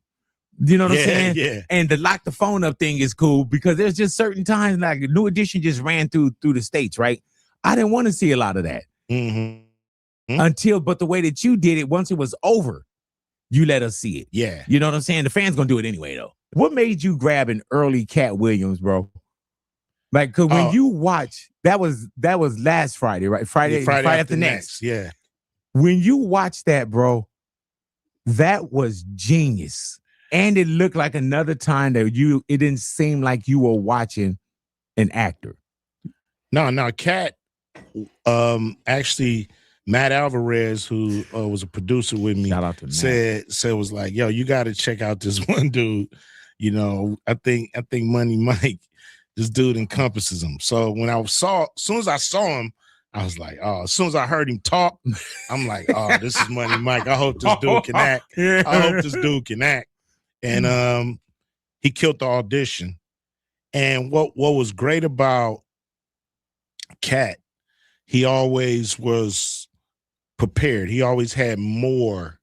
You know what I'm saying? Yeah. And the lock the phone up thing is cool because there's just certain times like New Edition just ran through the States, right? I didn't want to see a lot of that but the way that you did it, once it was over, you let us see it. Yeah. You know what I'm saying? The fans gonna do it anyway, though. What made you grab an early Cat Williams, bro? Like, cause when you watch, that was last Friday, right? Friday after next. Yeah. When you watch that, bro, that was genius. And it looked like another time that it didn't seem like you were watching an actor. No, Cat, actually, Matt Alvarez, who was a producer with me, Shout out to Matt. said was like, yo, you got to check out this one dude. I think Money Mike, this dude encompasses him. So when as soon as I saw him, I was like, oh, as soon as I heard him talk, I'm like, oh, this is Money Mike. I hope this dude can act. I hope this dude can act. And he killed the audition. And what was great about Cat, he always was prepared. He always had more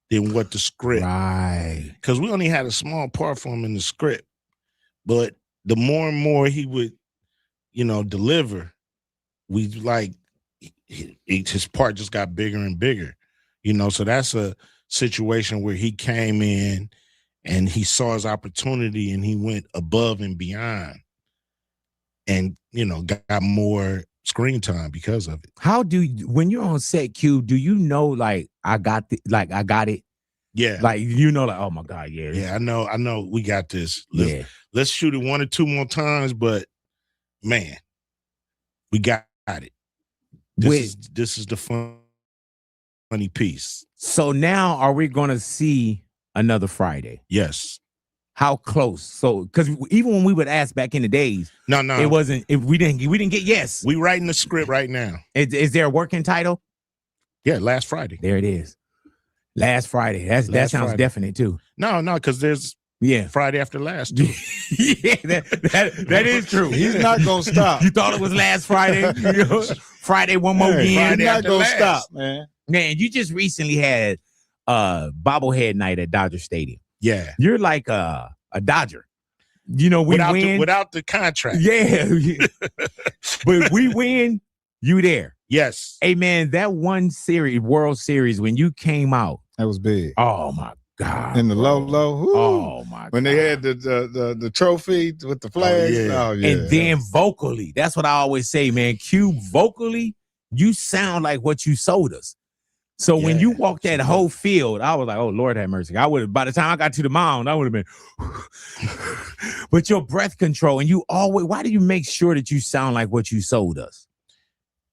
than what the script. Right. Because we only had a small part for him in the script. But the more and more he would, deliver, we like his part just got bigger and bigger. So that's a situation where he came in and he saw his opportunity and he went above and beyond and, got more screen time because of it. How do you, when you're on set, Q, do you know, like, I got it? Yeah. Like, like, oh my God, yeah. Yeah, I know we got this. Let's shoot it 1 or 2 more times, but man, we got it. This is the funny piece. So now are we gonna see another Friday? Yes. How close? So, because even when we would ask back in the days, no, it wasn't. If we didn't get yes. We writing the script right now. Is there a working title? Yeah, Last Friday. There it is. Last Friday. That sounds Friday. Definite too. No, because there's Friday after last too. Yeah, that is true. He's not gonna stop. You thought it was last Friday? Friday one more again. He's not gonna stop, man. Man, you just recently had bobblehead night at Dodger Stadium. Yeah. You're like a Dodger. We win. Without the contract. Yeah. But we win, you there. Yes. Hey, man, that one series, World Series, when you came out. That was big. Oh, my God. In the low. Whoo. Oh, my God. When they had the trophy with the flags. Oh, yeah. And then vocally, that's what I always say, man. Q, vocally, you sound like what you sold us. So when you walked that whole field, I was like, oh, Lord have mercy. By the time I got to the mound, I would have been, but your breath control, and why do you make sure that you sound like what you sold us?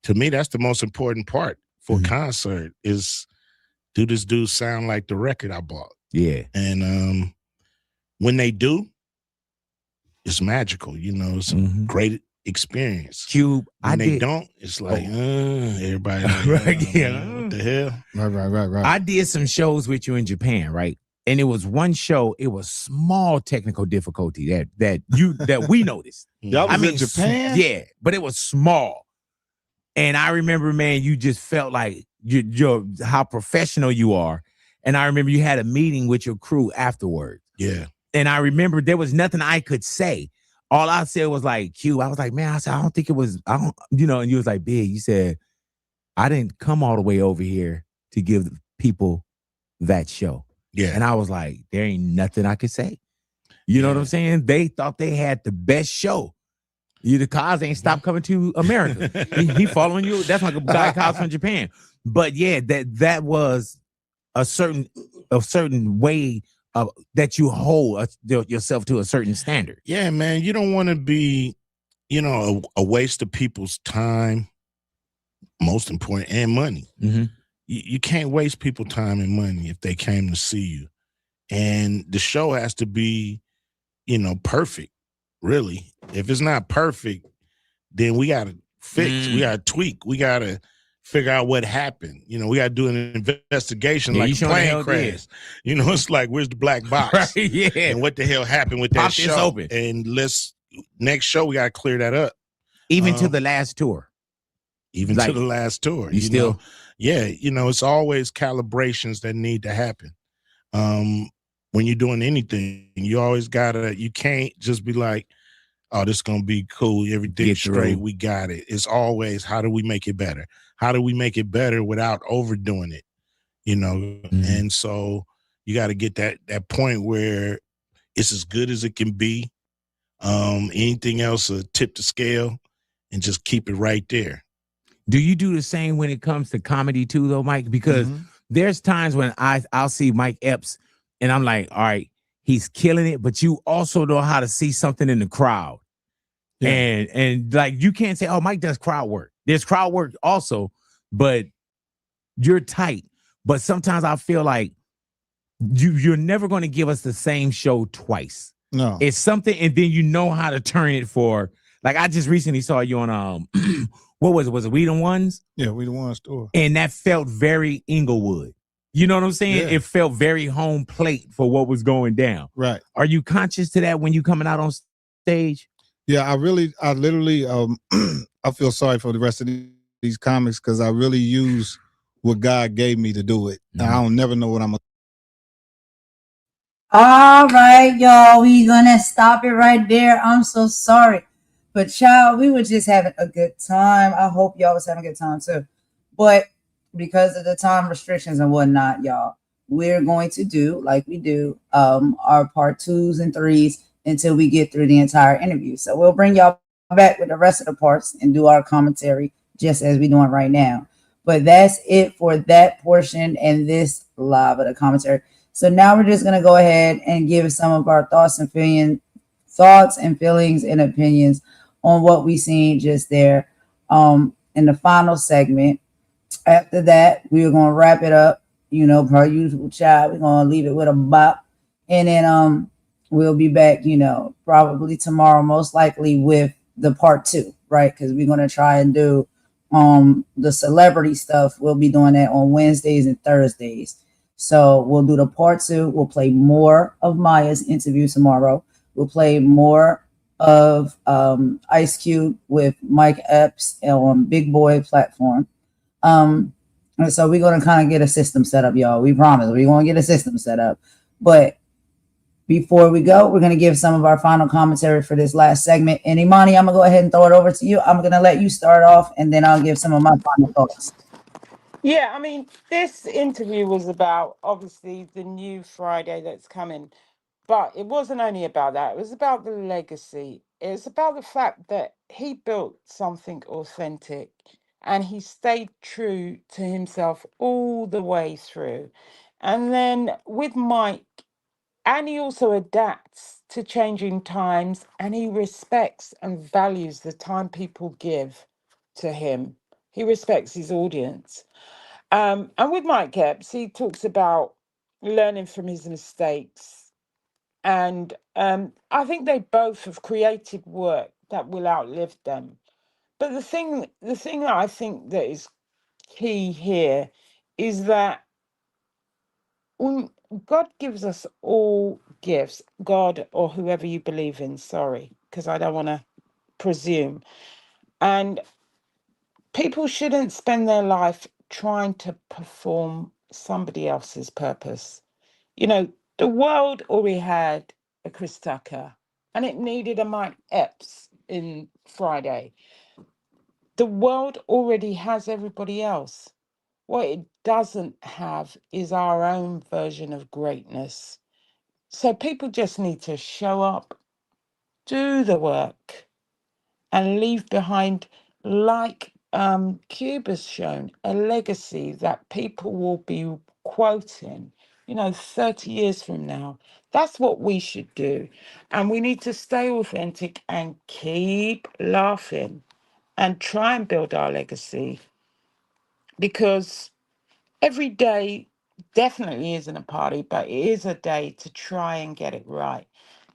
To me, that's the most important part for a concert is, do this dude sound like the record I bought? Yeah. And when they do, it's magical. It's a great experience. Cube, they don't, it's like, everybody like, what the hell? Right. I did some shows with you in Japan, right? And it was one show, it was small technical difficulty that we noticed. Y'all was in Japan? Yeah, but it was small. And I remember, man, you just felt like you're how professional you are. And I remember you had a meeting with your crew afterwards. Yeah. And I remember there was nothing I could say. All I said was like, Q, I was like, man, I don't think it was, and you was like, Big, you said, I didn't come all the way over here to give people that show. Yeah. And I was like, there ain't nothing I could say. You know what I'm saying? They thought they had the best show. The cars ain't stopped coming to America. he following you. That's like a guy cars from Japan. But yeah, that was a certain way of that you hold yourself to a certain standard. Yeah, man. You don't want to be, a waste of people's time, most important, and money. Mm-hmm. You can't waste people's time and money if they came to see you. And the show has to be, perfect, really. If it's not perfect, then we got to fix, we got to tweak, we got to figure out what happened. We got to do an investigation like a plane crash. It's like, where's the black box? Right, yeah. And what the hell happened with that show? Open. And next show, we got to clear that up. Even to the last tour. Even to the last tour. You still? Yeah, it's always calibrations that need to happen. When you're doing anything, you always you can't just be like, oh, this is going to be cool. Everything's straight. We got it. It's always, how do we make it better? How do we make it better without overdoing it? And so you got to get that point where it's as good as it can be. Anything else will tip the scale and just keep it right there. Do you do the same when it comes to comedy too, though, Mike? Because there's times when I'll see Mike Epps and I'm like, all right, he's killing it, but you also know how to see something in the crowd. Yeah. And like, you can't say, oh, Mike does crowd work. There's crowd work also, but you're tight. But sometimes I feel like you're never going to give us the same show twice. No. It's something, and then you know how to turn it for, like, I just recently saw you on, what was it? Was it We the Ones? Yeah, We the Ones tour. And that felt very Inglewood. You know what I'm saying? Yeah. It felt very home plate for what was going down. Right. Are you conscious to that when you coming out on stage? Yeah, I literally, I feel sorry for the rest of these comics because I really use what God gave me to do it. I don't never know what I'm All right, y'all. We gonna stop it right there. I'm so sorry. But child, we were just having a good time. I hope y'all was having a good time too. But because of the time restrictions and whatnot, y'all, we're going to do like we do our part twos and threes until we get through the entire interview. So we'll bring y'all back with the rest of the parts and do our commentary just as we doing right now. But that's it for that portion and this live of the commentary. So now we're just gonna go ahead and give some of our thoughts and feelings and opinions on what we seen just there in the final segment. After that, we're gonna wrap it up, per usual child. We're gonna leave it with a bop. And then we'll be back, probably tomorrow, most likely with the part two, right? Because we're gonna try and do the celebrity stuff. We'll be doing that on Wednesdays and Thursdays. So we'll do the part two. We'll play more of Maya's interview tomorrow. We'll play more of Ice Cube with Mike Epps on Big Boy platform. And so we're gonna kind of get a system set up, y'all. We promise we're gonna get a system set up. But before we go, we're gonna give some of our final commentary for this last segment. And Imani, I'm gonna go ahead and throw it over to you. I'm gonna let you start off, and then I'll give some of my final thoughts. Yeah, I mean, this interview was about obviously the new Friday that's coming, but it wasn't only about that. It was about the legacy. It's about the fact that he built something authentic and he stayed true to himself all the way through. And then with Mike, and he also adapts to changing times and he respects and values the time people give to him. He respects his audience. And with Mike Epps, he talks about learning from his mistakes. And I think they both have created work that will outlive them. But the thing that I think that is key here is that when God gives us all gifts, God or whoever you believe in, sorry, because I don't want to presume. And people shouldn't spend their life trying to perform somebody else's purpose. You know, the world already had a Chris Tucker and it needed a Mike Epps in Friday. The world already has everybody else. What it doesn't have is our own version of greatness. So people just need to show up, do the work, and leave behind, like Cube has shown, a legacy that people will be quoting, 30 years from now. That's what we should do. And we need to stay authentic and keep laughing and try and build our legacy because every day definitely isn't a party, but it is a day to try and get it right.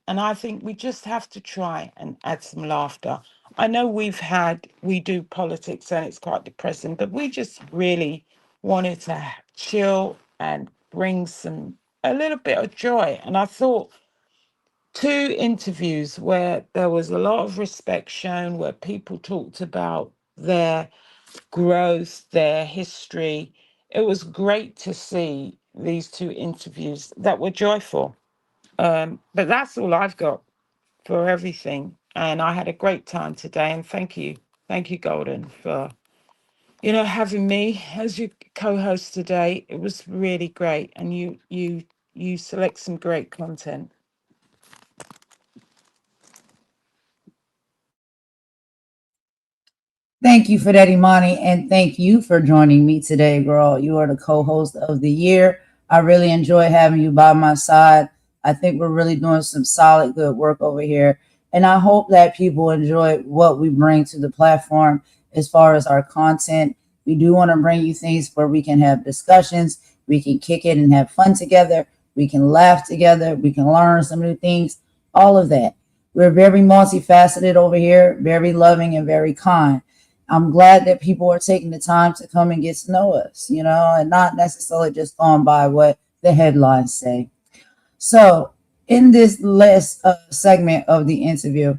And I think we just have to try and add some laughter. I know we do politics and it's quite depressing, but we just really wanted to chill and bring a little bit of joy. And I thought two interviews where there was a lot of respect shown, where people talked about their growth, their history. It was great to see these two interviews that were joyful. But that's all I've got for everything. And I had a great time today. And thank you. Thank you, Golden, for, having me as your co-host today. It was really great. And you select some great content. Thank you for that, Imani, and thank you for joining me today, girl. You are the co-host of the year. I really enjoy having you by my side. I think we're really doing some solid, good work over here, and I hope that people enjoy what we bring to the platform as far as our content. We do want to bring you things where we can have discussions, we can kick it and have fun together, we can laugh together, we can learn some new things, all of that. We're very multifaceted over here, very loving and very kind. I'm glad that people are taking the time to come and get to know us, and not necessarily just going by what the headlines say. So, in this last segment of the interview,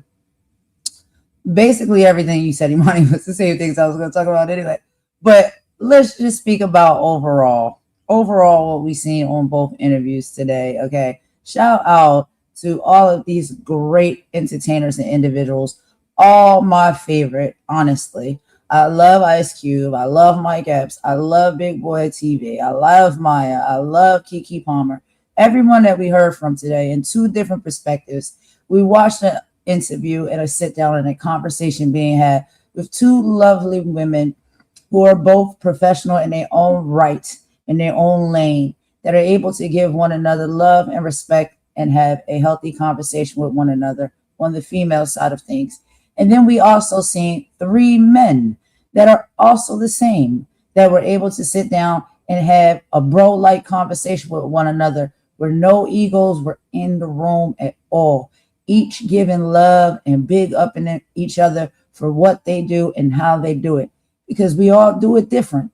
basically everything you said, Imani, was the same things I was going to talk about anyway. But let's just speak about overall what we seen on both interviews today. Okay, Shout out to all of these great entertainers and individuals. All my favorite, honestly. I love Ice Cube. I love Mike Epps. I love Big Boy TV. I love Maya. I love Kiki Palmer. Everyone that we heard from today in two different perspectives. We watched an interview and a sit down and a conversation being had with two lovely women who are both professional in their own right, in their own lane, that are able to give one another love and respect and have a healthy conversation with one another on the female side of things. And then we also seen three men that are also the same, that were able to sit down and have a bro-like conversation with one another where no egos were in the room at all. Each giving love and big up in each other for what they do and how they do it, because we all do it different.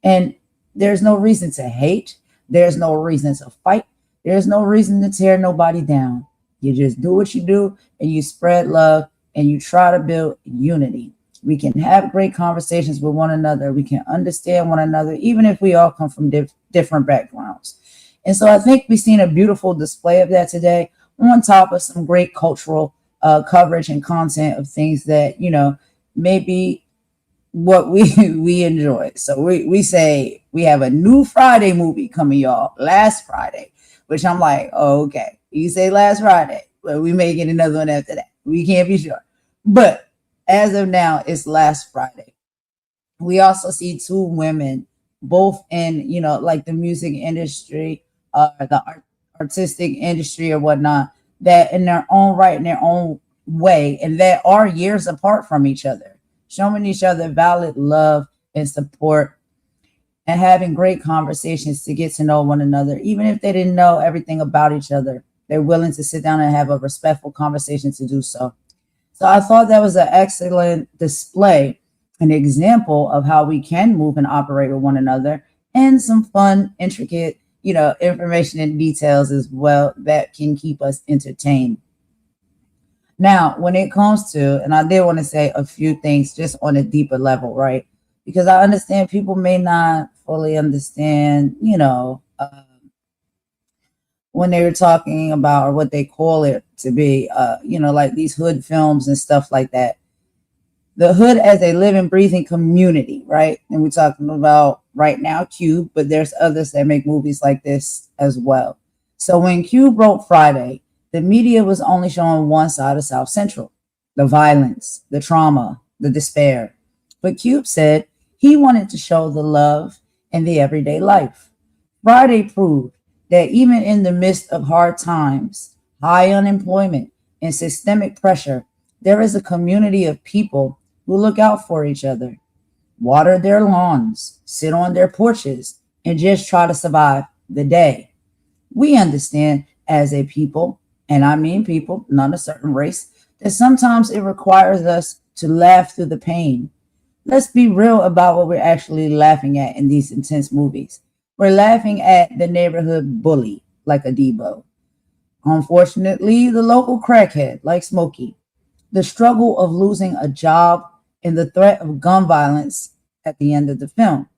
And there's no reason to hate. There's no reason to fight. There's no reason to tear nobody down. You just do what you do and you spread love and you try to build unity. We can have great conversations with one another. We can understand one another, even if we all come from different backgrounds. And so I think we've seen a beautiful display of that today, on top of some great cultural coverage and content of things that, maybe what we enjoy. So we say we have a new Friday movie coming, y'all, last Friday, which I'm like, oh, okay. You say last Friday, but we may get another one after that. We can't be sure. But as of now, it's last Friday. We also see two women, both in, like the music industry, artistic industry or whatnot, that in their own right, in their own way, and that are years apart from each other, showing each other valid love and support and having great conversations to get to know one another. Even if they didn't know everything about each other, they're willing to sit down and have a respectful conversation to do so. So I thought that was an excellent display, an example of how we can move and operate with one another, and some fun, intricate, information and details as well that can keep us entertained. Now, when it comes to, and I did want to say a few things just on a deeper level, right? Because I understand people may not fully understand, when they were talking about, or what they call it to be, like these hood films and stuff like that. The hood as a living, breathing community, right? And we're talking about right now Cube, but there's others that make movies like this as well. So when Cube wrote Friday, the media was only showing one side of South Central, the violence, the trauma, the despair. But Cube said he wanted to show the love and the everyday life. Friday proved that even in the midst of hard times, high unemployment, and systemic pressure, there is a community of people who look out for each other, water their lawns, sit on their porches, and just try to survive the day. We understand as a people, and I mean people, not a certain race, that sometimes it requires us to laugh through the pain. Let's be real about what we're actually laughing at in these intense movies. We're laughing at the neighborhood bully, like a Debo. Unfortunately, the local crackhead, like Smokey. The struggle of losing a job and the threat of gun violence at the end of the film.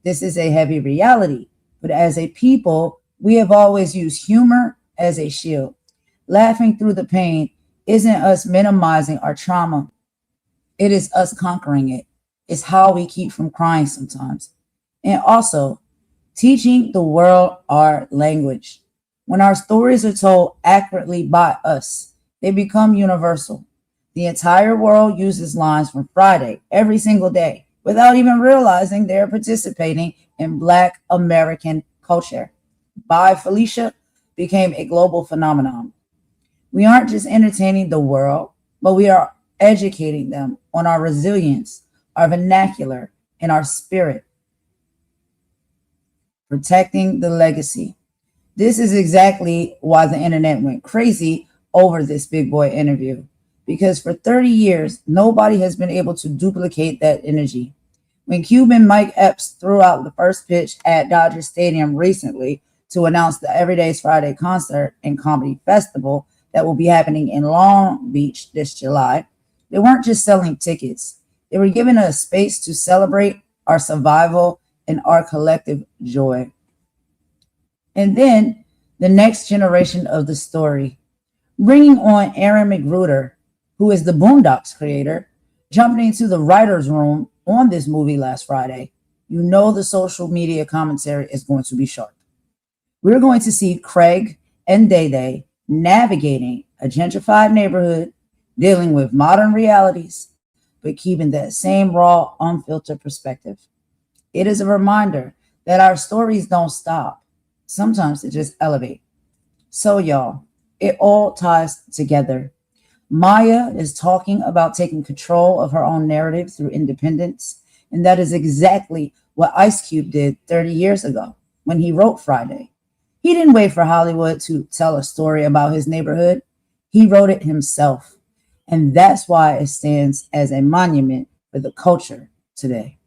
This is a heavy reality, but as a people, we have always used humor as a shield. Laughing through the pain isn't us minimizing our trauma, it is us conquering it. It's how we keep from crying sometimes. And also, teaching the world our language. When our stories are told accurately by us, they become universal. The entire world uses lines from Friday every single day without even realizing they're participating in Black American culture. By Felicia became a global phenomenon. We aren't just entertaining the world, but we are educating them on our resilience, our vernacular, and our spirit. Protecting the legacy. This is exactly why the internet went crazy over this Big Boy interview. Because for 30 years, nobody has been able to duplicate that energy. When Cuban Mike Epps threw out the first pitch at Dodger Stadium recently to announce the Everyday's Friday concert and comedy festival that will be happening in Long Beach this July, they weren't just selling tickets. They were giving us space to celebrate our survival and our collective joy. And then the next generation of the story, bringing on Aaron McGruder, who is the Boondocks creator, jumping into the writer's room on this movie last Friday. You know the social media commentary is going to be sharp. We're going to see Craig and Day Day navigating a gentrified neighborhood, dealing with modern realities, but keeping that same raw, unfiltered perspective. It is a reminder that our stories don't stop. Sometimes they just elevate. So, y'all, it all ties together. Maya is talking about taking control of her own narrative through independence. And that is exactly what Ice Cube did 30 years ago when he wrote Friday. He didn't wait for Hollywood to tell a story about his neighborhood. He wrote it himself. And that's why it stands as a monument for the culture today.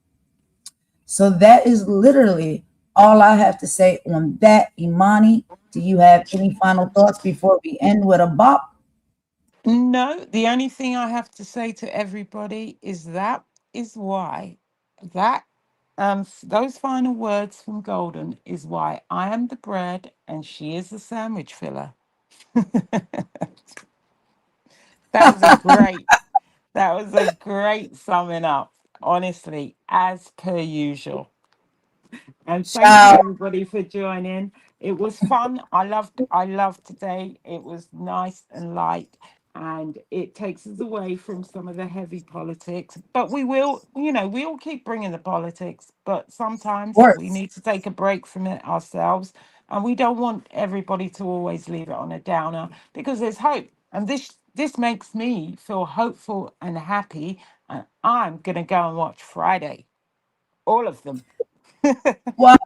So that is literally all I have to say on that. Imani, do you have any final thoughts before we end with a bop? No, the only thing I have to say to everybody is that is why that those final words from Golden is why I am the bread and she is the sandwich filler. That was a great that was a great summing up, honestly, as per usual. And thank you Ciao. everybody for joining. It was fun. I loved today. It was nice and light and it takes us away from some of the heavy politics. But we will, we all keep bringing the politics, but Of sometimes we course. need to take a break from it ourselves. And we don't want everybody to always leave it on a downer because there's hope. And this makes me feel hopeful and happy. And I'm gonna go and watch Friday. All of them. Watch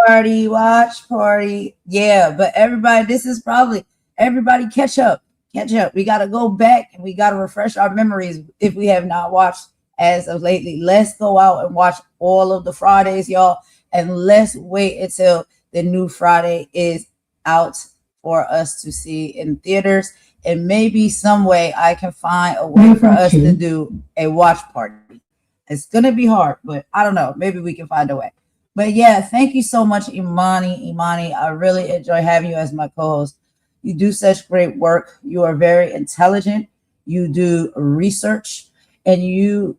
party, watch party. Yeah, but everybody, this is probably everybody catch up. Catch up. We gotta go back and we gotta refresh our memories if we have not watched as of lately. Let's go out and watch all of the Fridays, y'all. And let's wait until the new Friday is out for us to see in theaters. And maybe some way I can find a way for us to do a watch party. It's gonna be hard, but I don't know. Maybe we can find a way. But yeah, thank you so much, Imani. Imani, I really enjoy having you as my co-host. You do such great work. You are very intelligent. You do research, and you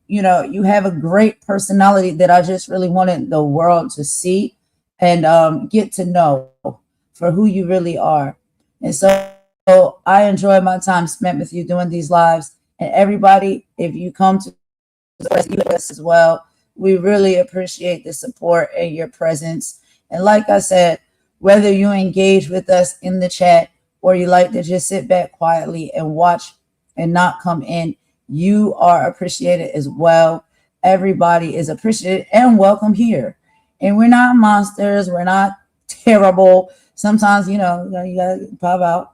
have a great personality that I just really wanted the world to see and get to know for who you really are. And so I enjoy my time spent with you doing these lives. And everybody, if you come to us as well. We really appreciate the support and your presence. And like I said, whether you engage with us in the chat or you like to just sit back quietly and watch and not come in, you are appreciated as well. Everybody is appreciated and welcome here. And we're not monsters. We're not terrible. Sometimes, you gotta pop out,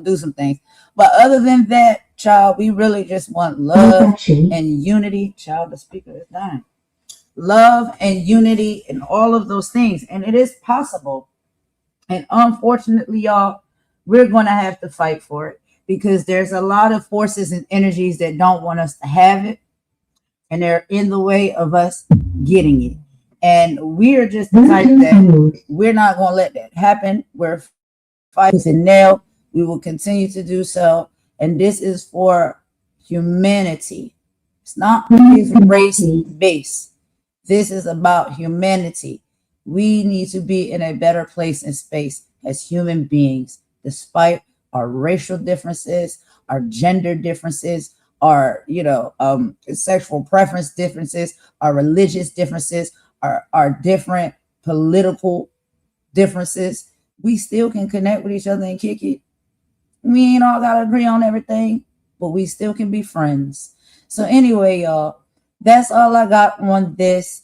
do some things. But other than that, child, we really just want love and unity. Child, the speaker is dying. Love and unity and all of those things. And it is possible. And unfortunately, y'all, we're going to have to fight for it because there's a lot of forces and energies that don't want us to have it. And they're in the way of us getting it. And we're just the type that we're not going to let that happen. We're fighting and nail. We will continue to do so. And this is for humanity. It's not race based. This is about humanity. We need to be in a better place and space as human beings, despite our racial differences, our gender differences, our sexual preference differences, our religious differences, our different political differences. We still can connect with each other and kick it. We ain't all gotta agree on everything, but we still can be friends. So anyway, y'all, that's all I got on this.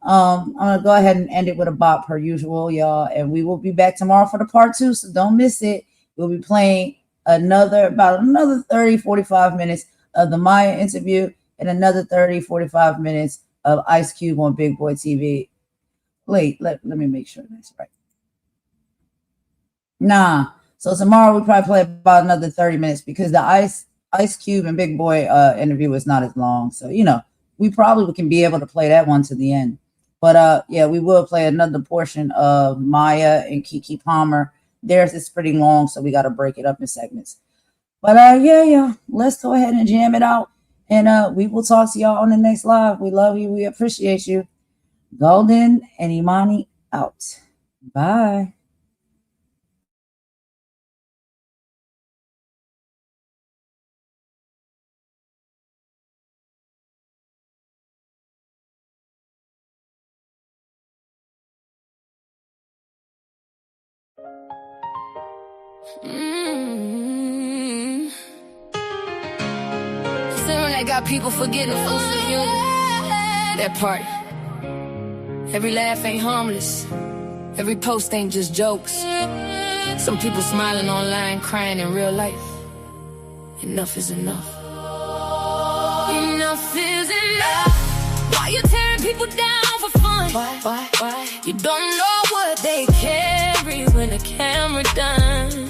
I'm gonna go ahead and end it with a bop per usual, y'all, and we will be back tomorrow for the part 2, so don't miss it. We'll be playing about another 30-45 minutes of the Maya interview and another 30-45 minutes of Ice Cube on Big Boy TV. Wait, let me make sure that's right. So tomorrow we probably play about another 30 minutes because the Ice Cube and Big Boy interview is not as long. So, we probably can be able to play that one to the end. But yeah, we will play another portion of Maya and Keke Palmer theirs is pretty long, so we got to break it up in segments. But yeah, let's go ahead and jam it out. And we will talk to y'all on the next live. We love you. We appreciate you. Golden and Imani out. Bye. They got people forgetting folks are human. That part. Every laugh ain't harmless. Every post ain't just jokes. Some people smiling online, crying in real life. Enough is enough. Enough is enough. Why you tearing people down for fun? Why? You don't know what they carry when the camera done.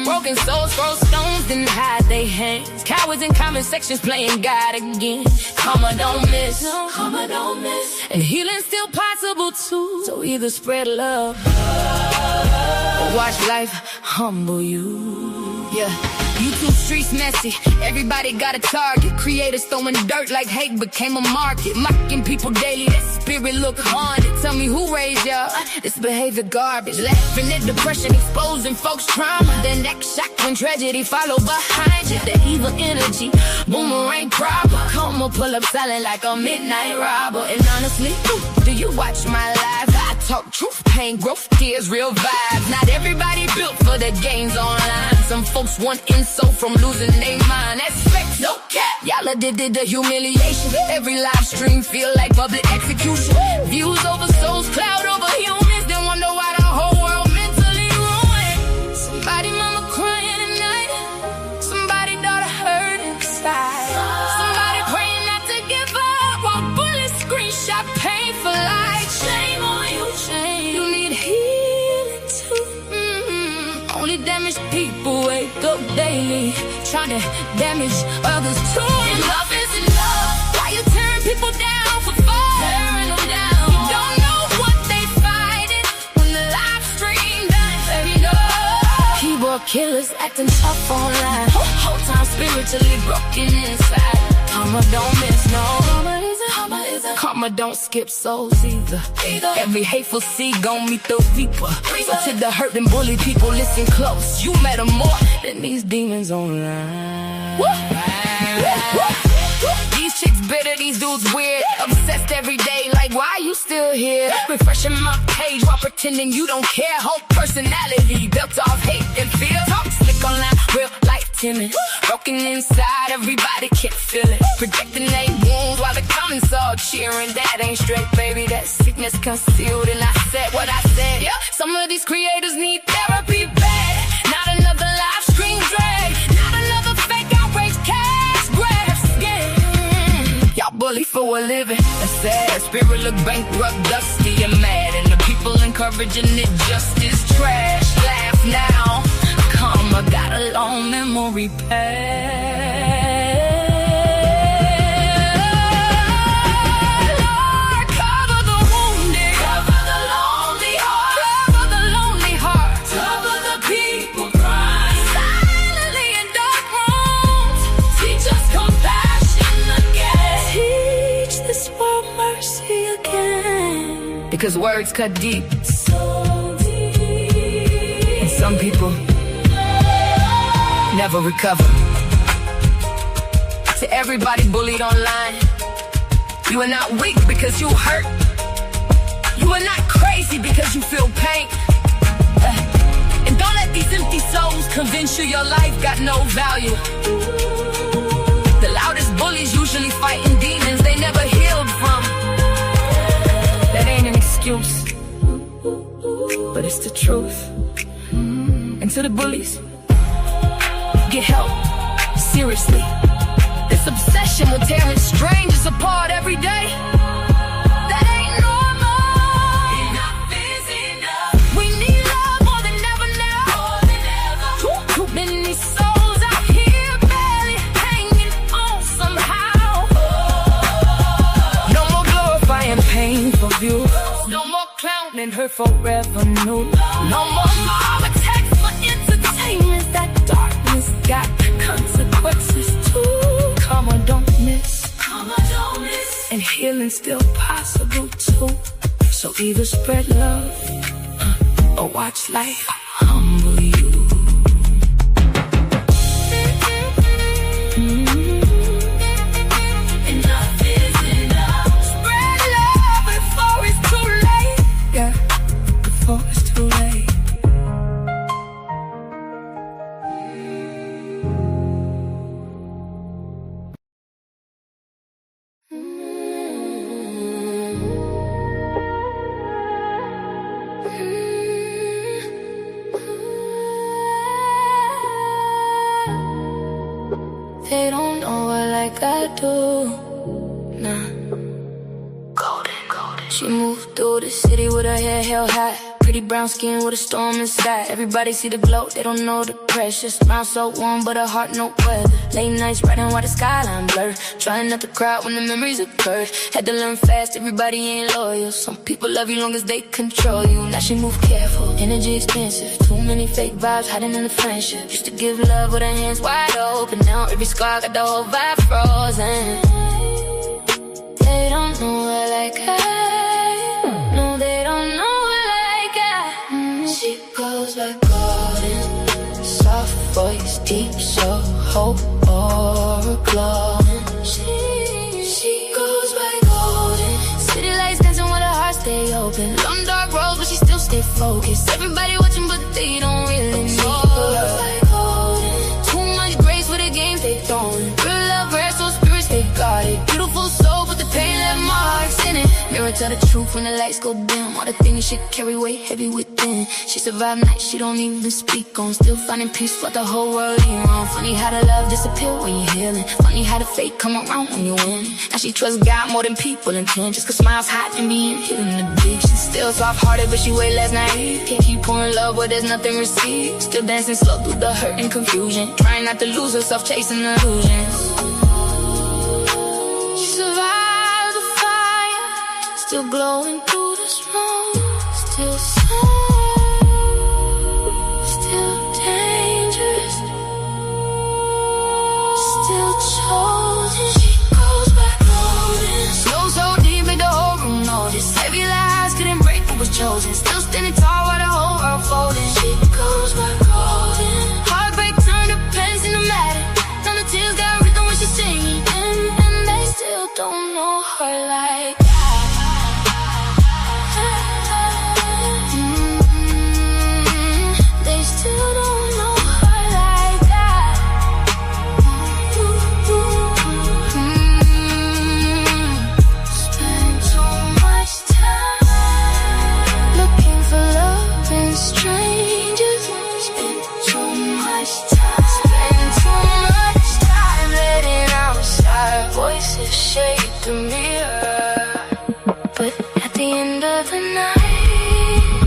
Broken souls throw stones and hide their hands. Cowards in comment sections playing God again. Karma don't miss. And healing's still possible too. So either spread love or watch life humble you. Yeah. YouTube streets messy, everybody got a target. Creators throwing dirt like hate became a market. Mocking people daily, that spirit look haunted. Tell me who raised y'all, this behavior garbage. Laughing at depression, exposing folks' trauma. Then act shocked when tragedy follow behind you. The evil energy, boomerang proper. Come on, pull up silent like a midnight robber. And honestly, do you watch my live? I talk truth, pain, growth, tears, real vibes. Not everybody built for the games online. Some folks want insult from losing their mind. That's facts, no cap. Y'all did the humiliation. Every live stream feel like public execution. Views over souls, cloud over humans. Then wonder why the whole world mentally ruined. Somebody mama crying at night. Somebody daughter hurt inside. Somebody praying not to give up while bullets screenshot pain for life. Shame on you, shame. You need healing too. Only damaged people wake up daily, trying to damage others too. Enough is enough. Why you tearing people down for fun? Tearing them down. You don't know what they fighting when the live stream done. Keyboard killers acting tough online. Whole time spiritually broken inside. Karma don't miss, no. Karma don't skip souls either. Every hateful seed gon' meet the reaper. So to the hurt and bully people, listen close. You matter more than these demons online. These chicks bitter, these dudes weird. Obsessed every day, like why you still here? Refreshing my page while pretending you don't care. Whole personality built off hate and fear. Talk slick online, real life timid. Broken inside, everybody can't feel it. Projecting their wounds while the comments all cheering. That ain't straight, baby, that sickness concealed. And I said what I said. Yeah, some of these creators need therapy bad. Not another live stream drag. Not another fake outrage cash grab scam. Y'all bully for a living, that's sad. Spirit look bankrupt, dusty and mad. And the people encouraging it just is trash. Laugh now, karma got a long memory past. Because words cut deep. So deep. And some people never recover. To everybody bullied online, you are not weak because you hurt. You are not crazy because you feel pain. And don't let these empty souls convince you your life got no value. The loudest bullies usually fighting demons they never healed from. That ain't an excuse, but it's the truth. And to the bullies, get help, seriously. This obsession with tearing strangers apart every day, that ain't normal. Enough is enough. We need love more than ever now. Too many souls out here barely hanging on somehow. No more glorifying pain for view. No more clowning wanted her forever new. No more love attacks for entertainment. That darkness got consequences too. Karma don't miss. And healing's still possible too. So either spread love or watch life humble you. Enough is enough. Spread love before it's too late. Yeah, before it's too late. They don't know her like I do. Nah. Golden. She moved through the city with her hair held high. Pretty brown skin with a storm inside. Everybody see the glow, they don't know the pressure. Smile so warm, but her heart no weather. Late nights riding while the skyline blur. Trying not to cry when the memories occur. Had to learn fast, everybody ain't loyal. Some people love you long as they control you. Now she move careful, energy expensive. Too many fake vibes hiding in the friendship. Used to give love with her hands wide open. Now every scar got the whole vibe frozen. They don't know her like I. No, they don't know. She goes by golden, soft voice, deep soul, hope or glowing. She goes by golden. City lights dancing with her heart stay open. Long dark roads, but she still stay focused. Everybody watching, but they don't really know. She goes by golden. Too much grace for the games they throwing. Real love, rare, so spirits they got it. Beautiful soul, but the pain left marks in it. Mirror tell the truth when the lights go dim. All the things she carry weight heavy within. She survived nights she don't even speak on. Still finding peace what the whole world ain't wrong. Funny how the love disappear when you're healing. Funny how the fate come around when you win. Now she trusts God more than people intend. Just cause smiles hot and being hidden in the big. She's still soft-hearted but she way less naive. Can't keep pouring love where there's nothing received. Still dancing slow through the hurt and confusion. Trying not to lose herself chasing illusions. She survived the fire. Still glowing through the smoke. Still still dangerous. Still chosen. She goes by golden. Snow so deep made the whole room notice. Heavy lies couldn't break what was chosen. Still standing tall while the whole world folding. She goes by golden. Heartbreak turned to pens in the matter. Now the tears got rhythm when she's singing. And they still don't know her like shade the mirror. But at the end of the night,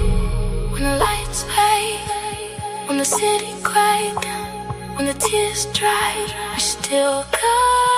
when the lights fade, when the city cried, when the tears dried, we still got